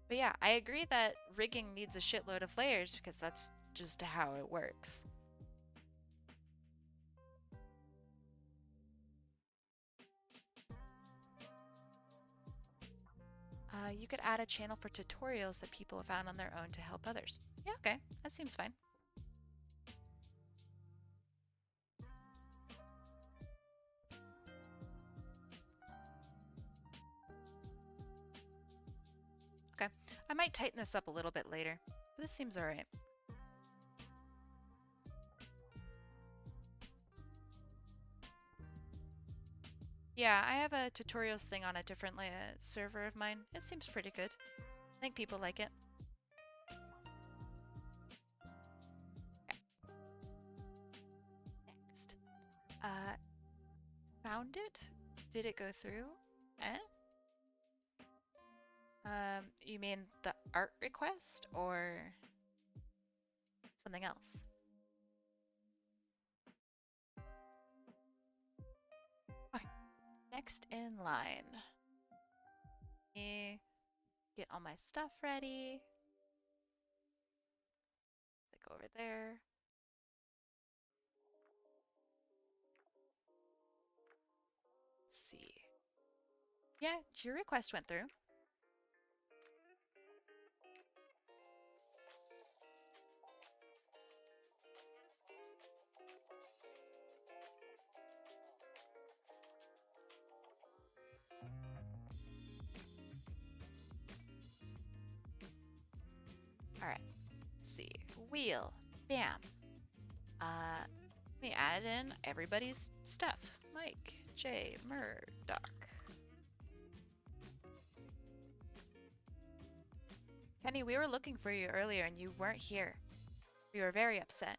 But yeah, I agree that rigging needs a shitload of layers because that's just how it works. You could add a channel for tutorials that people have found on their own to help others. Yeah, okay, that seems fine. Okay, I might tighten this up a little bit later, but this seems alright. Yeah, I have a tutorials thing on a different server of mine. It seems pretty good. I think people like it. Okay. Next. Found it? Did it go through? Eh? You mean the art request or something else? Okay. Next in line. Me get all my stuff ready. Let's go over there. Let's see. Yeah, your request went through. All right. Let's see. Wheel. Bam. We add in everybody's stuff. Mike, Jay, Murdoch. Kenny, we were looking for you earlier and you weren't here. We were very upset.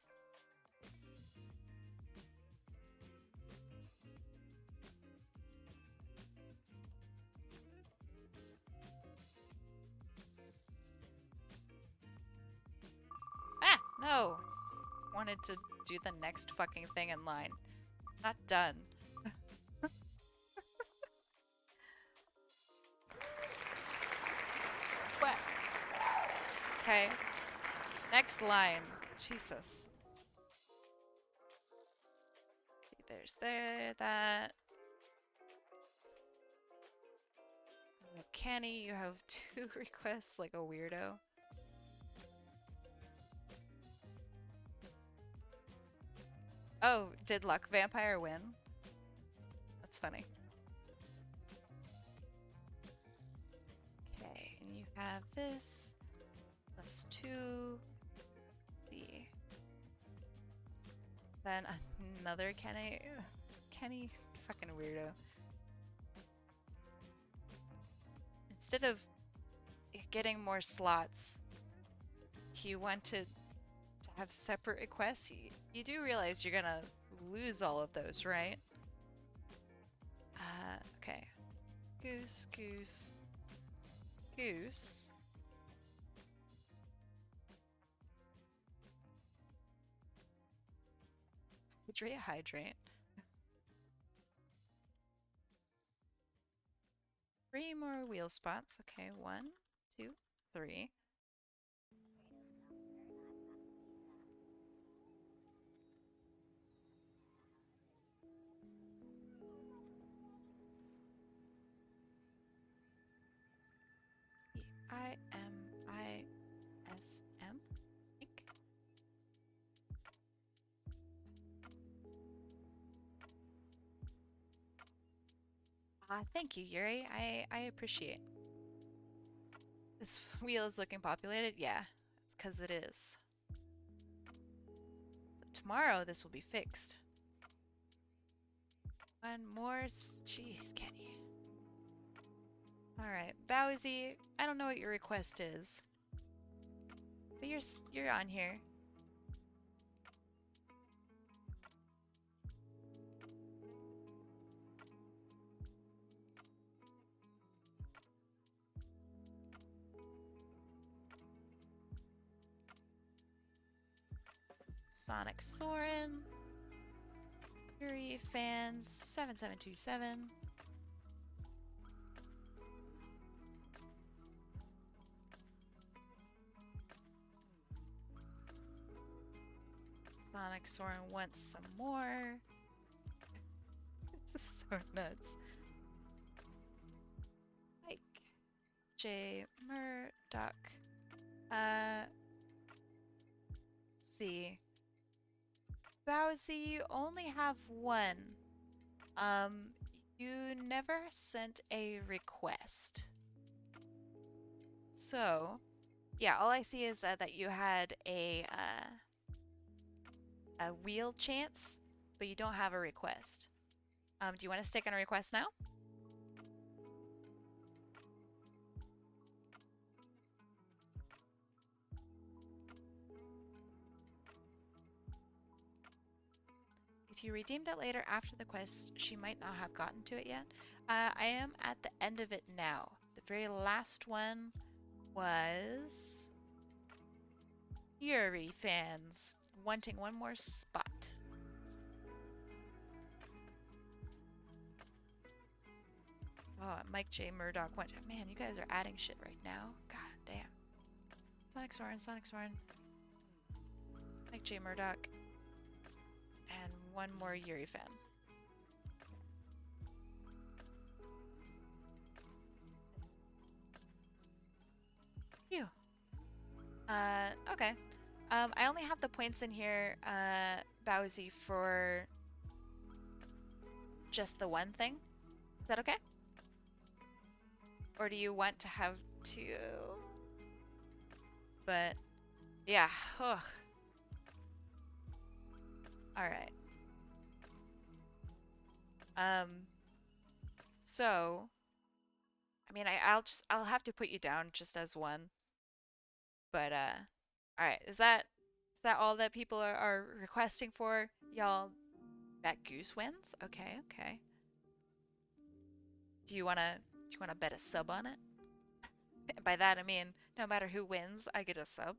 Ah, no. Wanted to do the next fucking thing in line. Not done. What? Okay. Next line. Jesus. Let's see, there's that. Kenny, you have 2 requests like a weirdo. Oh, did Luck Vampire win? That's funny. Okay, and you have this +2. Let's see. Then another Kenny. Kenny, fucking weirdo. Instead of getting more slots, he wanted to have separate requests. You do realize you're gonna lose all of those, right? Okay. Goose, goose, goose. Hydrate, hydrate. 3 more wheel spots. Okay, 1, 2, 3. T-I-M-I-S-M. Thank you, Yuri. I appreciate. This wheel is looking populated? Yeah, it's because it is. So tomorrow this will be fixed. One more. Jeez, Kenny. Alright, Bowsy, I don't know what your request is. But you're on here. Sonic Soren. Yuri Fans 7727. Sonic Soren wants some more. This is so nuts. Mike J. Murdoch. Let's see. Bowsy, you only have one. You never sent a request. So, yeah, all I see is that you had a wheel chance, but you don't have a request. Do you want to stick on a request now? If you redeemed it later after the quest, she might not have gotten to it yet. I am at the end of it now. The very last one was Yuri Fans wanting one more spot. Oh, Mike J. Murdoch went. Man, you guys are adding shit right now. God damn. Sonic Soren, Sonic Soren. Mike J. Murdoch. And one more Yuri fan. Phew. Okay. I only have the points in here, Bowsy, for just the one thing. Is that okay? Or do you want to have two? But, yeah. Ugh. Alright. So, I mean, I'll have to put you down just as one. But, alright. Is that all that people are requesting for? Y'all, that goose wins? Okay, okay. Do you wanna bet a sub on it? By that I mean, no matter who wins, I get a sub.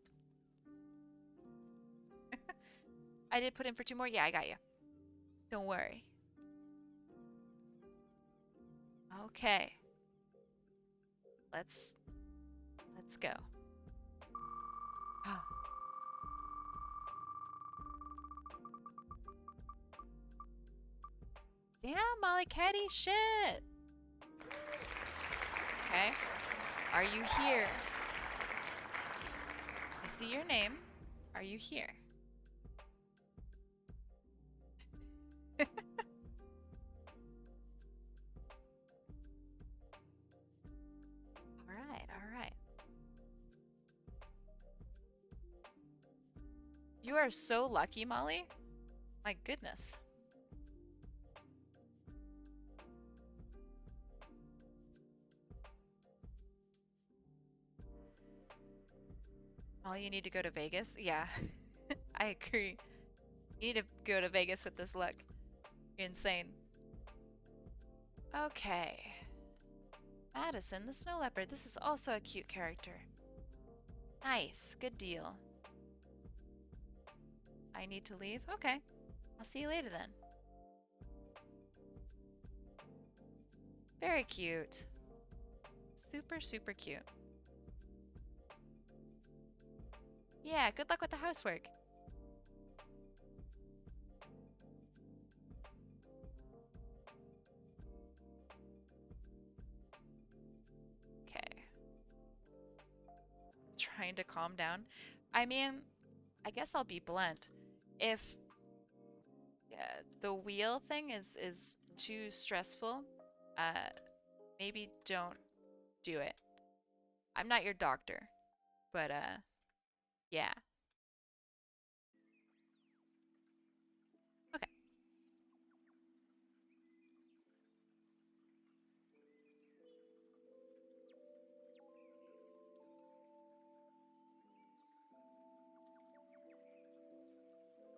I did put in for 2 more. Yeah, I got you. Don't worry. Okay. Let's go. Oh. Damn, MollyKetty, shit. Okay. Are you here? I see your name. Are you here? Alright. You are so lucky, Molly. My goodness. Oh, you need to go to Vegas? Yeah, I agree. You need to go to Vegas with this look. You're insane. Okay. Madison, the snow leopard. This is also a cute character. Nice. Good deal. I need to leave? Okay. I'll see you later then. Very cute. Super, super cute. Yeah, good luck with the housework. Okay. Trying to calm down. I mean, I guess I'll be blunt. If the wheel thing is too stressful, uh, maybe don't do it. I'm not your doctor, but yeah. Okay.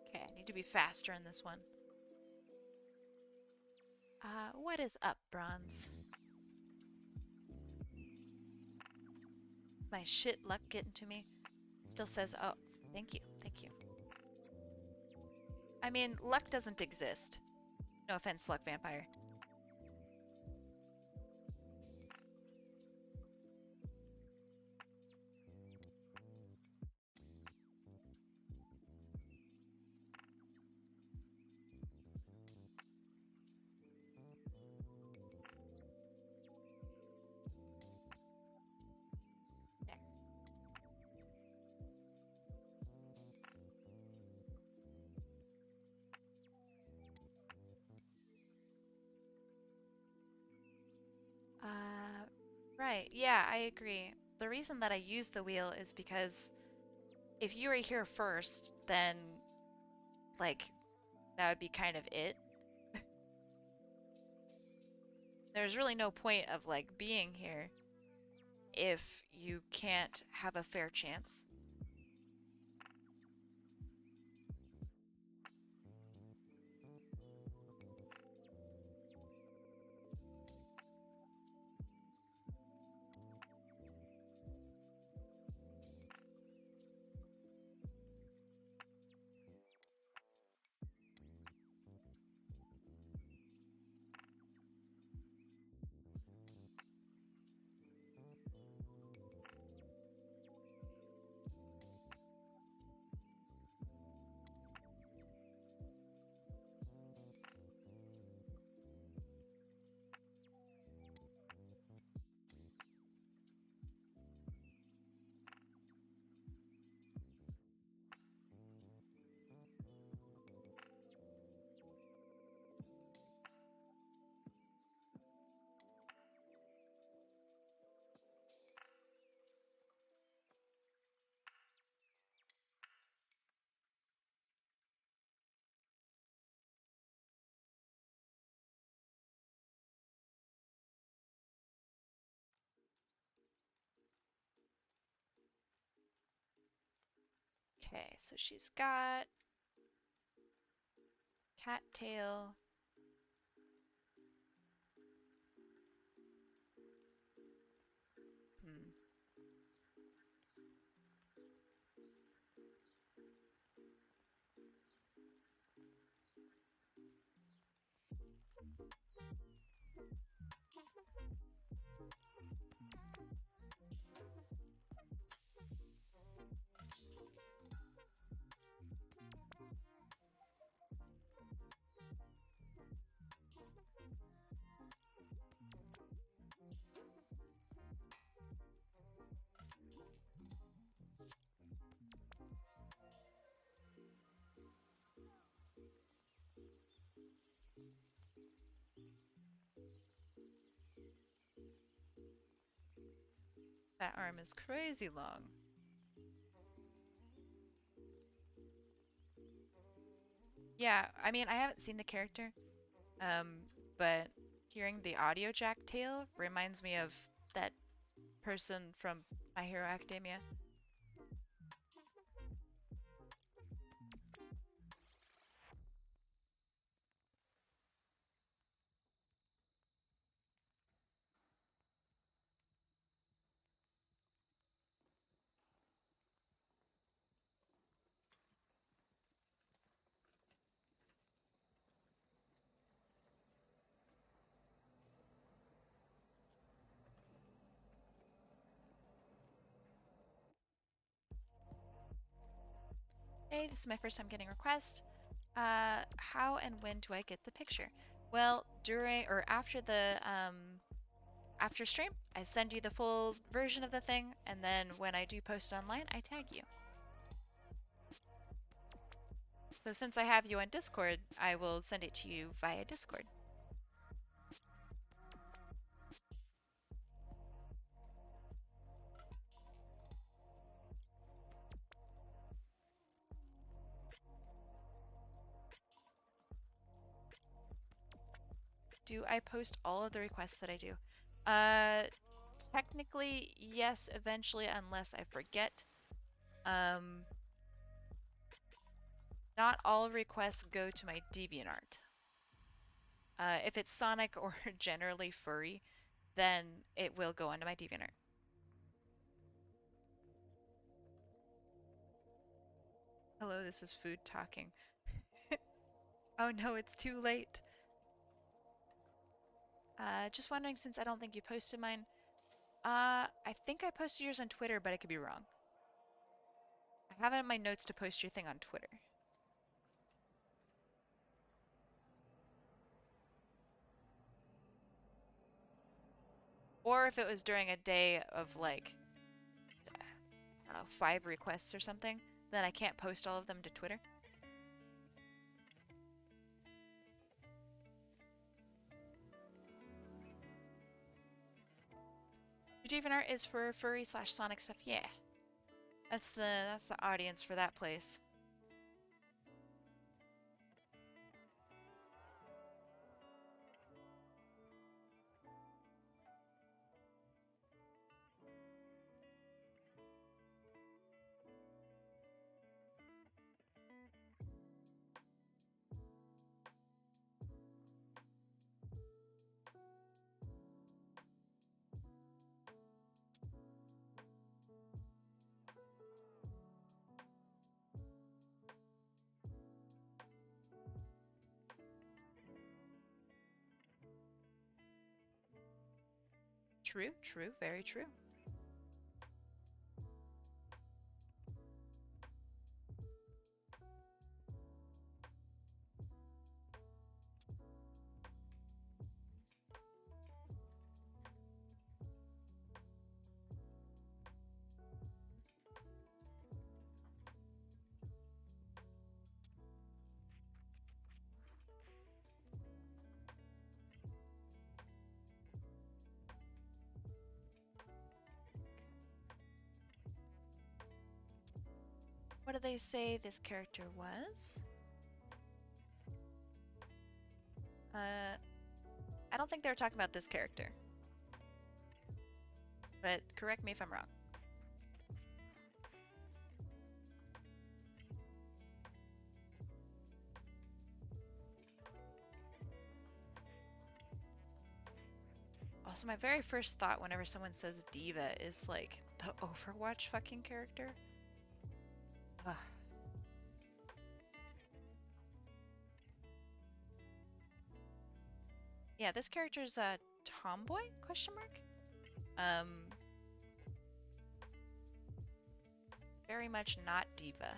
Okay, I need to be faster in this one. What is up, Bronze? Is my shit luck getting to me? Still says, oh, thank you, thank you. I mean, luck doesn't exist. No offense, Luck Vampire. There. Right, yeah, I agree. The reason that I use the wheel is because if you were here first, then, like, that would be kind of it. There's really no point of, like, being here if you can't have a fair chance. Okay, so she's got cattail. Hmm. That arm is crazy long. Yeah, I mean, I haven't seen the character, but hearing the audio jack tale reminds me of that person from My Hero Academia. Hey, this is my first time getting a request. How and when do I get the picture? Well, during or after the after stream, I send you the full version of the thing, and then when I do post it online, I tag you. So since I have you on Discord, I will send it to you via Discord. Do I post all of the requests that I do? Uh, Technically, yes, eventually, unless I forget. Um, Not all requests go to my DeviantArt. If it's Sonic or generally furry, then it will go onto my DeviantArt. Hello, this is food talking. Oh no, it's too late. Just wondering, since I don't think you posted mine. I think I posted yours on Twitter, but I could be wrong. I have it in my notes to post your thing on Twitter. Or if it was during a day of like, I don't know, 5 requests or something, then I can't post all of them to Twitter. Your DeviantArt is for furry slash Sonic stuff. Yeah, that's the audience for that place. True, true, very true. What do they say this character was? I don't think they were talking about this character. But correct me if I'm wrong. Also, my very first thought whenever someone says diva is like the Overwatch fucking character. Ugh. Yeah, this character's a tomboy? Question mark. Um, Very much not diva.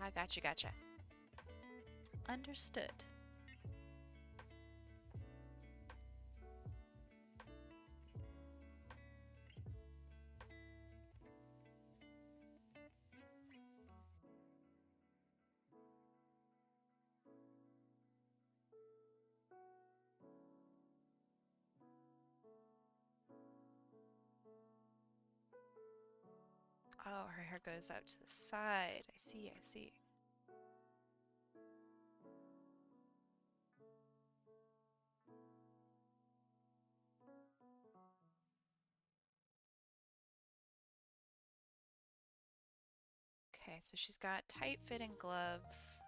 I gotcha, gotcha. Understood. Oh, her hair goes out to the side. I see, I see. Okay, so she's got tight-fitting gloves.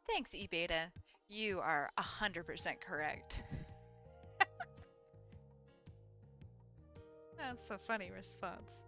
Thanks, eBeta. You are 100% correct. That's a funny response.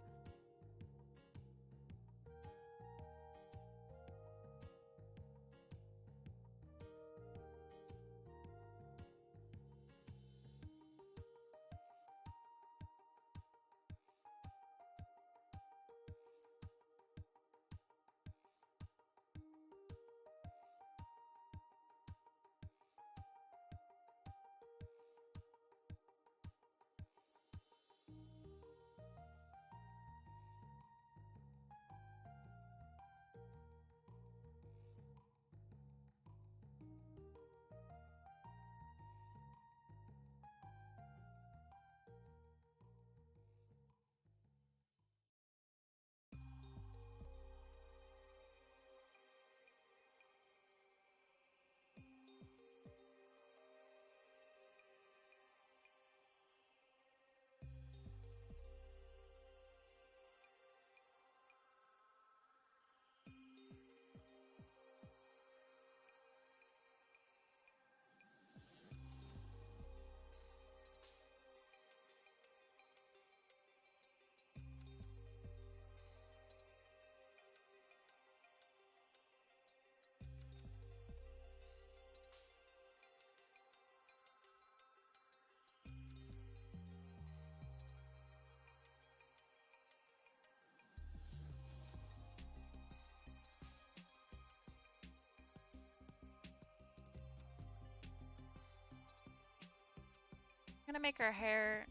I'm gonna make her hair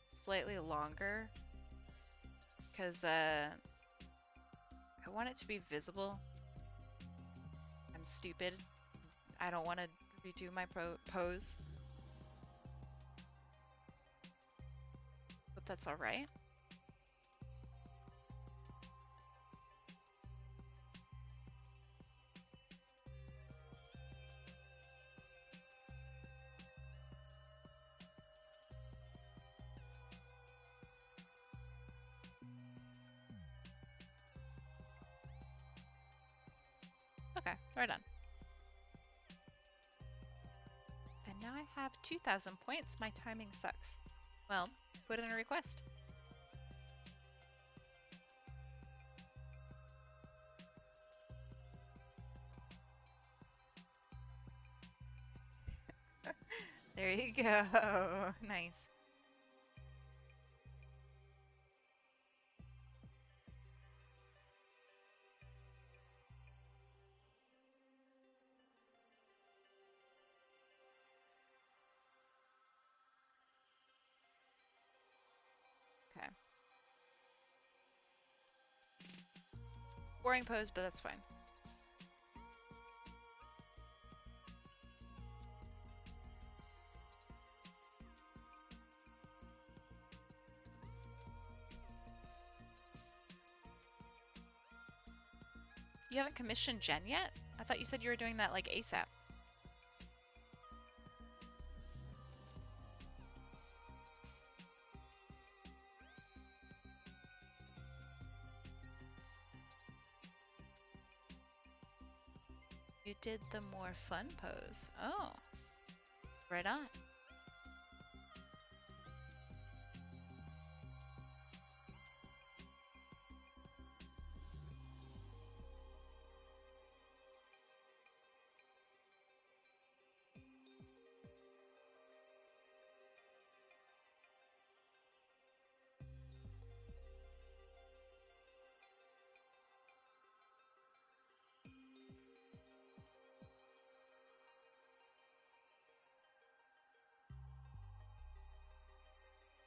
slightly longer because I want it to be visible. I'm stupid. I don't want to redo my pose. Hope that's all right. Okay, we're done. And now I have 2,000 points. My timing sucks. Well, put in a request. There you go. Nice. Okay. Boring pose, but that's fine. You haven't commissioned Jen yet? I thought you said you were doing that like ASAP. You did the more fun pose. Oh, right on.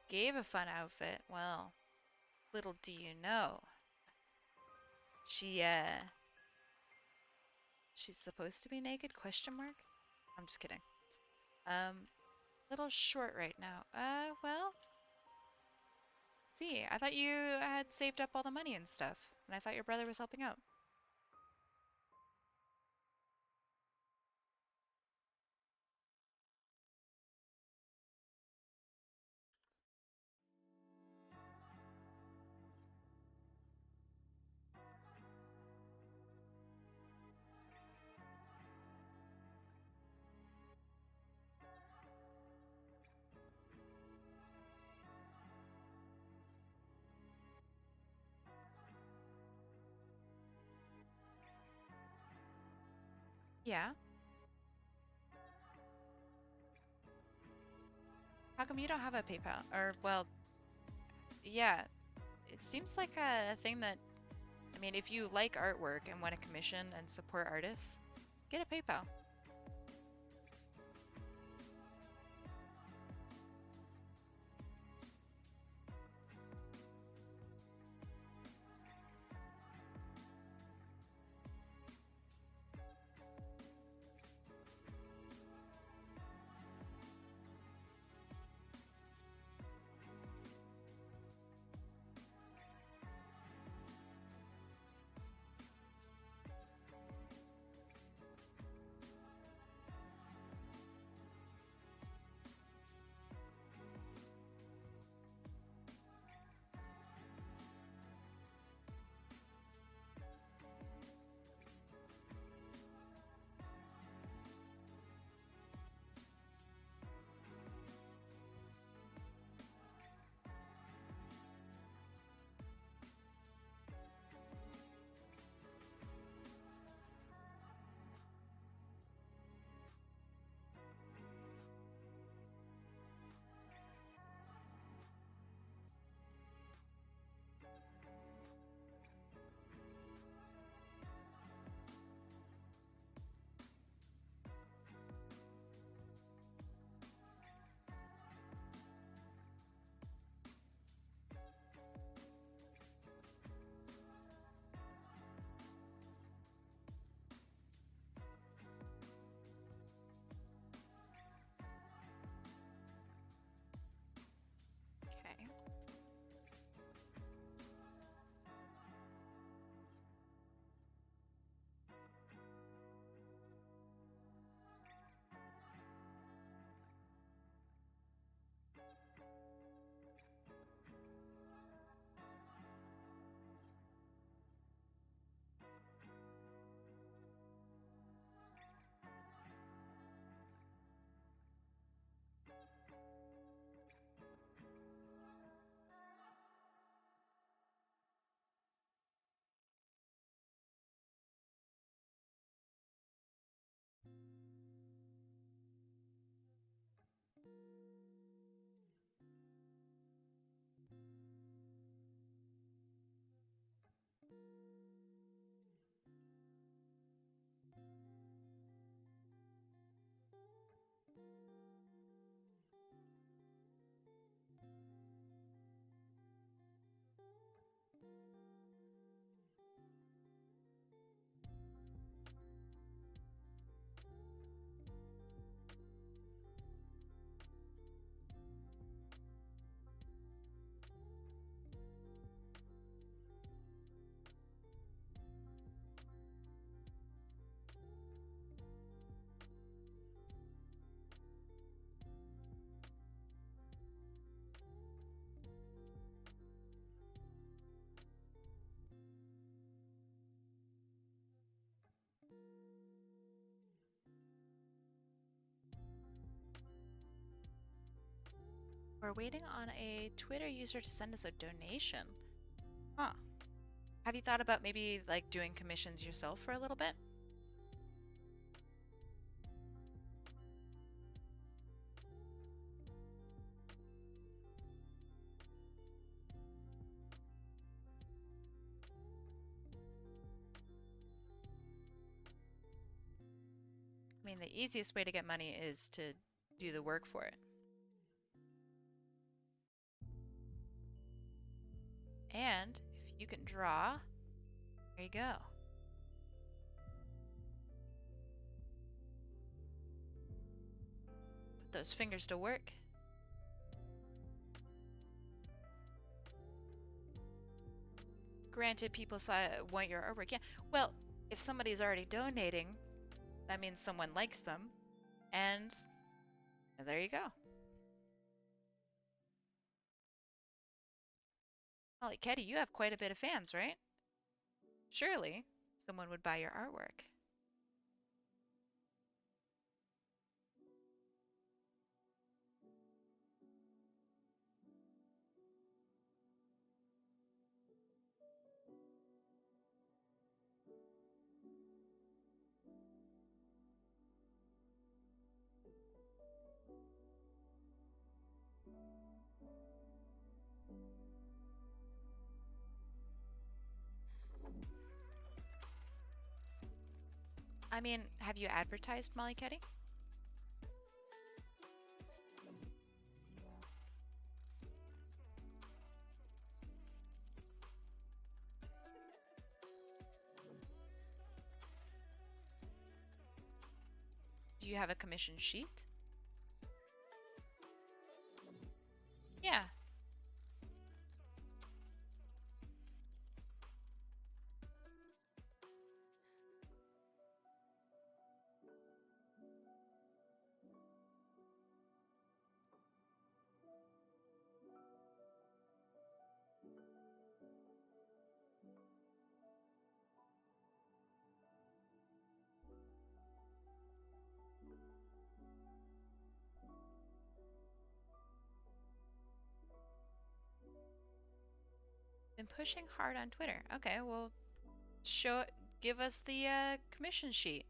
Gave a fun outfit. Well, little do you know, she she's supposed to be naked? Question mark? I'm just kidding. Um, little short right now. Well, see, I thought you had saved up all the money and stuff, and I thought your brother was helping out. Yeah. How come you don't have a PayPal? Or, well, yeah, it seems like a thing that, I mean, if you like artwork and want to commission and support artists, get a PayPal. We're waiting on a Twitter user to send us a donation. Huh. Have you thought about maybe like doing commissions yourself for a little bit? I mean, the easiest way to get money is to do the work for it. And if you can draw, there you go. Put those fingers to work. Granted, people want your artwork. Yeah, well, if somebody's already donating, that means someone likes them. And there you go. MollyKetty, you have quite a bit of fans, right? Surely someone would buy your artwork. I mean, have you advertised MollyKetty? Do you have a commission sheet? Yeah. Been pushing hard on Twitter. Okay, well, give us the commission sheet.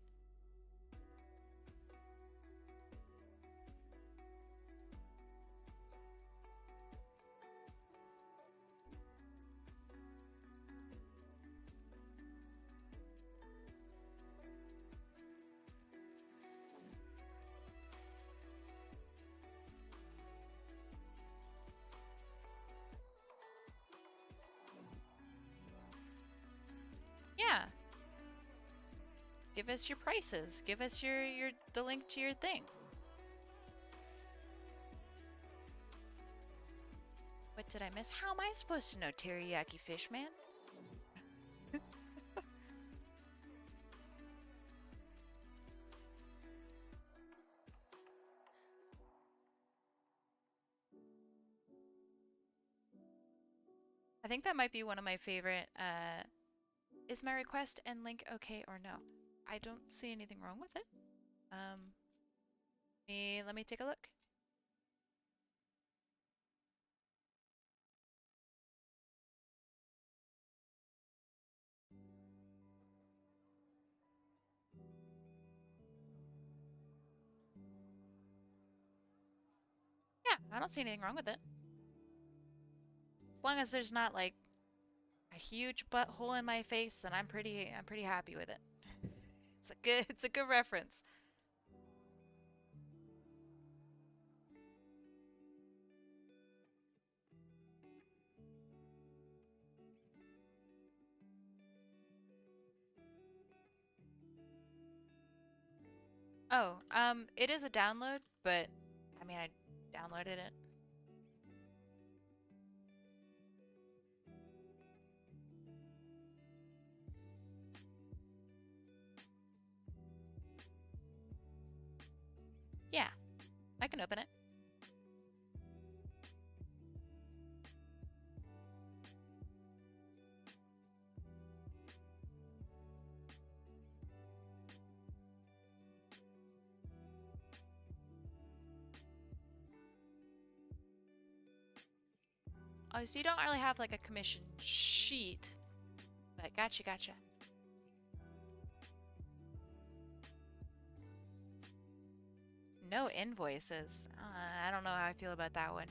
Yeah. Give us your prices. Give us the link to your thing. What did I miss? How am I supposed to know teriyaki fish, man? I think that might be one of my favorite. Is my request and link okay or no? I don't see anything wrong with it. Let me take a look. Yeah, I don't see anything wrong with it. As long as there's not like a huge butthole in my face, then I'm pretty happy with it. It's a good reference. Oh, it is a download, but I mean, I downloaded it. Yeah, I can open it. Oh, so you don't really have like a commission sheet. But gotcha, gotcha. No invoices. I don't know how I feel about that one.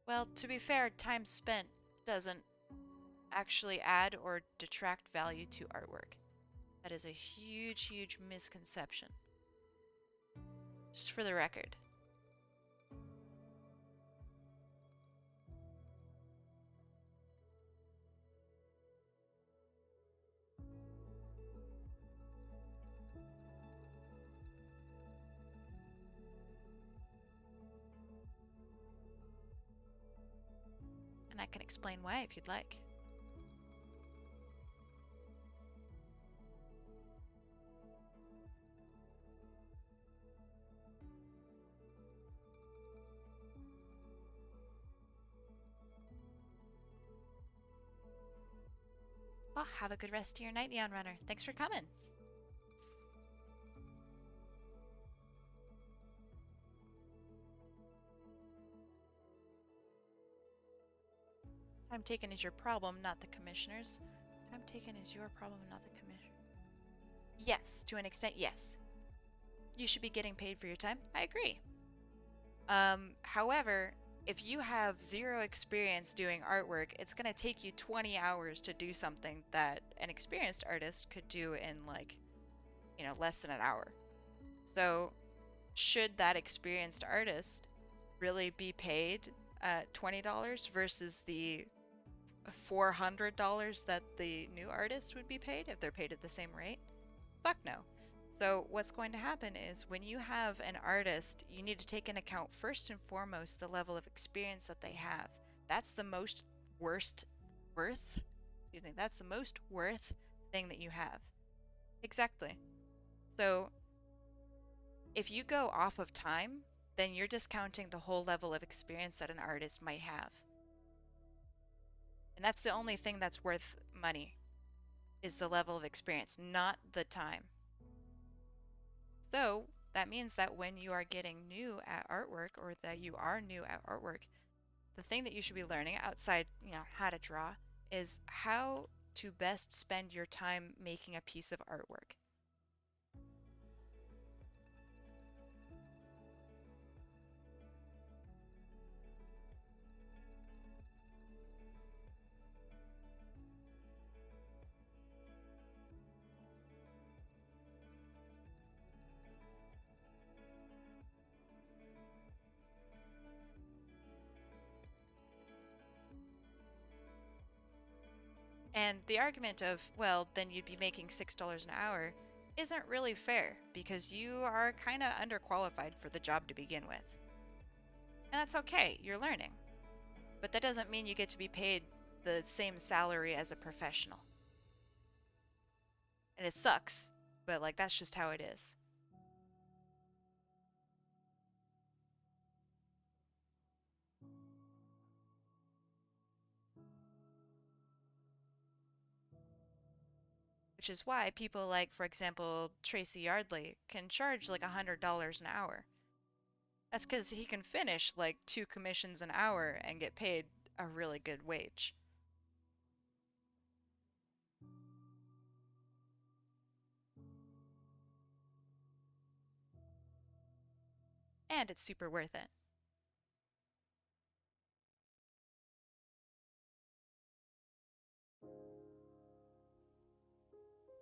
Well, to be fair, time spent doesn't actually add or detract value to artwork. That is a huge, huge misconception. Just for the record. And I can explain why if you'd like. Well, have a good rest of your night, Neon Runner. Thanks for coming. Time taken is your problem, not the commissioner's. Time taken is your problem, not the commissioner. Yes, to an extent, yes. You should be getting paid for your time. I agree. However, if you have zero experience doing artwork, it's going to take you 20 hours to do something that an experienced artist could do in like, less than an hour. So, should that experienced artist really be paid $20 versus the $400 that the new artist would be paid if they're paid at the same rate? Fuck no. So what's going to happen is when you have an artist, you need to take into account first and foremost the level of experience that they have. That's the most that's the most worth thing that you have. Exactly. So if you go off of time, then you're discounting the whole level of experience that an artist might have. And that's the only thing that's worth money, is the level of experience, not the time. So that means that when you are getting new at artwork, or that you are new at artwork, the thing that you should be learning outside, how to draw, is how to best spend your time making a piece of artwork. And the argument of, well, then you'd be making $6 an hour isn't really fair because you are kind of underqualified for the job to begin with. And that's okay, you're learning. But that doesn't mean you get to be paid the same salary as a professional. And it sucks, but like that's just how it is. Which is why people like, for example, Tracy Yardley can charge like $100 an hour. That's because he can finish like 2 commissions an hour and get paid a really good wage. And it's super worth it.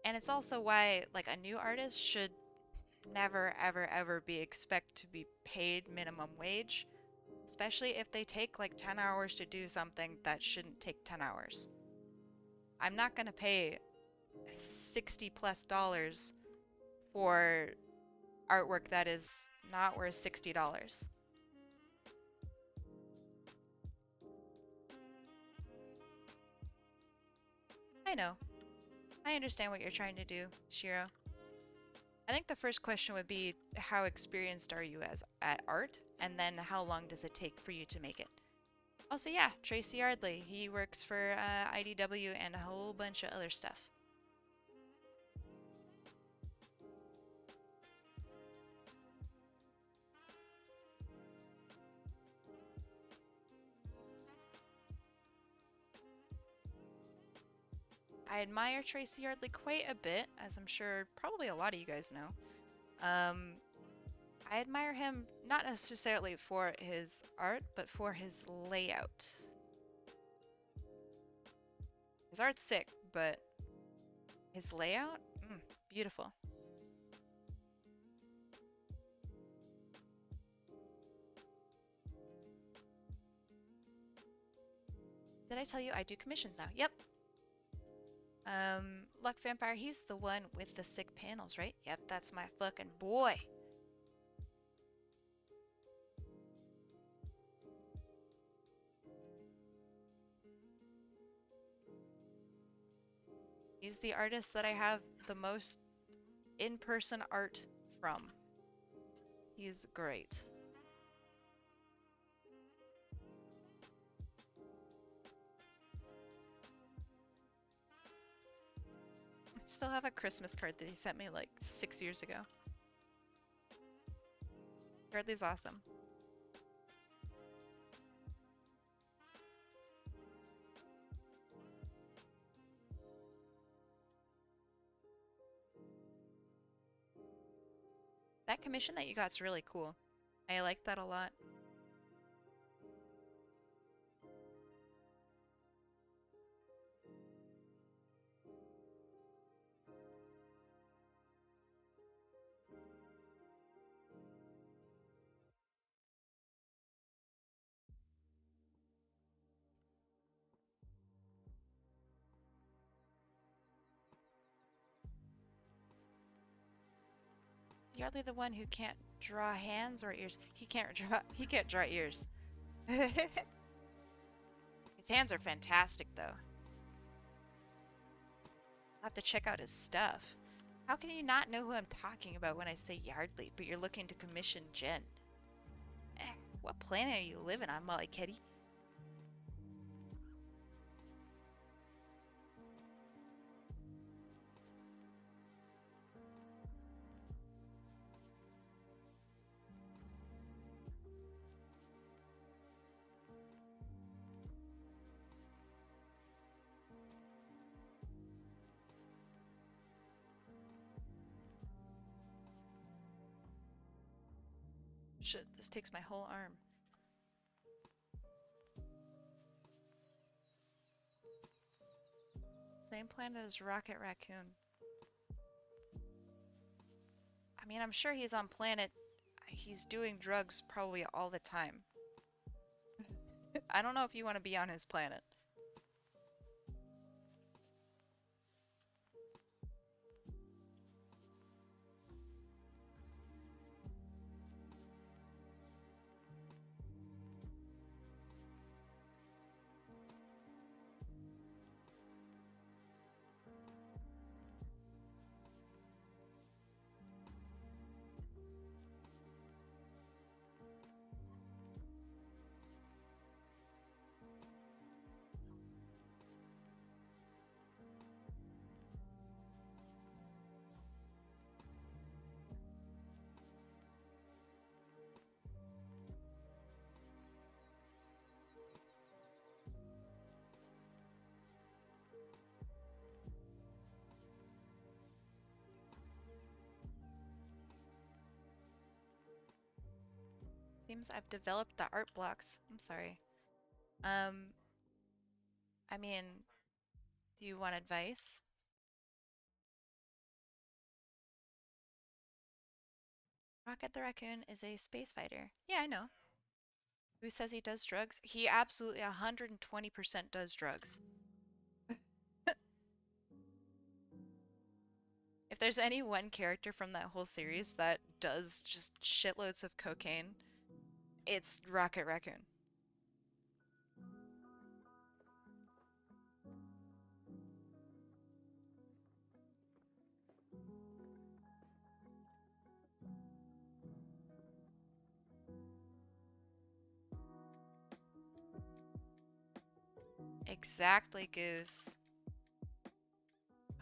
And it's also why like a new artist should never ever ever be expect to be paid minimum wage, especially if they take like 10 hours to do something that shouldn't take 10 hours. I'm not going to pay 60 plus dollars for artwork that is not worth $60. I know. I understand what you're trying to do, Shiro. I think the first question would be how experienced are you as at art, and then how long does it take for you to make it? Also, yeah, Tracy Yardley. He works for IDW and a whole bunch of other stuff. I admire Tracy Yardley quite a bit, as I'm sure probably a lot of you guys know. Um, I admire him not necessarily for his art, but for his layout. His art's sick, but his layout? Beautiful. Did I tell you I do commissions now? Yep. Luck Vampire, he's the one with the sick panels, right? Yep, that's my fucking boy. He's the artist that I have the most in-person art from. He's great. I still have a Christmas card that he sent me like 6 years ago. Yardley's awesome. That commission that you got's really cool. I like that a lot. Is Yardley the one who can't draw hands or ears? He can't draw ears. His hands are fantastic though. I'll have to check out his stuff. How can you not know who I'm talking about when I say Yardley, but you're looking to commission Jen? What planet are you living on, MollyKetty? Shit, this takes my whole arm. Same planet as Rocket Raccoon. I mean, I'm sure he's on planet. He's doing drugs probably all the time. I don't know if you want to be on his planet. Seems I've developed the art blocks. I'm sorry. Um, I mean, do you want advice? Rocket the Raccoon is a space fighter. Yeah, I know. Who says he does drugs? He absolutely 120% does drugs. If there's any one character from that whole series that does just shitloads of cocaine, it's Rocket Raccoon. Exactly, Goose.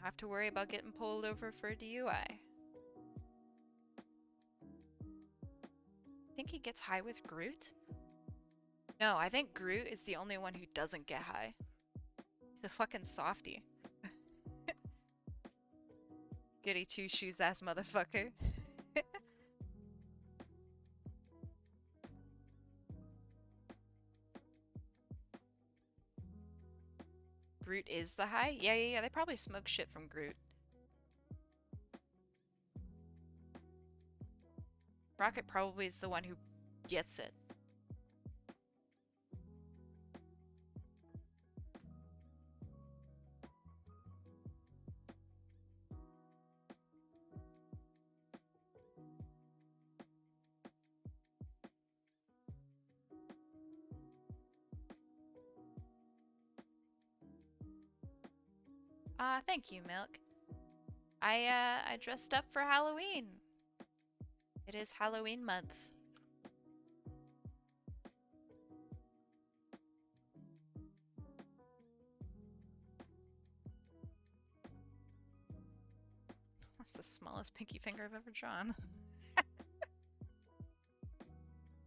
I have to worry about getting pulled over for DUI. Think he gets high with Groot? No, I think Groot is the only one who doesn't get high. He's a fucking softie. Goody two shoes ass motherfucker. Groot is the high? Yeah. They probably smoke shit from Groot. Rocket probably is the one who gets it. Thank you, Milk. I dressed up for Halloween. It is Halloween month. That's the smallest pinky finger I've ever drawn.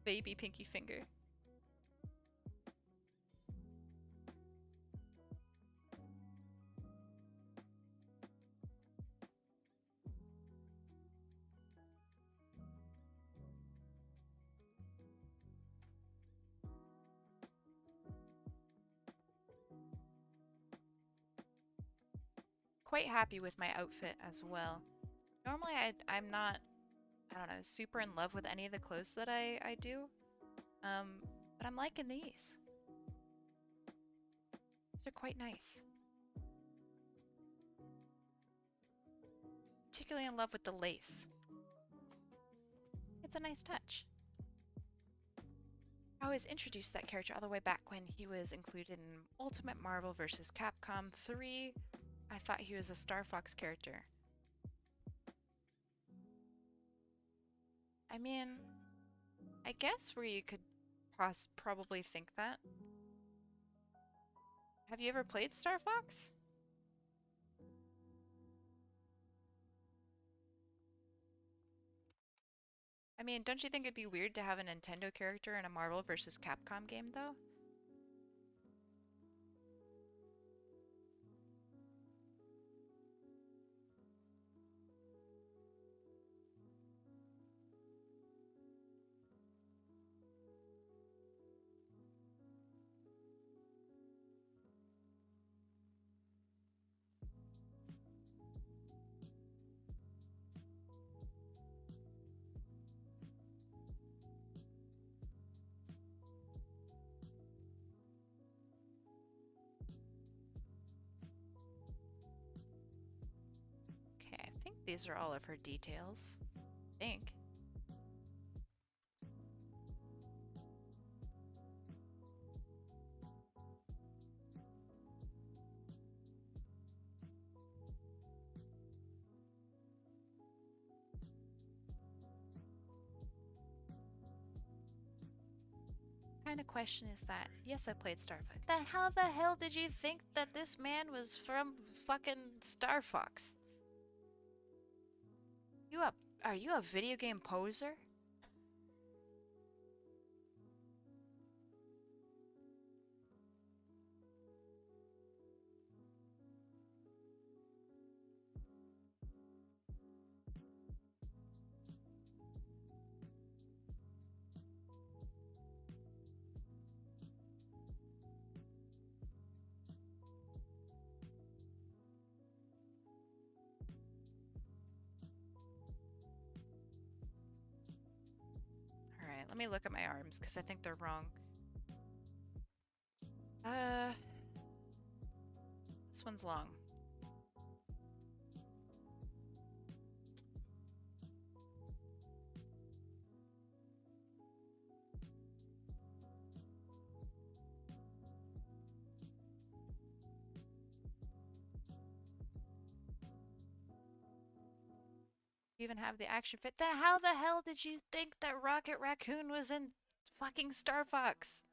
Baby pinky finger. Quite happy with my outfit as well. Normally I'm not, I don't know, super in love with any of the clothes that I do. But I'm liking these. These are quite nice. Particularly in love with the lace. It's a nice touch. I always introduced that character all the way back when he was included in Ultimate Marvel vs. Capcom 3. I thought he was a Star Fox character. I mean, I guess where you could probably think that. Have you ever played Star Fox? I mean, don't you think it'd be weird to have a Nintendo character in a Marvel vs. Capcom game, though? Okay, I think these are all of her details. I think. What kind of question is that? Yes, I played Star Fox. Then how the hell did you think that this man was from fucking Star Fox? Are you a video game poser? let me look at my arms, because I think they're wrong. Uh, this one's long. Even have the action fit. Then how the hell did you think that Rocket Raccoon was in fucking Star Fox?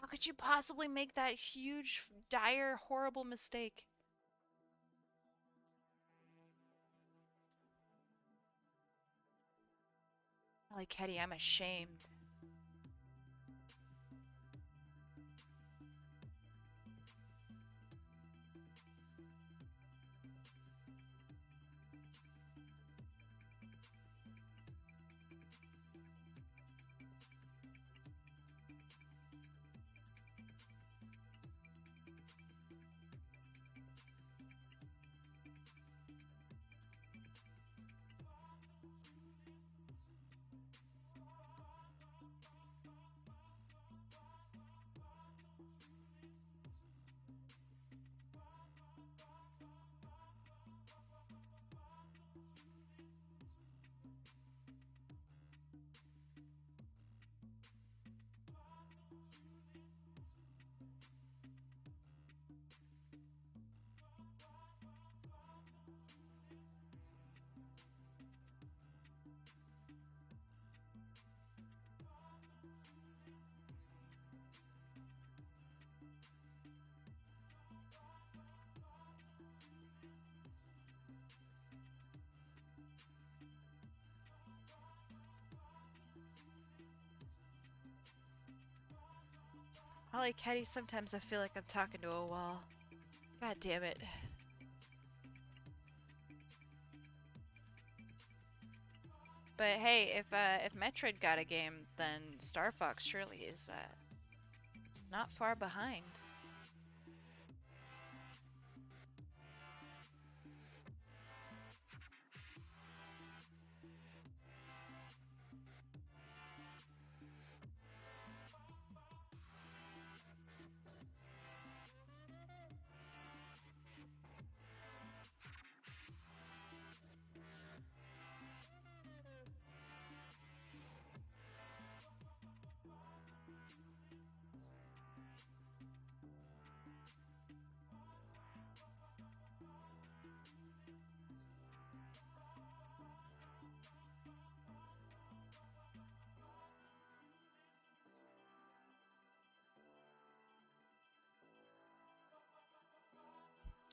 How could you possibly make that huge, dire, horrible mistake? MollyKetty, I'm ashamed. MollyKetty, sometimes I feel like I'm talking to a wall. God damn it. But hey, if Metroid got a game, then Star Fox surely is not far behind.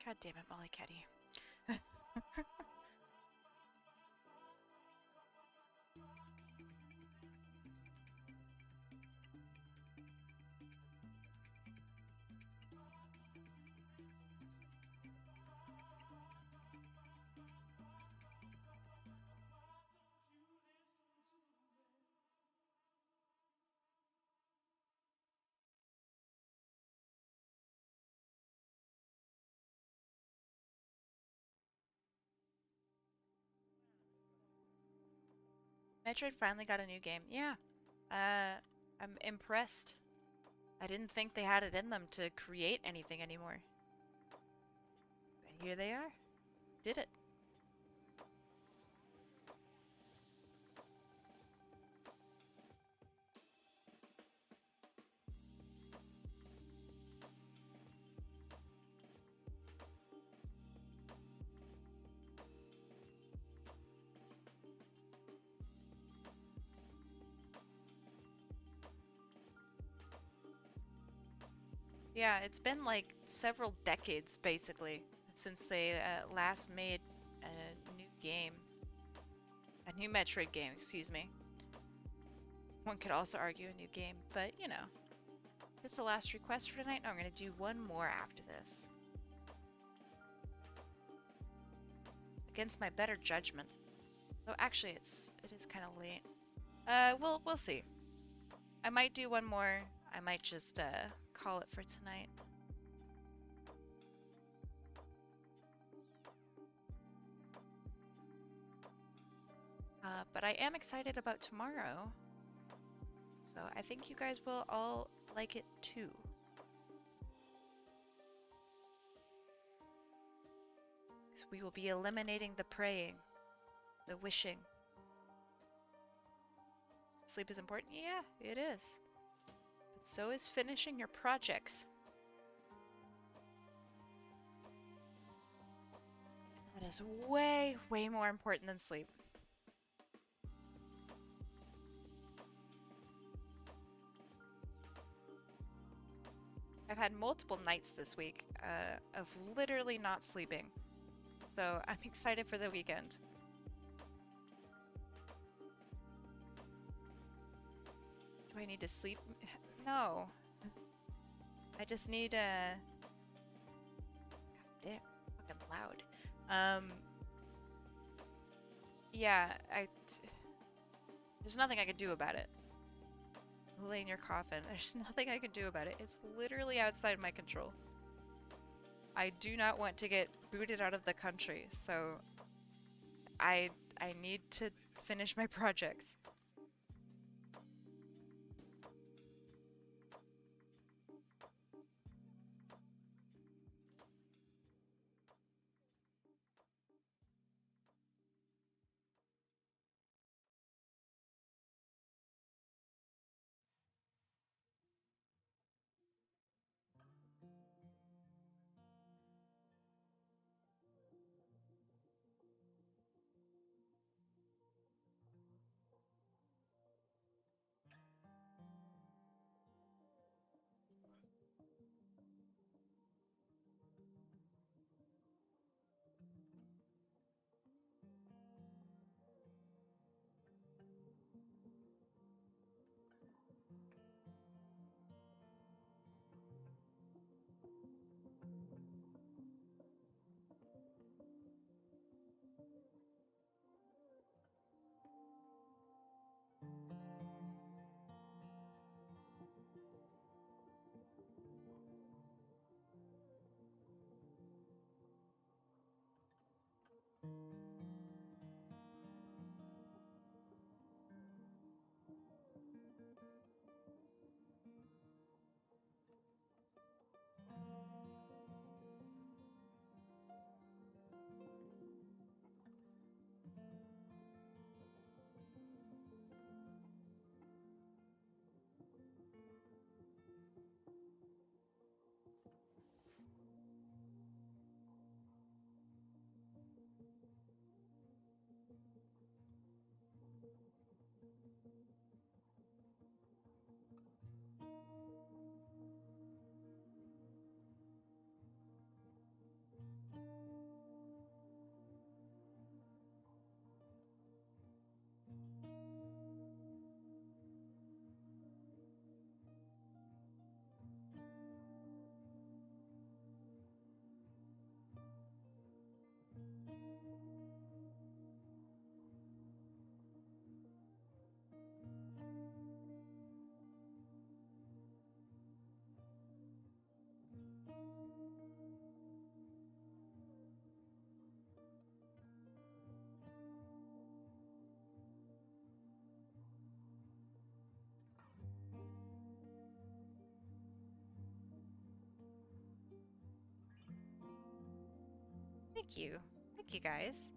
God damn it, MollyKetty. Metroid finally got a new game. Yeah. I'm impressed. I didn't think they had it in them to create anything anymore. But here they are. Did it. Yeah, it's been like several decades, basically, since they last made a new game. A new Metroid game, excuse me. One could also argue a new game, but you know. Is this the last request for tonight? No, I'm going to do one more after this. Against my better judgment. Oh, actually, it is kind of late. We'll see. I might do one more. I might just call it for tonight. But I am excited about tomorrow. So I think you guys will all like it too. So we will be eliminating the praying, the wishing. Sleep is important? Yeah, it is. But so is finishing your projects. That is way, way more important than sleep. I've had multiple nights this week of literally not sleeping. So I'm excited for the weekend. Do I need to sleep? No. I just need a... God damn, fucking loud. Yeah, there's nothing I can do about it. Lay in your coffin. There's nothing I can do about it. It's literally outside my control. I do not want to get booted out of the country, so I need to finish my projects. Thank you. Thank you, guys.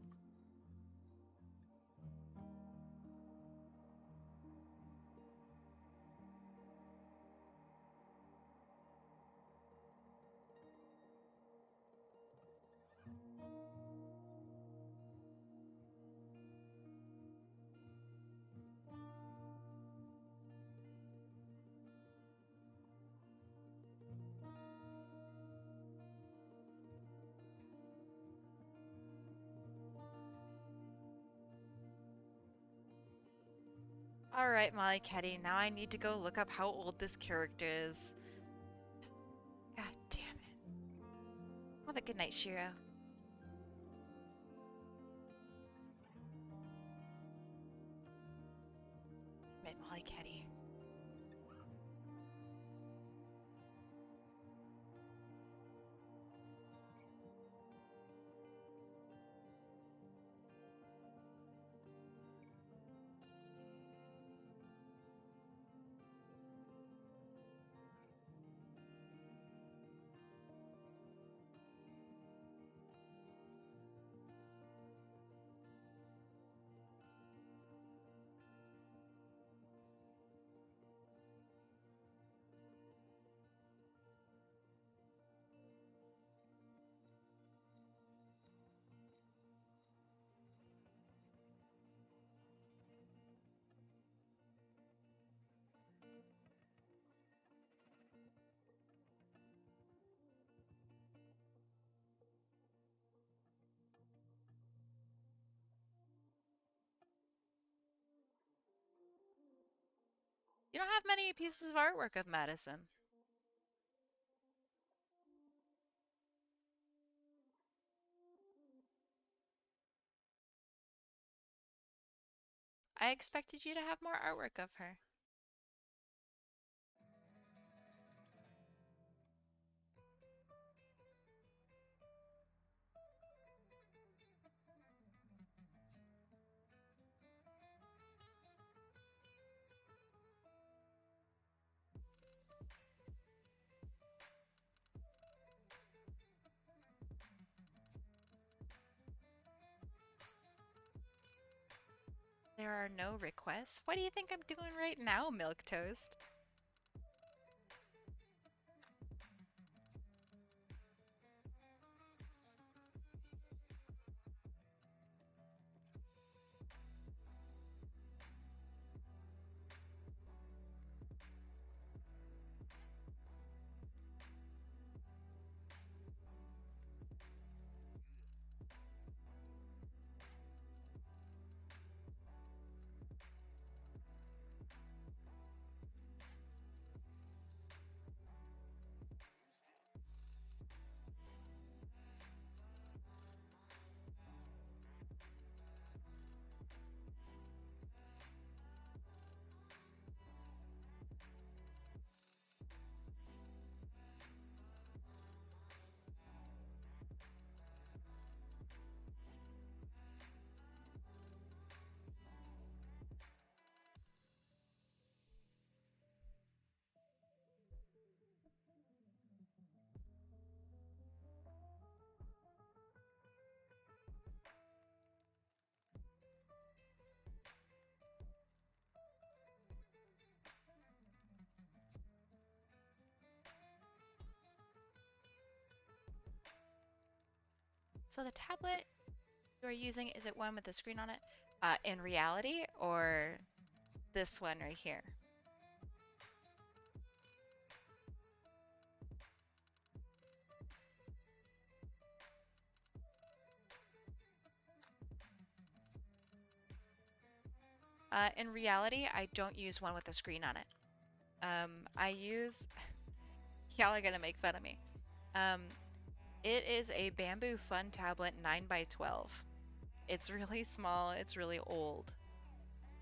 Alright, MollyKetty, now I need to go look up how old this character is. God damn it. Have a good night, Shiro. Right, MollyKetty. You don't have many pieces of artwork of Madison. I expected you to have more artwork of her. There are no requests? What do you think I'm doing right now, Milk Toast? So the tablet you are using, is it one with the screen on it? In reality, or this one right here? In reality, I don't use one with a screen on it. I use... Y'all are gonna make fun of me. Um, it is a Bamboo Fun Tablet 9 by 12. It's really small, it's really old.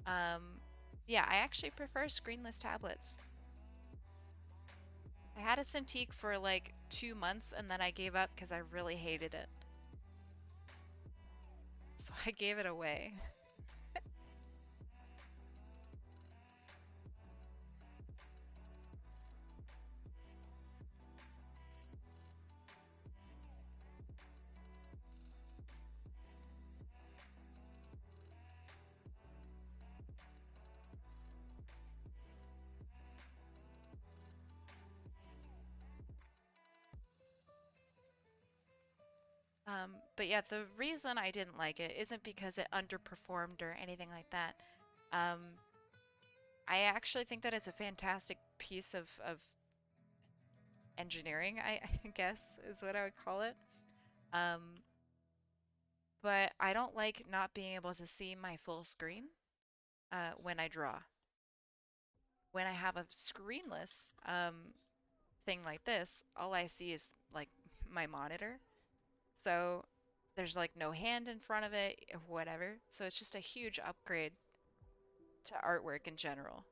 Yeah, I actually prefer screenless tablets. I had a Cintiq for like 2 months and then I gave up because I really hated it. So I gave it away. But yeah, the reason I didn't like it isn't because it underperformed or anything like that. Um, I actually think that it's a fantastic piece of engineering, I guess is what I would call it. Um, but I don't like not being able to see my full screen when I draw. When I have a screenless thing like this, all I see is like my monitor. So there's like no hand in front of it, whatever. So it's just a huge upgrade to artwork in general.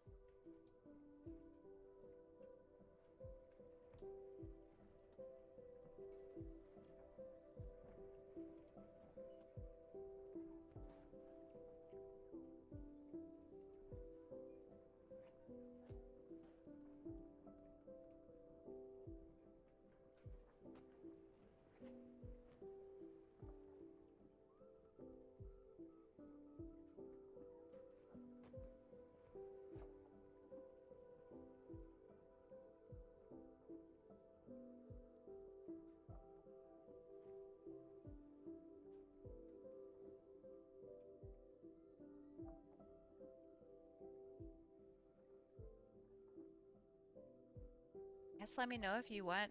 Just let me know if you want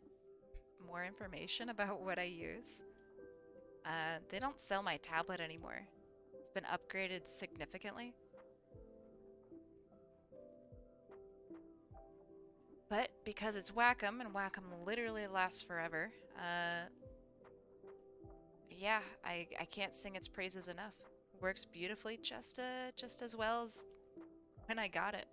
more information about what I use. They don't sell my tablet anymore. It's been upgraded significantly. But because it's Wacom and Wacom literally lasts forever, yeah, I can't sing its praises enough. Works beautifully, just as well as when I got it.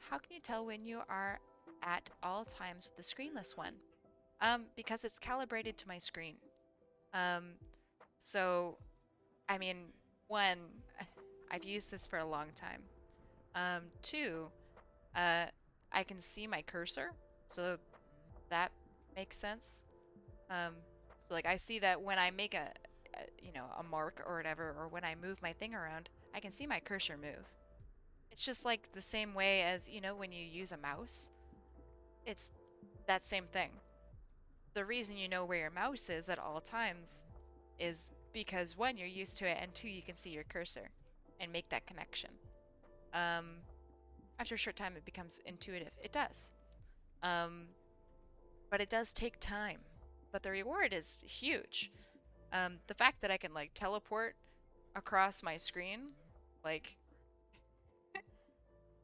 How can you tell when you are at all times with the screenless one? Because it's calibrated to my screen. Um, so I mean, one, I've used this for a long time. Two, uh, I can see my cursor, so that makes sense. Um, so like I see that when I make a mark or whatever, or when I move my thing around, I can see my cursor move. It's just like the same way as, when you use a mouse. It's that same thing. The reason you know where your mouse is at all times is because one, you're used to it, and two, you can see your cursor and make that connection. Um, After a short time, it becomes intuitive. It does. Um, but it does take time. But the reward is huge. The fact that I can like teleport across my screen, like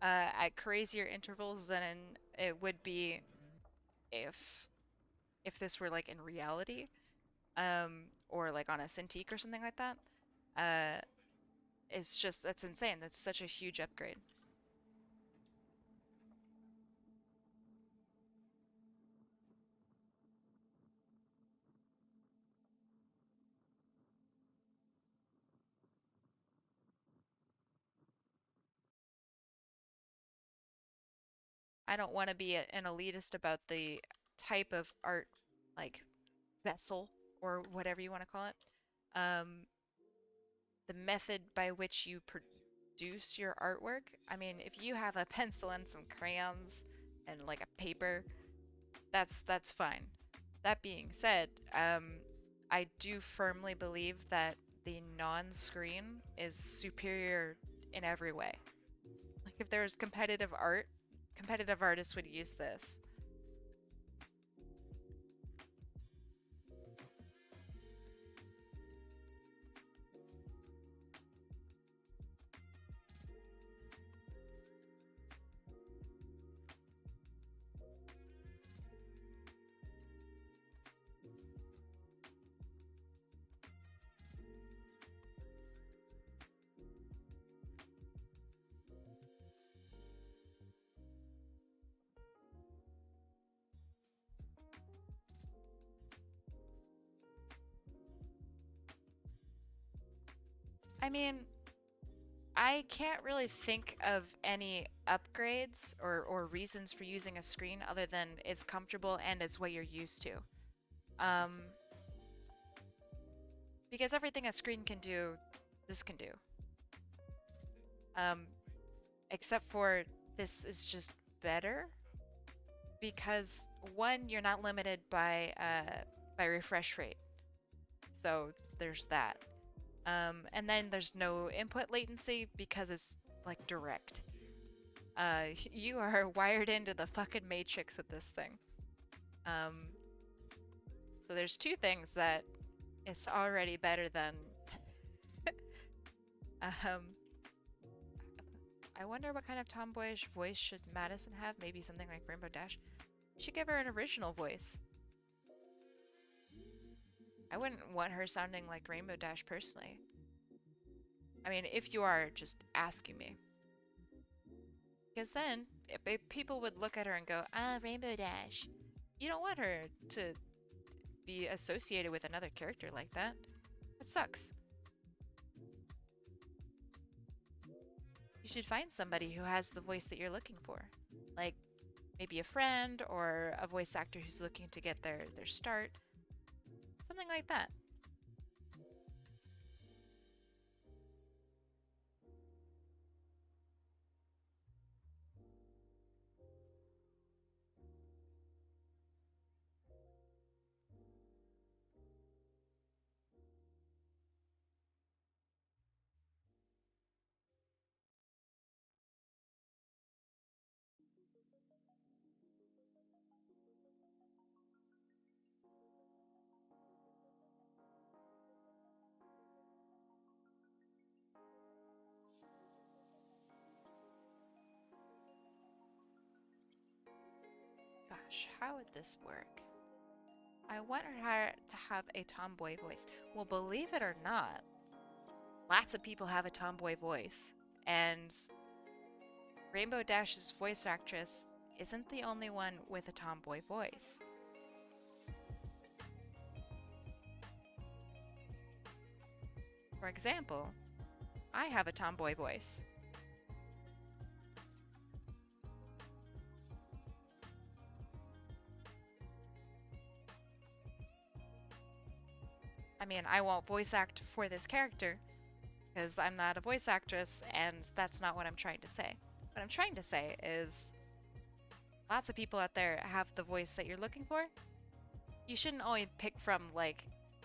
at crazier intervals than it would be if this were like in reality, or like on a Cintiq or something like that, uh, is just that's insane. That's such a huge upgrade. I don't want to be an elitist about the type of art, like vessel or whatever you want to call it. Um, the method by which you produce your artwork. I mean, if you have a pencil and some crayons and like a paper, that's fine. That being said, I do firmly believe that the non-screen is superior in every way. Like if there was competitive art, competitive artists would use this. I mean, I can't really think of any upgrades or reasons for using a screen other than it's comfortable and it's what you're used to. Um, because everything a screen can do, this can do. Um, except for this is just better because one, you're not limited by refresh rate. So there's that. And then there's no input latency because it's like direct. You are wired into the fucking matrix with this thing. Um, so there's two things that it's already better than. um, I wonder what kind of tomboyish voice should Madison have? Maybe something like Rainbow Dash. You should give her an original voice. I wouldn't want her sounding like Rainbow Dash personally. I mean, if you are just asking me. Because then people would look at her and go, ah, Rainbow Dash. You don't want her to be associated with another character like that. It sucks. You should find somebody who has the voice that you're looking for. Like maybe a friend or a voice actor who's looking to get their start. Something like that. gosh, how would this work? I want her to have a tomboy voice. Well, believe it or not, lots of people have a tomboy voice. And Rainbow Dash's voice actress isn't the only one with a tomboy voice. For example, I have a tomboy voice. I mean, I won't voice act for this character because I'm not a voice actress and that's not what I'm trying to say. What I'm trying to say is lots of people out there have the voice that you're looking for. You shouldn't only pick from like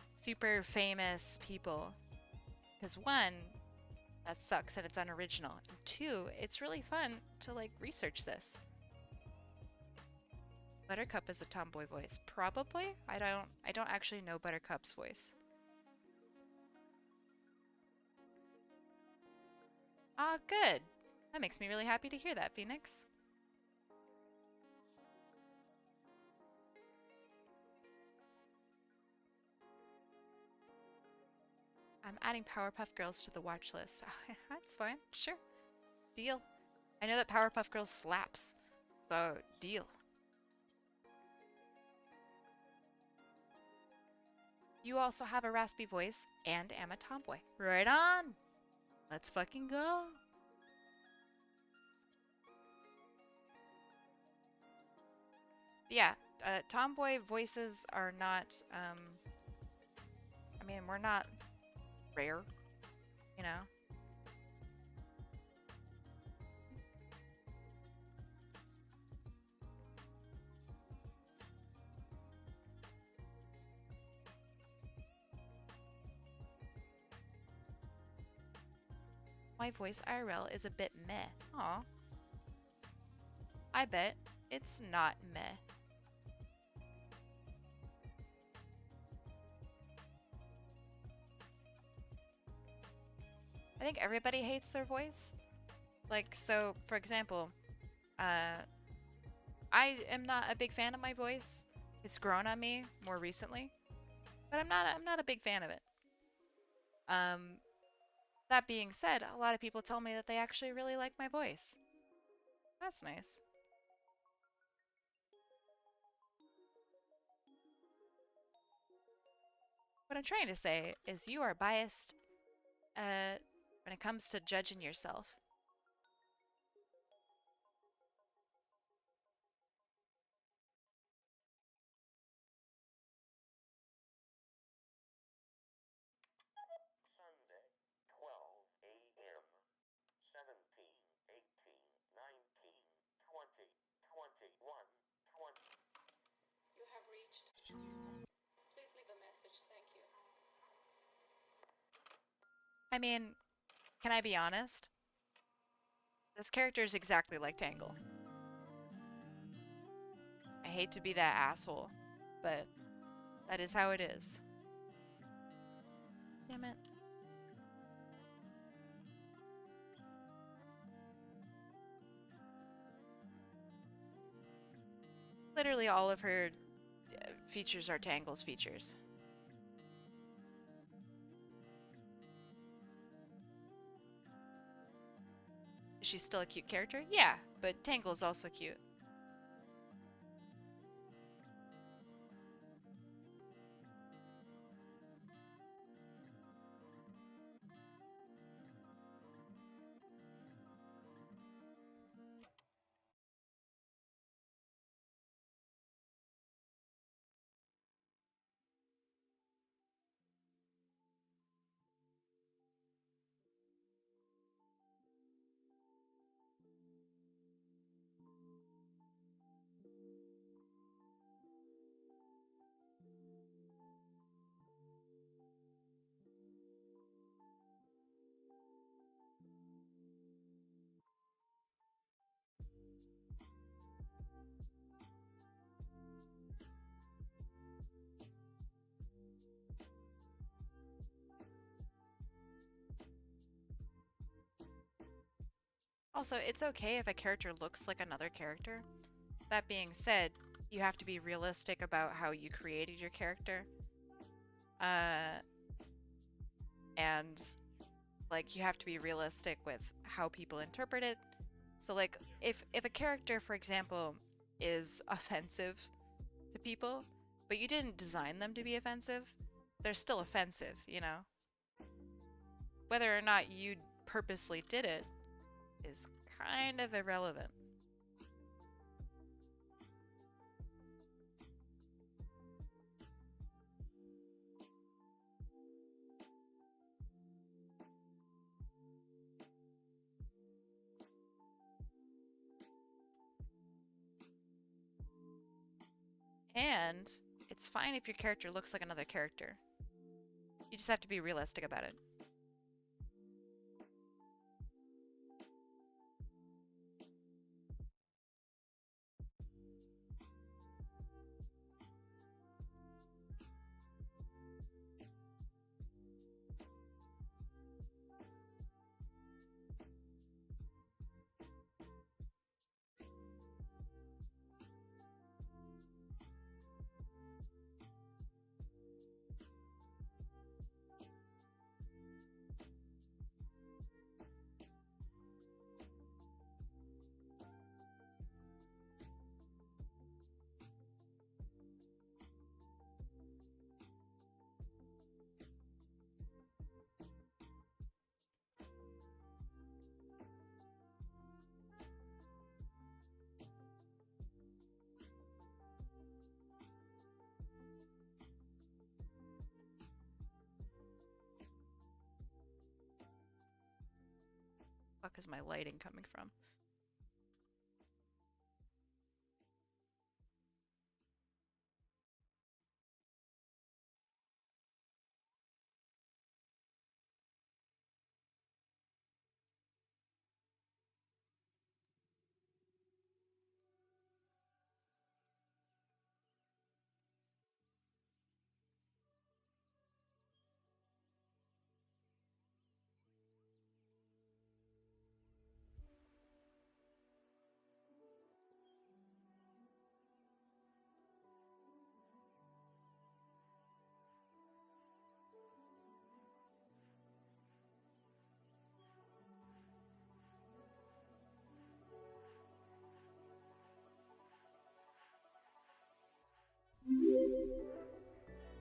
super famous people because one, that sucks and it's unoriginal. And two, it's really fun to like research this. Buttercup is a tomboy voice. Probably. I don't actually know Buttercup's voice. Ah, good. That makes me really happy to hear that, Phoenix. I'm adding Powerpuff Girls to the watch list. That's fine. Sure. Deal. I know that Powerpuff Girls slaps. So, deal. You also have a raspy voice and am a tomboy. Right on! Let's fucking go! Yeah, tomboy voices are not, I mean, we're not rare, you know? My voice IRL is a bit meh. Aw. I bet it's not meh. I think everybody hates their voice. Like, so, for example, I am not a big fan of my voice. It's grown on me more recently, but I'm not a big fan of it. That being said, a lot of people tell me that they actually really like my voice. That's nice. What I'm trying to say is you are biased when it comes to judging yourself. Sunday, 12 a.m., 17, 18, 19, 20, 21, 20. You have reached. Please leave a message. Thank you. I mean, can I be honest? This character is exactly like Tangle. I hate to be that asshole, but that is how it is. Damn it. Literally all of her features are Tangle's features. Is she still a cute character? Yeah, but Tangle's also cute. Also, it's okay if a character looks like another character. That being said, you have to be realistic about how you created your character. Uh, and like you have to be realistic with how people interpret it. So like if a character, for example, is offensive to people, but you didn't design them to be offensive, they're still offensive, you know? Whether or not you purposely did it is kind of irrelevant. And it's fine if your character looks like another character. You just have to be realistic about it. Fuck is my lighting coming from?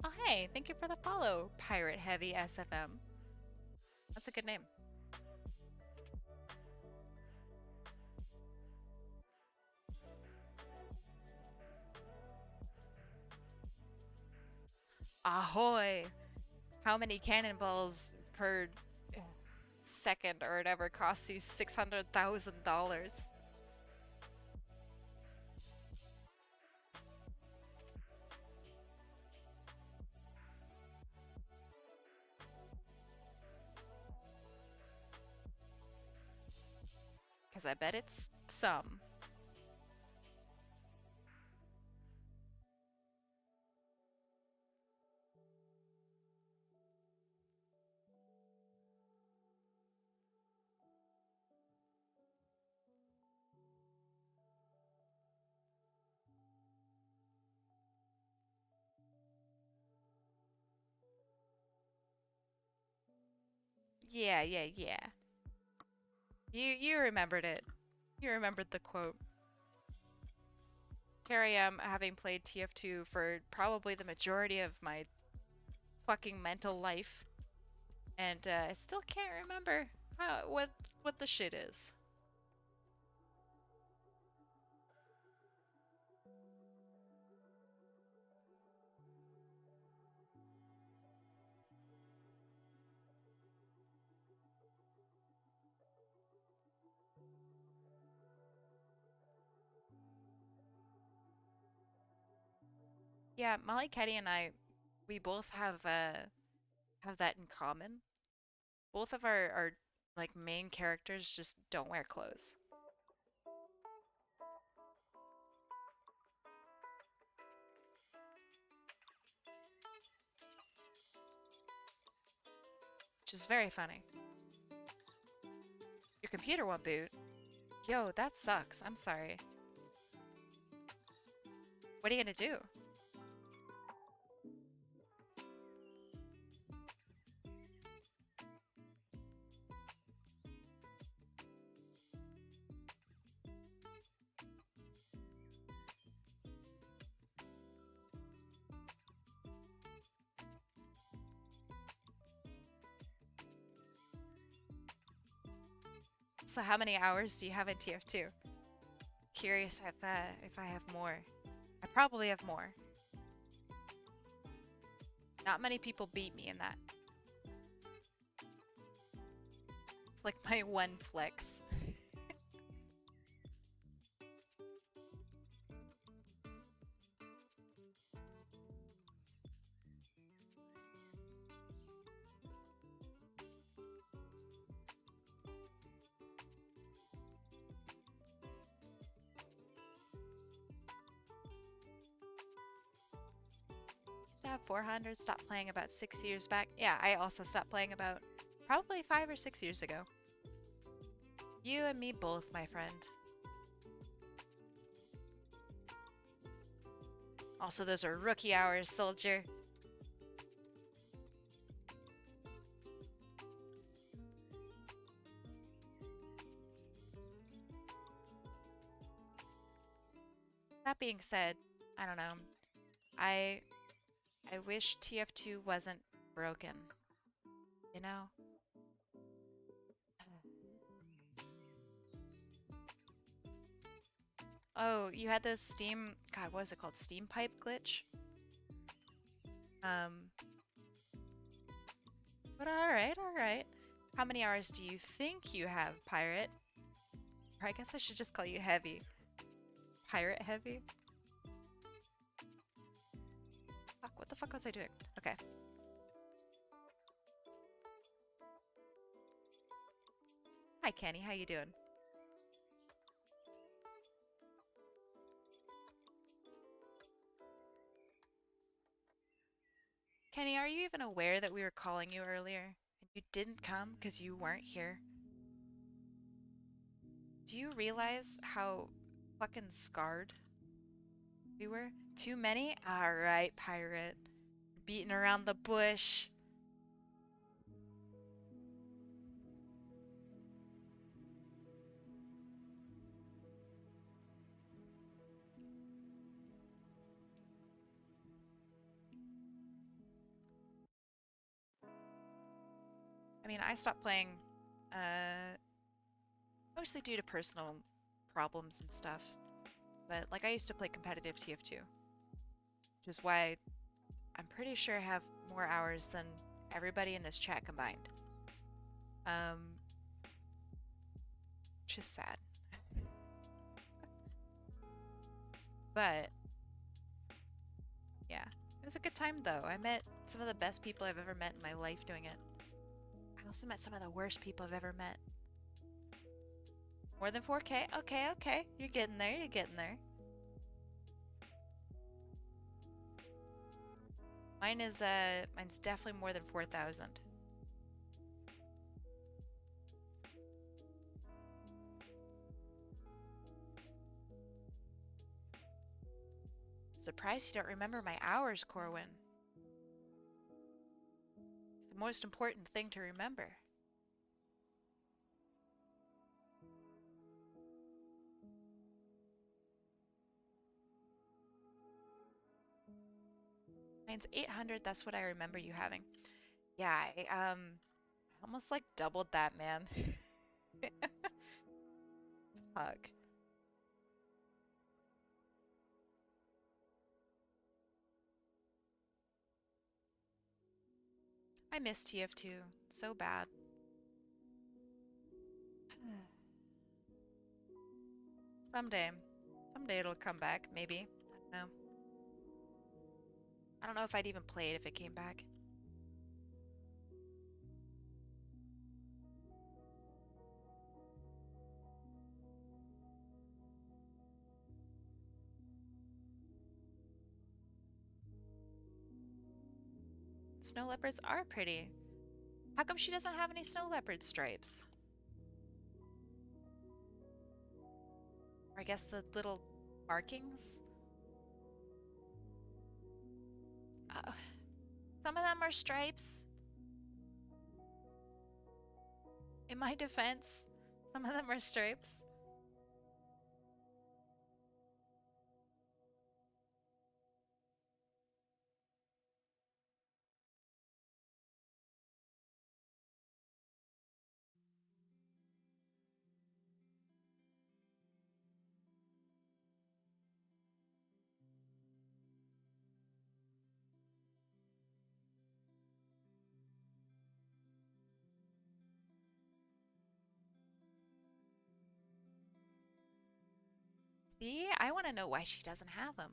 Oh hey, thank you for the follow, Pirate Heavy SFM. That's a good name. Ahoy! How many cannonballs per second or whatever costs you $600,000? Because I bet it's some. Yeah, yeah, yeah. You remembered it. You remembered the quote. Here I am, having played TF2 for probably the majority of my fucking mental life, and I still can't remember what the shit is. Yeah, MollyKetty and I, we both have that in common. Both of our like main characters just don't wear clothes, which is very funny. Your computer won't boot. Yo, that sucks. I'm sorry. What are you gonna do? So how many hours do you have in TF2? Curious if I have more. I probably have more. Not many people beat me in that. It's like my one flex. Used to have 400, stopped playing about 6 years back. Yeah, I also stopped playing about probably 5 or 6 years ago. You and me both, my friend. Also, those are rookie hours, soldier. That being said, I don't know. I I wish TF2 wasn't broken. You know? Oh, you had this Steam... God, what is it called? Steam pipe glitch? Um... But alright, alright. How many hours do you think you have, Pirate? Or I guess I should just call you Heavy. Pirate Heavy? Fuck, what the fuck was I doing? Okay. Hi, Kenny. How you doing? Kenny, are you even aware that we were calling you earlier? And you didn't come because you weren't here? Do you realize how fucking scarred we were? Too many? Alright, Pirate. Beating around the bush. I mean, I stopped playing, mostly due to personal problems and stuff. But, like, I used to play competitive TF2. Which is why I'm pretty sure I have more hours than everybody in this chat combined. Which is sad. But, yeah. It was a good time, though. I met some of the best people I've ever met in my life doing it. I also met some of the worst people I've ever met. More than 4K? Okay, okay. You're getting there, you're getting there. Mine's definitely more than 4,000. Surprised you don't remember my hours, Corwin. It's the most important thing to remember. Mine's 800, that's what I remember you having. Yeah, I almost like doubled that, man. Fuck. I miss TF2 so bad. Someday. Someday it'll come back, maybe. I don't know. I don't know if I'd even play it if it came back. Snow leopards are pretty. How come she doesn't have any snow leopard stripes? Or I guess the little markings? Some of them are stripes. In my defense, some of them are stripes. See, I want to know why she doesn't have them.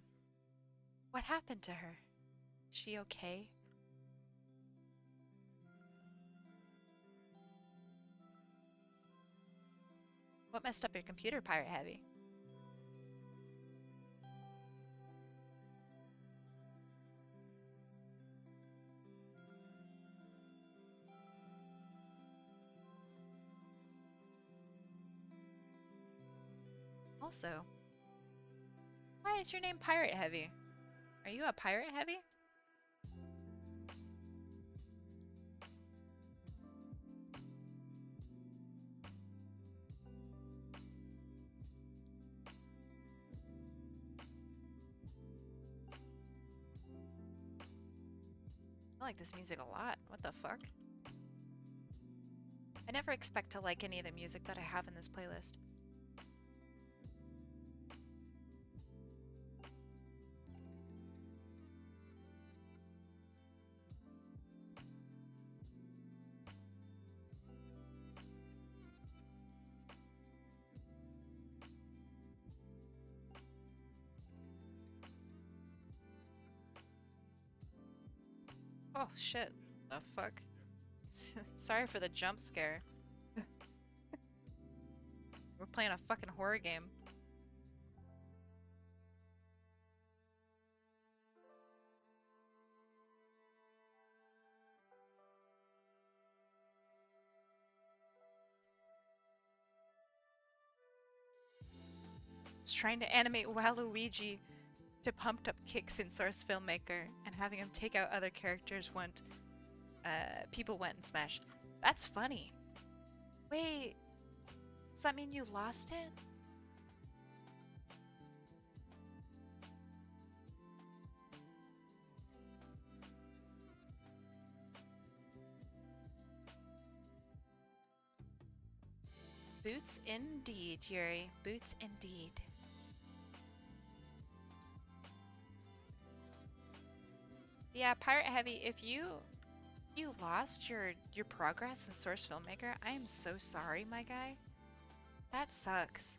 What happened to her? Is she okay? What messed up your computer, Pirate Heavy? Also, why is your name Pirate Heavy? Are you a Pirate Heavy? I like this music a lot. What the fuck? I never expect to like any of the music that I have in this playlist. Oh shit. The fuck? Sorry for the jump scare. We're playing a fucking horror game. It's trying to animate Waluigi to pumped up kicks in Source Filmmaker and having him take out other characters when people went and smashed. That's funny. Wait, does that mean you lost it? Boots indeed, Yuri. Boots indeed. Yeah, Pirate Heavy, if you lost your progress in Source Filmmaker, I am so sorry, my guy. That sucks.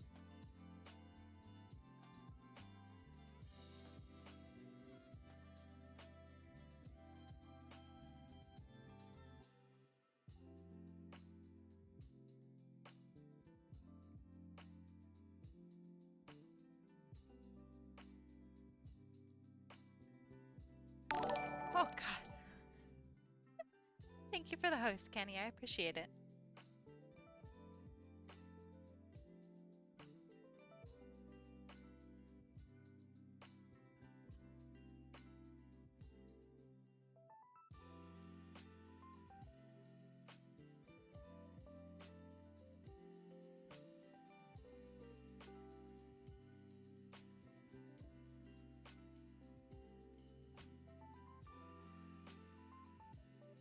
Oh god. Thank you for the host, Kenny. I appreciate it.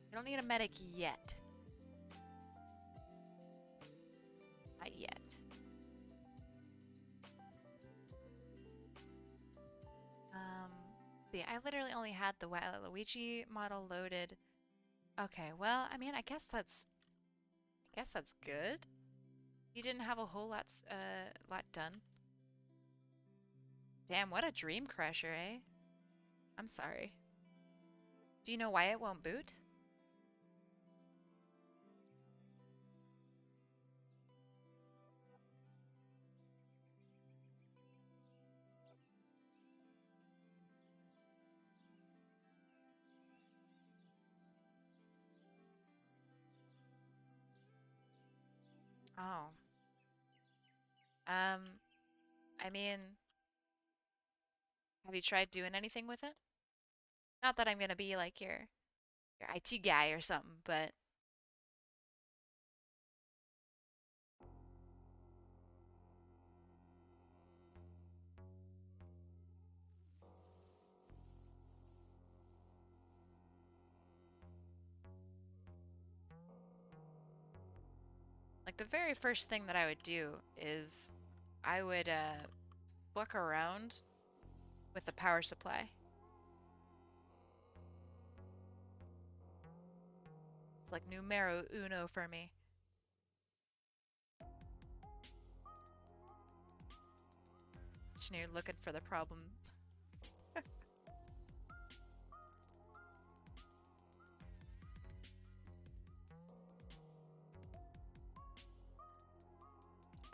I don't need a medic yet. Not yet. See, I literally only had the Luigi model loaded. Okay, well, I mean, I guess that's good. You didn't have a whole lot done. Damn, what a dream crusher, eh? I'm sorry. Do you know why it won't boot? Oh. Um, I mean, have you tried doing anything with it? Not that I'm gonna be like your your IT guy or something, but like the very first thing that I would do is I would look around with the power supply. It's like numero uno for me. Just you're looking for the problem.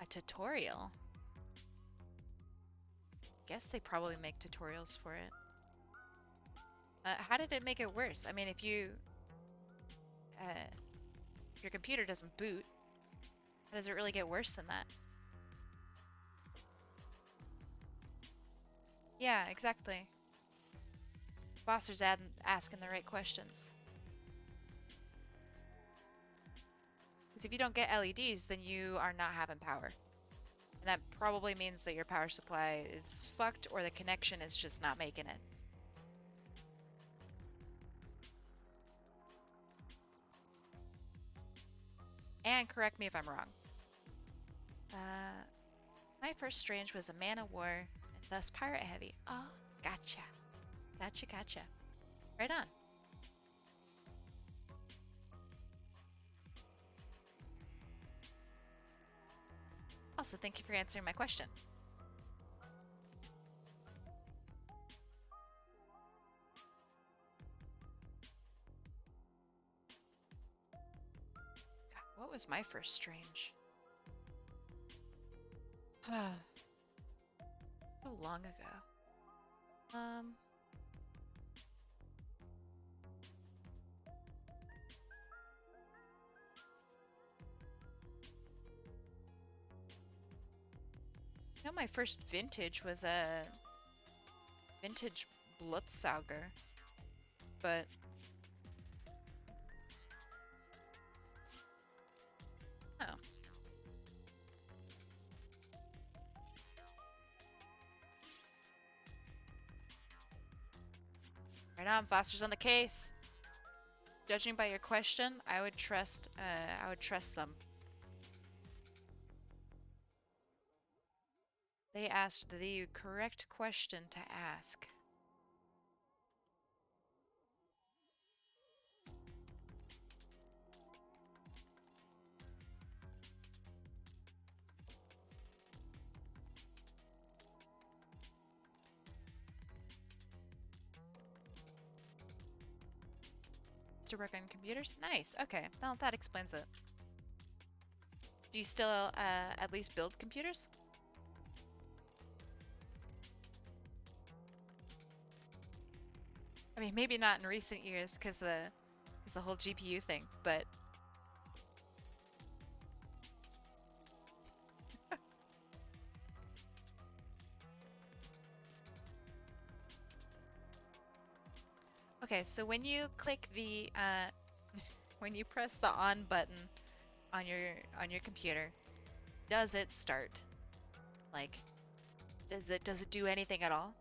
A tutorial? Guess they probably make tutorials for it. How did it make it worse? I mean, if your computer doesn't boot, how does it really get worse than that? Yeah, exactly. Foster's asking the right questions. Because if you don't get LEDs, then you are not having power. And that probably means that your power supply is fucked or the connection is just not making it. And correct me if I'm wrong. My first strange was a man of war and thus pirate heavy. Oh, gotcha. Gotcha, gotcha. Right on. Also, thank you for answering my question. God, what was my first strange? So long ago. You know, my first vintage was a vintage Blutsauger, but oh, right on. Foster's on the case. Judging by your question, I would trust. I would trust them. They asked the correct question to ask. Still work on computers? Nice. Okay, well that explains it. Do you still at least build computers? I mean, maybe not in recent years because the whole GPU thing, but okay. So when you click the when you press the on button on your computer, does it start? Like, does it do anything at all?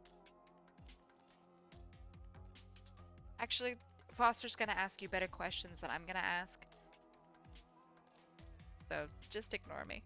Actually, Foster's gonna ask you better questions than I'm gonna ask. So just ignore me.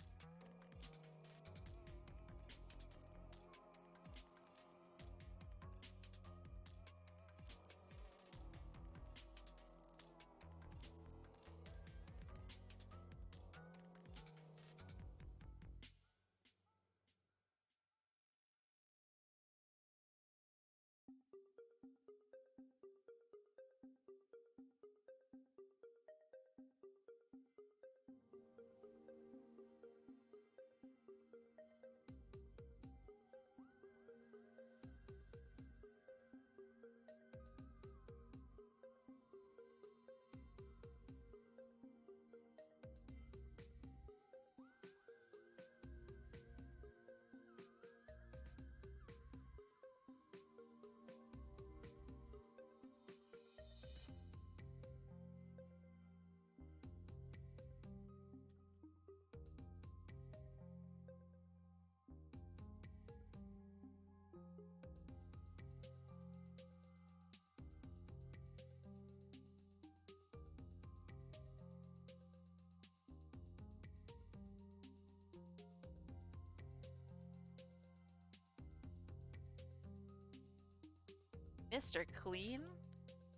Mr. Clean?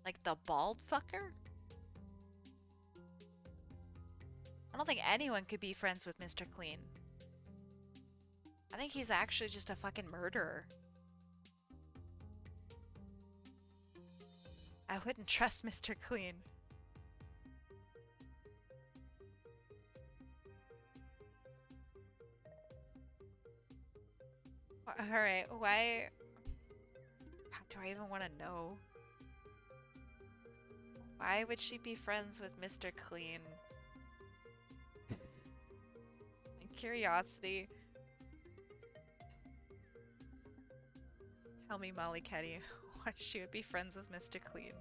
Like the bald fucker? I don't think anyone could be friends with Mr. Clean. I think he's actually just a fucking murderer. I wouldn't trust Mr. Clean. Alright, why... God, do I even want to know? Why would she be friends with Mr. Clean? Curiosity. Tell me, MollyKetty, why she would be friends with Mr. Clean.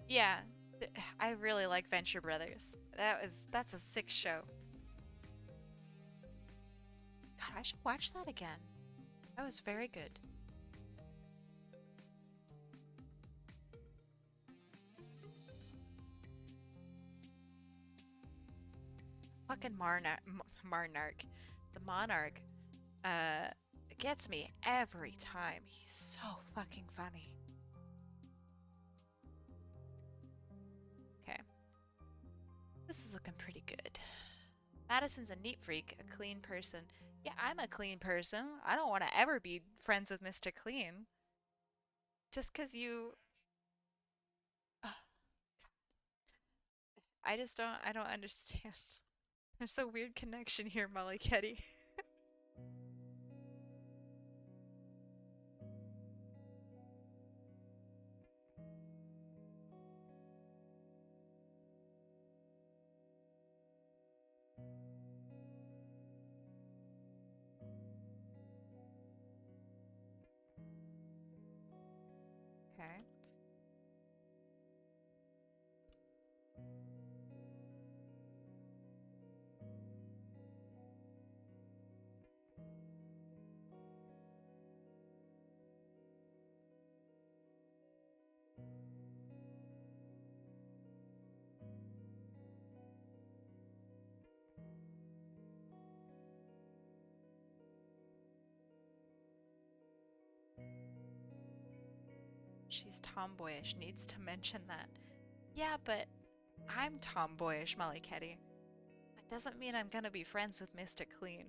Yeah, I really like Venture Brothers. That's a sick show. God, I should watch that again. That was very good. Fucking Marnark. The Monarch. Gets me every time. He's so fucking funny. Okay. This is looking pretty good. Madison's a neat freak, a clean person. Yeah, I'm a clean person. I don't want to ever be friends with Mr. Clean. Just because you... I don't understand. There's a weird connection here, MollyKetty. Okay. She's tomboyish, needs to mention that. Yeah, but I'm tomboyish, MollyKetty. That doesn't mean I'm gonna be friends with Mr. Clean.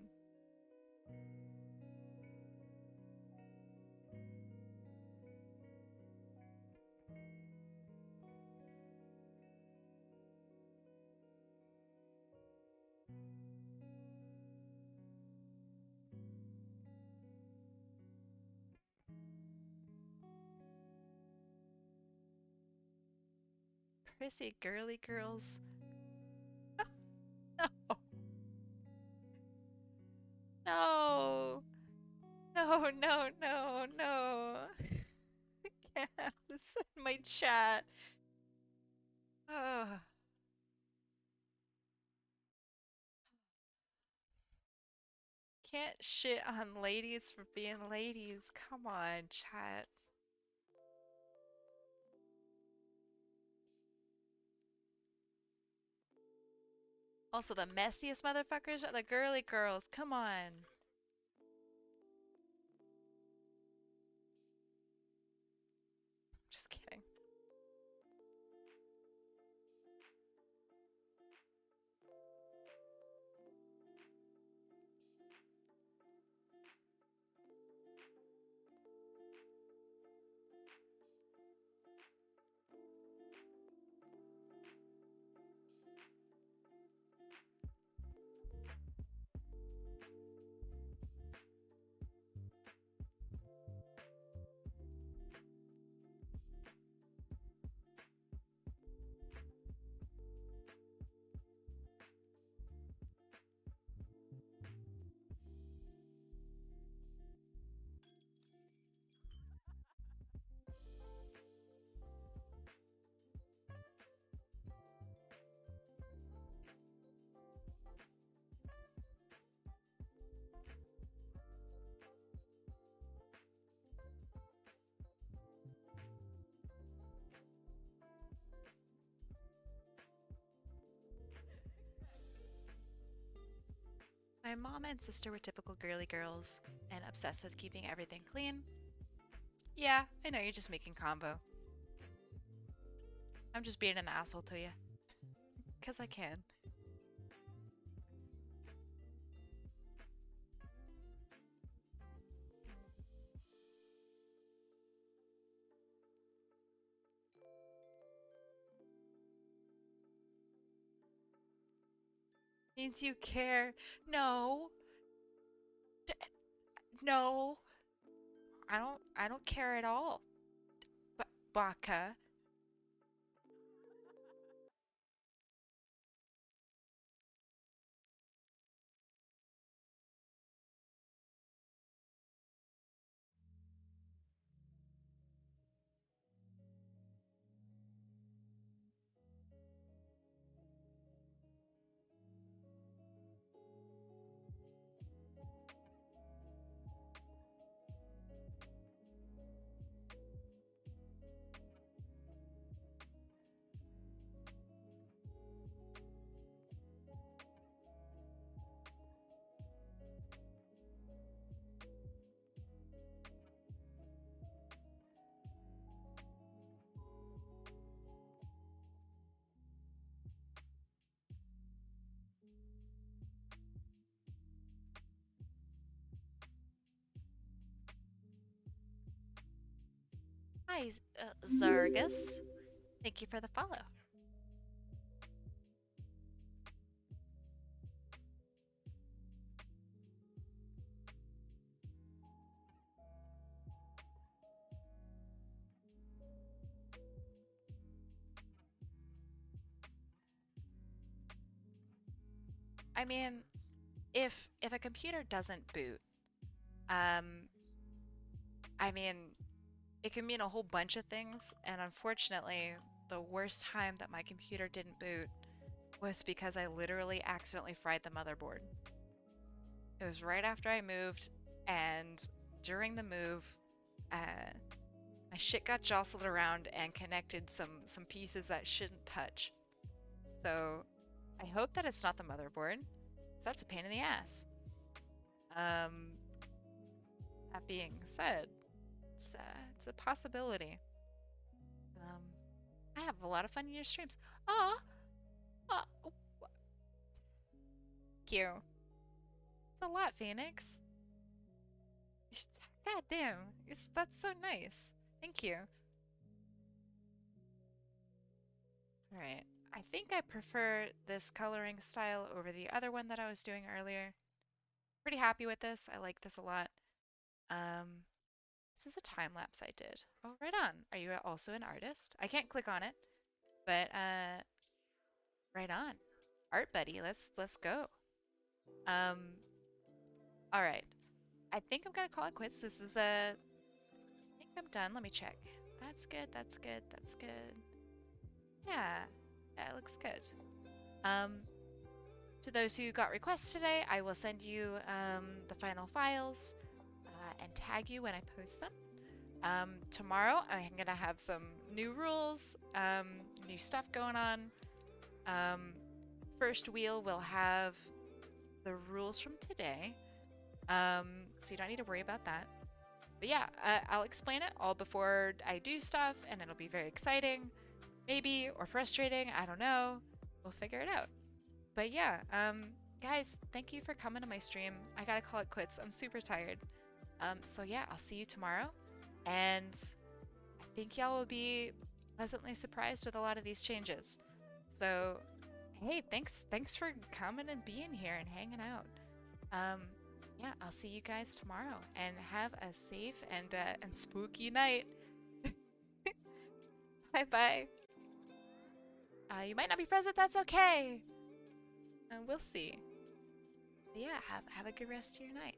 Prissy girly girls. No. No. No, no, no, no. I can't have this in my chat. Ugh. Can't shit on ladies for being ladies. Come on, chat. Also, the messiest motherfuckers are the girly girls. Come on. Just kidding. my mom and sister were typical girly girls and obsessed with keeping everything clean. Yeah, I know you're just making combo. I'm just being an asshole to you. 'Cause I can. Means you care. No. D no. I don't care at all. Baka. Hi, Zargus. Thank you for the follow. I mean, if a computer doesn't boot, um, I mean, it can mean a whole bunch of things, and unfortunately, the worst time that my computer didn't boot was because I literally accidentally fried the motherboard. It was right after I moved, and during the move, uh, my shit got jostled around and connected some pieces that shouldn't touch. So I hope that it's not the motherboard, because that's a pain in the ass. Um, that being said, it's a possibility. Um, I have a lot of fun in your streams. Aw, aw, oh, thank you. It's a lot, Phoenix. God damn, that's so nice. Thank you. All right. I think I prefer this coloring style over the other one that I was doing earlier. Pretty happy with this. I like this a lot. Um, this is a time lapse I did. Oh, right on. Are you also an artist? I can't click on it, but right on. Art buddy, let's go. Um, all right. I think I'm gonna call it quits. This is a. I think I'm done. Let me check. That's good. That's good. That's good. Yeah, that looks good. Um, to those who got requests today, I will send you the final files and tag you when I post them. Tomorrow, I'm gonna have some new rules, new stuff going on. First wheel will have the rules from today, so you don't need to worry about that. But yeah, I'll explain it all before I do stuff, and it'll be very exciting, maybe, or frustrating. I don't know. We'll figure it out. But yeah, guys, thank you for coming to my stream. I gotta call it quits. I'm super tired. So yeah, I'll see you tomorrow, and I think y'all will be pleasantly surprised with a lot of these changes. So, hey, thanks for coming and being here and hanging out. Yeah, I'll see you guys tomorrow, and have a safe and spooky night. Bye bye. You might not be present. That's okay. We'll see. But yeah, have a good rest of your night.